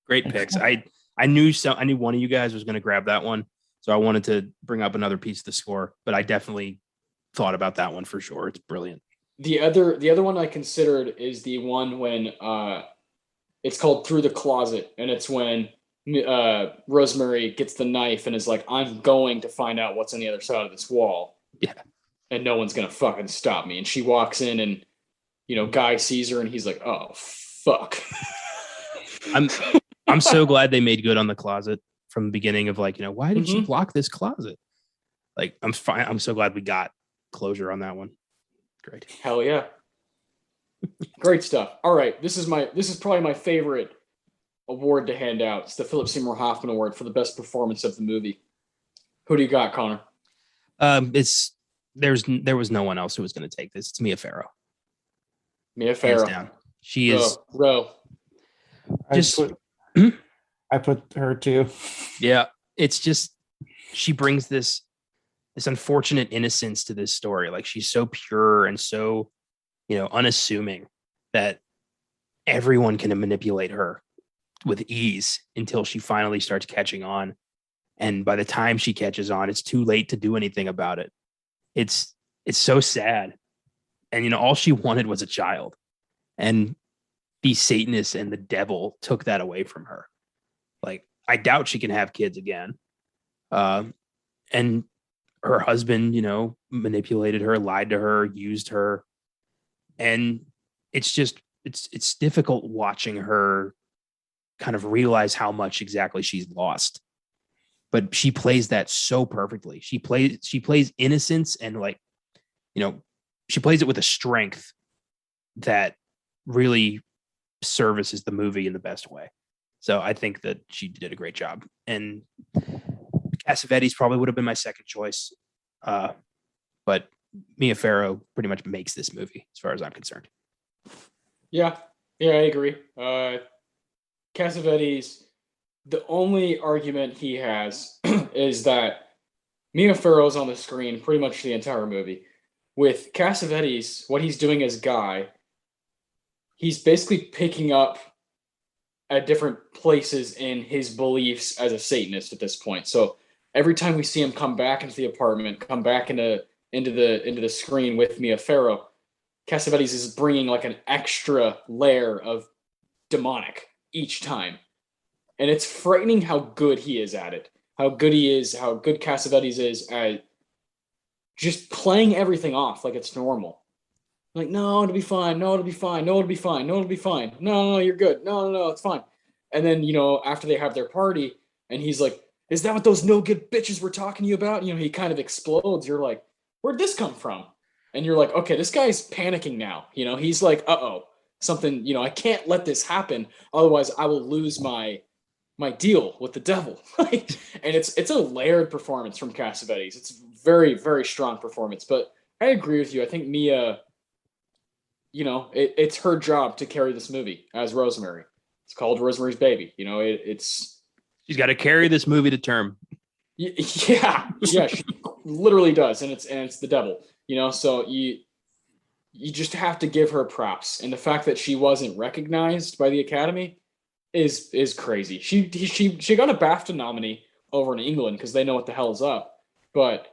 Great picks. I knew one of you guys was going to grab that one, so I wanted to bring up another piece of the score, but I definitely thought about that one for sure. It's brilliant. The other one I considered is the one when it's called Through the Closet, and it's when Rosemary gets the knife and is like, I'm going to find out what's on the other side of this wall. Yeah. And no one's going to fucking stop me. And she walks in and, Guy sees her and he's like, oh, fuck. I'm so glad they made good on the closet from the beginning of like, why did she block this closet? Like, I'm fine. I'm so glad we got closure on that one. Great. Hell yeah. Great stuff. All right. This is probably my favorite award to hand out. It's the Philip Seymour Hoffman Award for the best performance of the movie. Who do you got, Connor? There was no one else who was going to take this. It's Mia Farrow. Mia Farrow. Down. She is I put her too. Yeah, it's just she brings this unfortunate innocence to this story. Like, she's so pure and so unassuming that everyone can manipulate her with ease until she finally starts catching on. And by the time she catches on, it's too late to do anything about it. It's so sad. And all she wanted was a child, and the Satanists and the devil took that away from her. Like, I doubt she can have kids again. And her husband, manipulated her, lied to her, used her. And it's difficult watching her kind of realize how much exactly she's lost. But she plays that so perfectly. She plays innocence and she plays it with a strength that really services the movie in the best way. So I think that she did a great job. And Cassavetes probably would have been my second choice. But Mia Farrow pretty much makes this movie as far as I'm concerned. Yeah, I agree. Cassavetes, the only argument he has is that Mia Farrow's on the screen pretty much the entire movie. With Cassavetes, what he's doing as Guy, he's basically picking up at different places in his beliefs as a Satanist at this point. So every time we see him come back into the apartment, come back into the screen with Mia Farrow, Cassavetes is bringing like an extra layer of demonic each time. And it's frightening how good he is at it. How good Cassavetes is at just playing everything off like it's normal. Like, no, it'll be fine. No, it'll be fine. No, it'll be fine. No, it'll be fine. No, you're good. No, it's fine. And then, after they have their party and he's like, is that what those no good bitches were talking to you about? He kind of explodes. You're like, where'd this come from? And you're like, okay, this guy's panicking now. He's like, uh-oh, something, I can't let this happen. Otherwise I will lose my deal with the devil. And it's a layered performance from Cassavetes. It's a very, very strong performance, but I agree with you. I think Mia, it's her job to carry this movie as Rosemary. It's called Rosemary's Baby. She's got to carry this movie to term. Yeah, she literally does, and it's the devil. So you just have to give her props, and the fact that she wasn't recognized by the Academy is crazy. She got a BAFTA nominee over in England because they know what the hell is up, but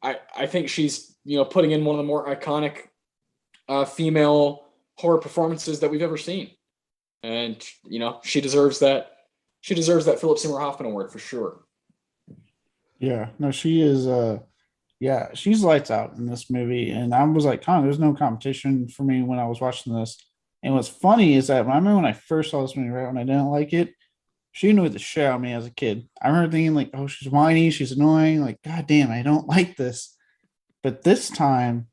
I think she's putting in one of the more iconic female horror performances that we've ever seen, and she deserves that. She deserves that Philip Seymour Hoffman Award for sure. Yeah, no, she is. Yeah, she's lights out in this movie, and I was like, there's no competition for me when I was watching this. And what's funny is that I remember when I first saw this movie, right when I didn't like it, she knew the shit out of me as a kid. I remember thinking like, oh, she's whiny, she's annoying, like, god damn, I don't like this. But this time,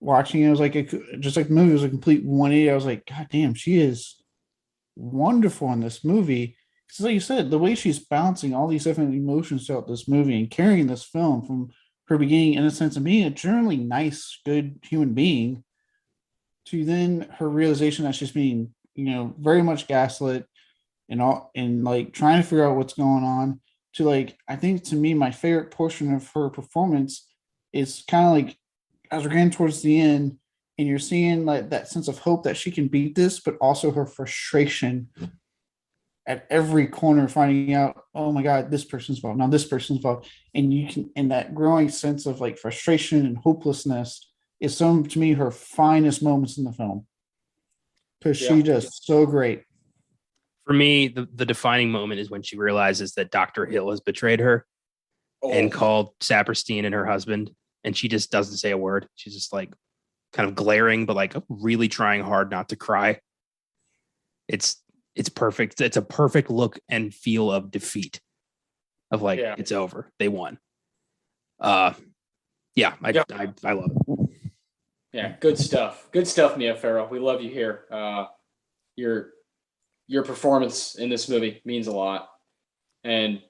watching it, was like just like the movie was a complete 180. I was like, god damn, she is wonderful in this movie. Because like you said, the way she's balancing all these different emotions throughout this movie and carrying this film from her beginning, in a sense of being a generally nice, good human being, to then her realization that she's being, very much gaslit and like trying to figure out what's going on, to like, I think to me, my favorite portion of her performance is kind of like as we're getting towards the end and you're seeing like that sense of hope that she can beat this, but also her frustration at every corner, finding out, oh my god, this person's involved, now this person's involved, and you can, and that growing sense of like frustration and hopelessness is some, to me, her finest moments in the film, because she does so great. For me, the defining moment is when she realizes that Dr. Hill has betrayed her and called Saperstein and her husband, and she just doesn't say a word. She's just like kind of glaring, but like really trying hard not to cry. It's perfect. It's a perfect look and feel of defeat, of like, it's over. They won. I love it. Yeah, good stuff. Good stuff, Mia Farrow. We love you here. Your performance in this movie means a lot. And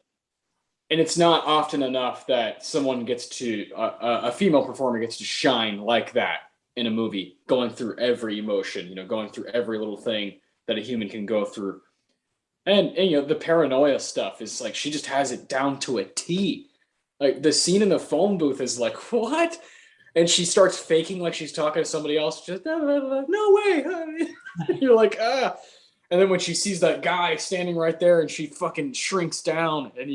it's not often enough that someone gets to, a female performer gets to shine like that in a movie, going through every emotion, going through every little thing that a human can go through. And the paranoia stuff is like, she just has it down to a T. Like the scene in the phone booth is like, what? And she starts faking like she's talking to somebody else. Just, no way. You're like, ah. And then when she sees that guy standing right there and she fucking shrinks down and,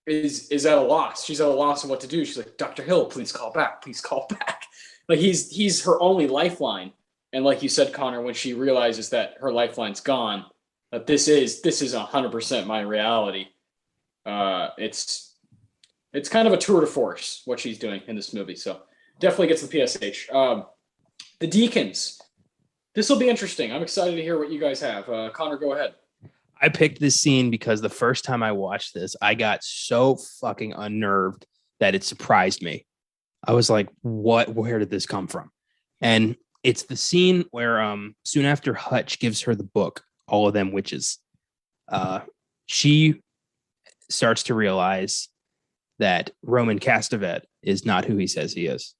is at a loss. She's at a loss of what to do. She's like, Dr. Hill, please call back. Please call back. Like he's her only lifeline. And like you said, Connor, when she realizes that her lifeline's gone, that this is 100% my reality. It's kind of a tour de force what she's doing in this movie. So definitely gets the PSH. The Deacons. This will be interesting. I'm excited to hear what you guys have. Connor, go ahead. I picked this scene because the first time I watched this, I got so fucking unnerved that it surprised me. I was like, where did this come from? And it's the scene where soon after Hutch gives her the book, All of Them Witches, she starts to realize that Roman Castevet is not who he says he is.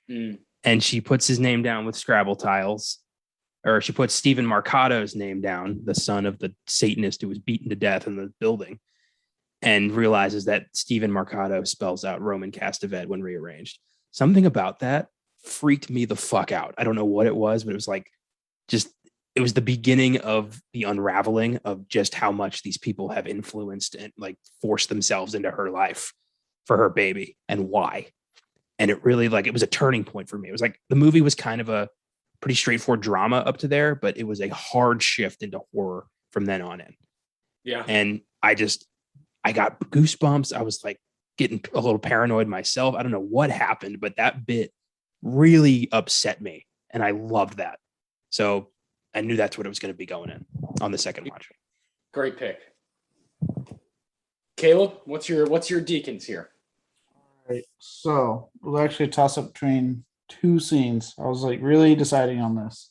And she puts his name down with Scrabble tiles, or she puts Stephen Marcato's name down, the son of the Satanist who was beaten to death in the building, and realizes that Stephen Marcato spells out Roman Castevet when rearranged. Something about that freaked me the fuck out. I don't know what it was, but it was like, it was the beginning of the unraveling of just how much these people have influenced and like forced themselves into her life for her baby and why. And it really, like, it was a turning point for me. It was like the movie was kind of a pretty straightforward drama up to there, but it was a hard shift into horror from then on in. Yeah. And I got goosebumps. I was like getting a little paranoid myself. I don't know what happened, but that bit really upset me. And I loved that. So I knew that's what it was going to be going in on the second watch. Great pick. Caleb, what's your Deacons here? All right. So we'll actually toss up between two scenes. I was like really deciding on this.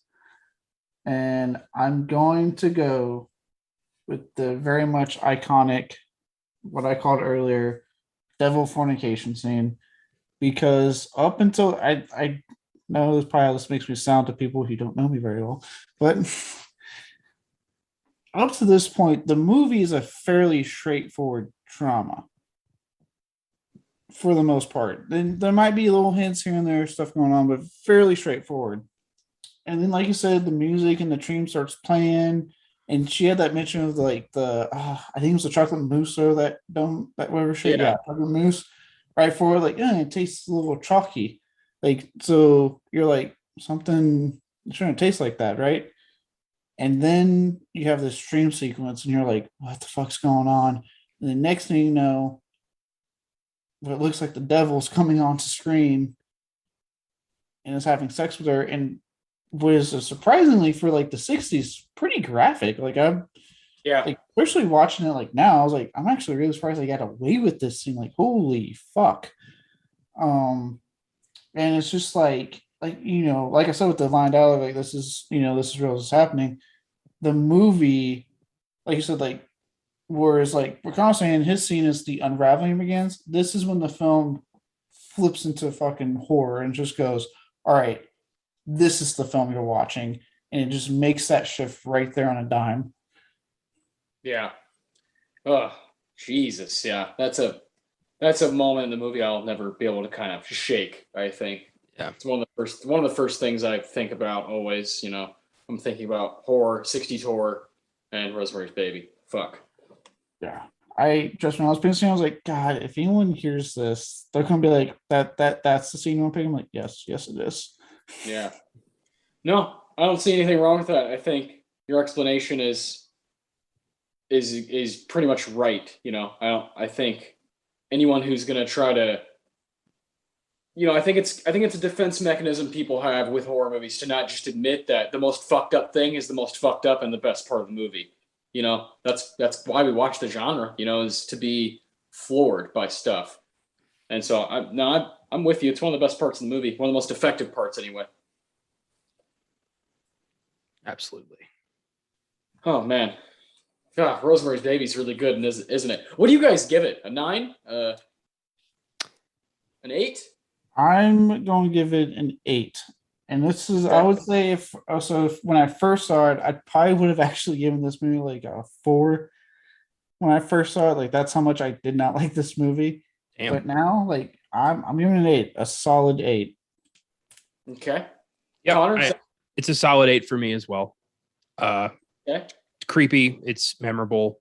And I'm going to go with the very much iconic, what I called earlier, devil fornication scene. Because up until I know this makes me sound to people who don't know me very well, but up to this point, the movie is a fairly straightforward drama. for the most part. Then there might be little hints here and there, stuff going on, but fairly straightforward. And then, like you said, the music and the dream starts playing, and she had that mention of like I think it was the chocolate mousse or that whatever shit, yeah, chocolate mousse. Right for like, it tastes a little chalky, like so you're like something shouldn't taste like that, right? And then you have this dream sequence, and you're like, what the fuck's going on? And the next thing you know, it looks like the devil's coming onto screen and is having sex with her, and was surprisingly for like the 60s pretty graphic. Like like, especially watching it like now, I was like, I'm actually really surprised I got away with this thing. Like, holy fuck. And it's just like like I said with the line dialogue, like this is real, this is happening. The movie, like you said, like whereas like we're kind of saying his scene is the unraveling begins. This is when the film flips into fucking horror and just goes, all right, this is the film you're watching, and it just makes that shift right there on a dime. Yeah. Oh, Jesus. Yeah. That's a moment in the movie I'll never be able to kind of shake, I think. Yeah. It's one of the first things I think about always, I'm thinking about horror, 60s horror, and Rosemary's Baby. Fuck. Yeah. Just when I was pacing, I was like, God, if anyone hears this, they're gonna be like, that's the scene you want to pick. I'm like, yes, it is. Yeah. No, I don't see anything wrong with that. I think your explanation is pretty much right. I think anyone who's gonna try to, I think it's a defense mechanism people have with horror movies to not just admit that the most fucked up thing is the most fucked up and the best part of the movie. That's why we watch the genre, is to be floored by stuff. And so I'm with you. It's one of the best parts of the movie, one of the most effective parts anyway. Absolutely. Oh man. God, Rosemary's Baby is really good, isn't it? What do you guys give it? A 9? An 8? I'm going to give it an 8. And this is, I would say, if when I first saw it, I probably would have actually given this movie like a 4. When I first saw it, like that's how much I did not like this movie. Damn. But now, like I'm giving it an 8, a solid 8. Okay. Yeah, Connor, it's a solid 8 for me as well. Okay. It's creepy, it's memorable,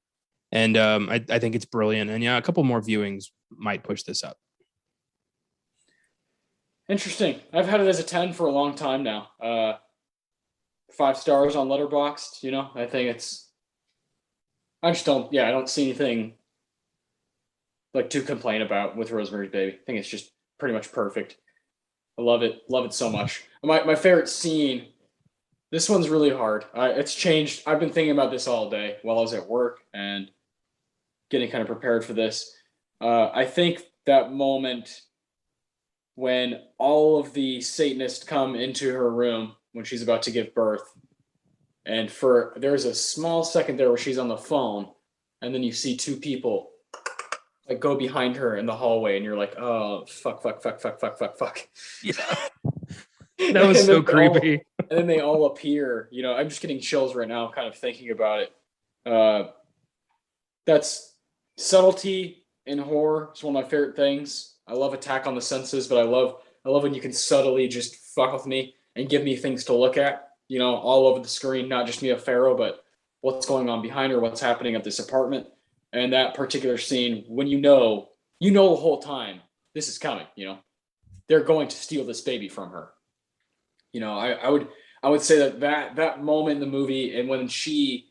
and I think it's brilliant. And yeah, a couple more viewings might push this up. Interesting. I've had it as a 10 for a long time now. 5 stars on Letterboxd. I think I don't see anything like to complain about with Rosemary's Baby. I think it's just pretty much perfect. I love it so much. My favorite scene. This one's really hard. It's changed. I've been thinking about this all day while I was at work and getting kind of prepared for this. I think that moment when all of the Satanists come into her room when she's about to give birth, and there's a small second there where she's on the phone, and then you see 2 people like go behind her in the hallway, and you're like, oh fuck. Yeah. That was so creepy. And then they all appear. I'm just getting chills right now kind of thinking about it. That's subtlety in horror. It's one of my favorite things. I love attack on the senses, but I love when you can subtly just fuck with me and give me things to look at, all over the screen, not just Mia Farrow, but what's going on behind her, what's happening at this apartment. And that particular scene, when you know the whole time this is coming, they're going to steal this baby from her. I would say that moment in the movie, and when she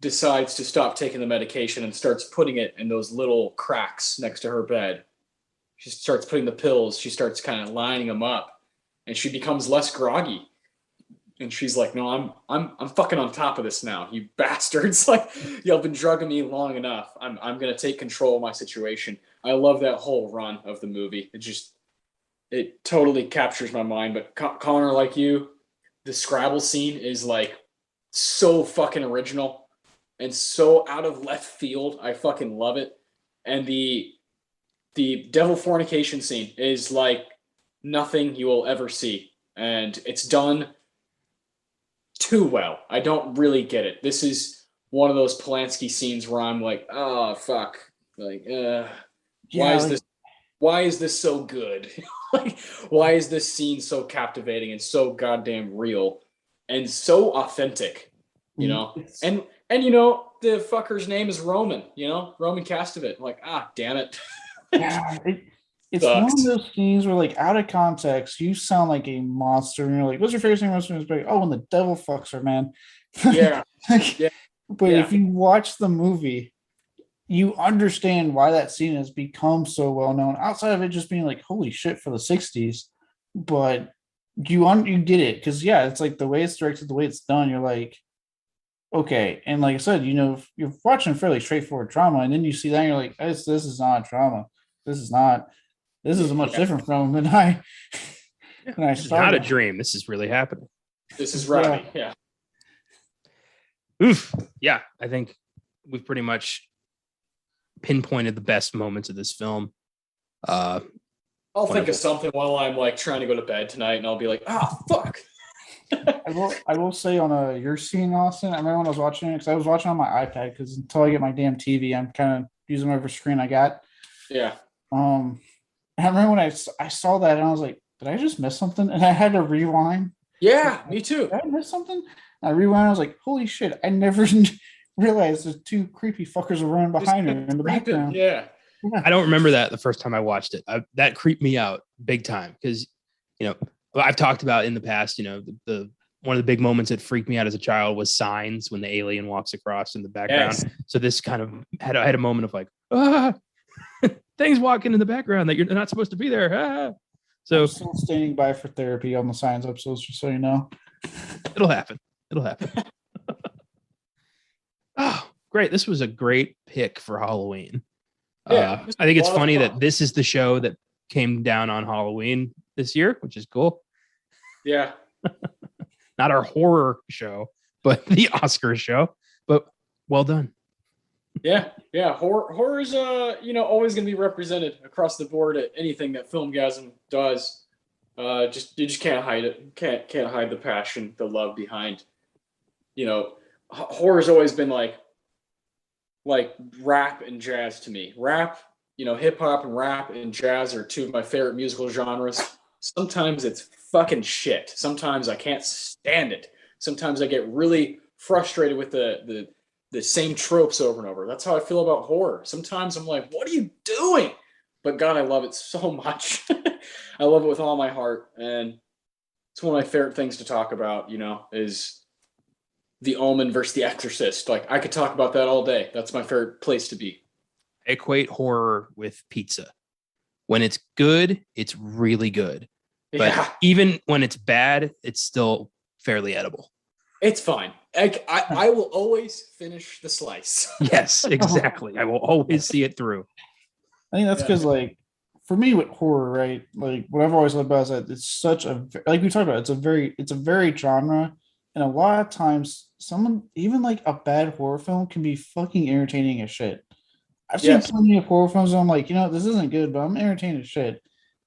decides to stop taking the medication and starts putting it in those little cracks next to her bed, she starts putting the pills, she starts kind of lining them up, and she becomes less groggy. And she's like, no, I'm fucking on top of this now, you bastards. Like, y'all been drugging me long enough. I'm going to take control of my situation. I love that whole run of the movie. It totally captures my mind. But Connor, like you, the Scrabble scene is like so fucking original and so out of left field. I fucking love it. And the devil fornication scene is like nothing you will ever see. And it's done too well. I don't really get it. This is one of those Polanski scenes where I'm like, oh fuck. Like, why is this? why is this so good? Like, why is this scene so captivating and so goddamn real and so authentic? You know, and you know, the fucker's name is Roman. You know, Roman Castevet. Like, damn it. Yeah, it's one of those scenes where, like, out of context, you sound like a monster, and you're like, "What's your favorite scene?" Like, "Oh, when the devil fucks her, man." Yeah, yeah. But if you watch the movie, you understand why that scene has become so well known. Outside of it just being like, "Holy shit" for the '60s, but you get it because it's like the way it's directed, the way it's done. You're like, okay, and like I said, you're watching fairly straightforward drama, and then you see that, and you're like, this is not drama. This is not. This is a much different film than I It's not a dream. This is really happening. This is Robbie. Yeah. Oof. Yeah, I think we've pretty much pinpointed the best moments of this film. I'll think of something while I'm like trying to go to bed tonight, and I'll be like, fuck. I will say on your scene, Austin, I remember when I was watching it, because I was watching on my iPad, because until I get my damn TV, I'm kind of using whatever screen I got. Yeah. I remember when I saw that, and I was like, did I just miss something? And I had to rewind. Yeah, me too. Did I miss something? I rewound. I was like, holy shit! I never realized the two creepy fuckers were running behind her in the background. Yeah. I don't remember that the first time I watched it. That creeped me out big time because, I've talked about in the past, the one of the big moments that freaked me out as a child was Signs, when the alien walks across in the background. Yes. So this kind of had a moment of like, things walking in the background that you're not supposed to be there. So I'm still standing by for therapy on the Signs episodes, just so you know. It'll happen. Oh, great. This was a great pick for Halloween. I think it's funny that this is the show that came down on Halloween this year, which is cool. Yeah. Not our horror show, but the Oscar show. But well done. Yeah. Horror's always going to be represented across the board at anything that FILMGAZM does. You just can't hide it. Can't hide the passion, the love behind. Horror's always been like rap and jazz to me. Rap, hip hop and rap and jazz are two of my favorite musical genres. Sometimes it's fucking shit. Sometimes I can't stand it. Sometimes I get really frustrated with the same tropes over and over. That's how I feel about horror. Sometimes I'm like, what are you doing? But God, I love it so much. I love it with all my heart. And it's one of my favorite things to talk about, is the Omen versus the Exorcist. Like, I could talk about that all day. That's my favorite place to be. I equate horror with pizza. When it's good, it's really good. But even when it's bad, it's still fairly edible. It's fine. I will always finish the slice. Yes, exactly. I will always see it through. I think that's because, for me with horror, right? Like, what I've always loved about is that it's such a, like we talked about, it's a very genre. And a lot of times, even like a bad horror film can be fucking entertaining as shit. I've seen plenty of horror films and I'm like, this isn't good, but I'm entertained as shit.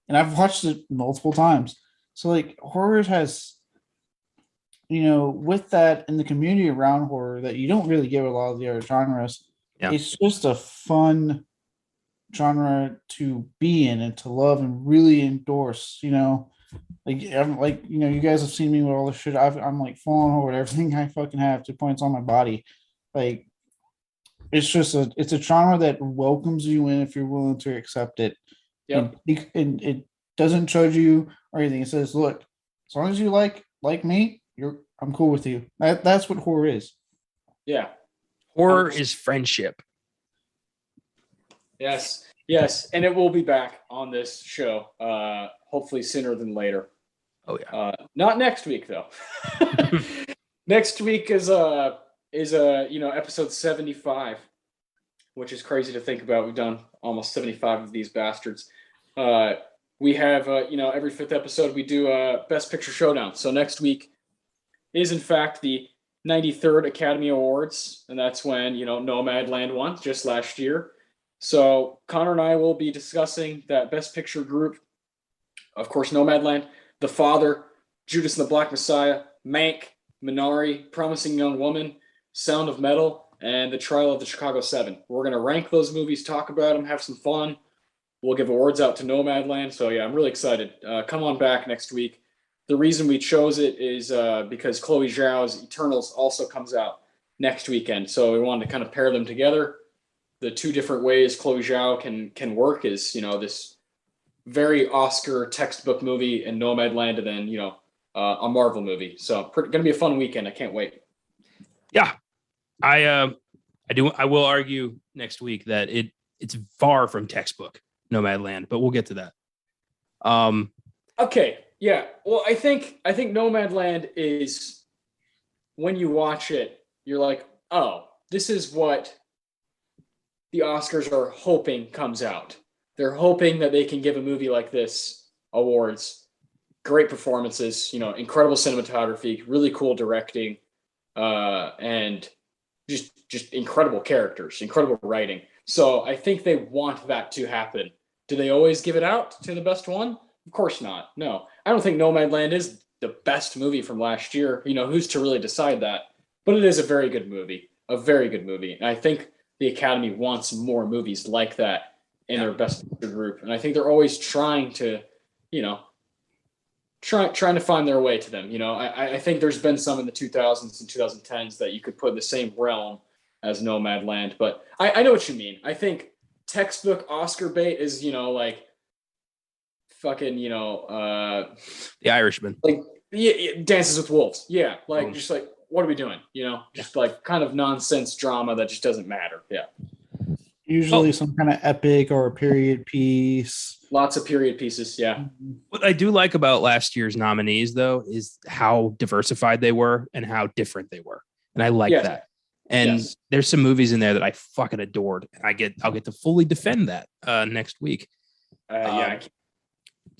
And I've watched it multiple times. So, like, horror has, with that and the community around horror that you don't really get with a lot of the other genres, it's just a fun genre to be in and to love and really endorse, I'm like, you guys have seen me with all the shit. I'm like falling over everything I fucking have to points on my body. Like, it's a genre that welcomes you in if you're willing to accept it. Yep. And it doesn't judge you or anything. It says, look, as long as you like me, I'm cool with you. That's what horror is. Yeah. Horror is friendship. Yes. And it will be back on this show. Hopefully sooner than later. Oh yeah. Not next week though. Next week is episode 75, which is crazy to think about. We've done almost 75 of these bastards. We have every fifth episode we do a Best Picture Showdown. So next week is in fact the 93rd Academy Awards, and that's when Nomadland won just last year. So Connor and I will be discussing that Best Picture group. Of course, Nomadland, The Father, Judas and the Black Messiah, Mank, Minari, Promising Young Woman, Sound of Metal, and The Trial of the Chicago 7. We're going to rank those movies, talk about them, have some fun. We'll give awards out to Nomadland. So yeah, I'm really excited. Come on back next week. The reason we chose it is because Chloe Zhao's Eternals also comes out next weekend. So we wanted to kind of pair them together. The two different ways Chloe Zhao can work is, this very Oscar textbook movie and Nomadland, and then, a Marvel movie. So going to be a fun weekend. I can't wait. Yeah. I will argue next week that it's far from textbook Nomadland, but we'll get to that. Okay. Yeah. Well, I think Nomadland is, when you watch it, you're like, oh, this is what the Oscars are hoping comes out. They're hoping that they can give a movie like this awards. Great performances, incredible cinematography, really cool directing, and just incredible characters, incredible writing. So I think they want that to happen. Do they always give it out to the best one? Of course not. No, I don't think Nomadland is the best movie from last year. Who's to really decide that? But it is a very good movie, And I think the Academy wants more movies like that in their best group. And I think they're always trying to, trying to find their way to them. I think there's been some in the 2000s and 2010s that you could put in the same realm as Nomadland. But I know what you mean. I think textbook Oscar bait is, like fucking, The Irishman. like Dances with Wolves. Yeah. Like, just like, what are we doing? Just like kind of nonsense drama that just doesn't matter. Yeah. Usually some kind of epic or a period piece. Lots of period pieces. Yeah. What I do like about last year's nominees, though, is how diversified they were and how different they were. And I like that. And there's some movies in there that I fucking adored. I'll get to fully defend that next week.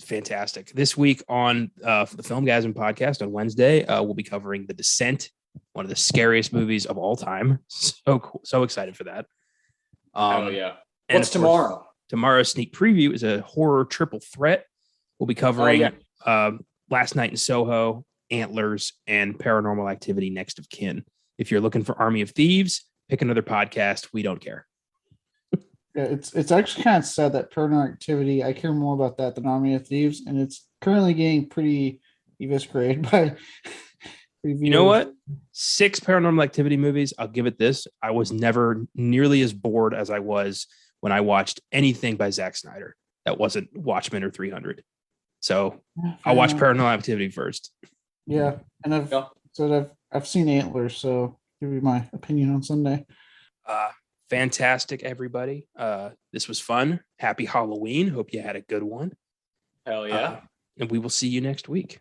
Fantastic. This week on the FILMGAZM podcast on Wednesday, we'll be covering The Descent, one of the scariest movies of all time. So cool. So excited for that. Oh yeah. What's tomorrow? Tomorrow's sneak preview is a horror triple threat. We'll be covering Last Night in Soho, Antlers, and Paranormal Activity Next of Kin. If you're looking for Army of Thieves, pick another podcast. We don't care. Yeah, it's actually kind of sad that Paranormal Activity, I care more about that than Army of Thieves, and it's currently getting pretty eviscerated by reviewers. You know what? 6 Paranormal Activity movies, I'll give it this. I was never nearly as bored as I was when I watched anything by Zack Snyder that wasn't Watchmen or 300. So I'll watch Paranormal Activity first. Yeah, and I've seen Antlers, so give you my opinion on Sunday. Fantastic, everybody. This was fun. Happy Halloween. Hope you had a good one. Hell yeah. And we will see you next week.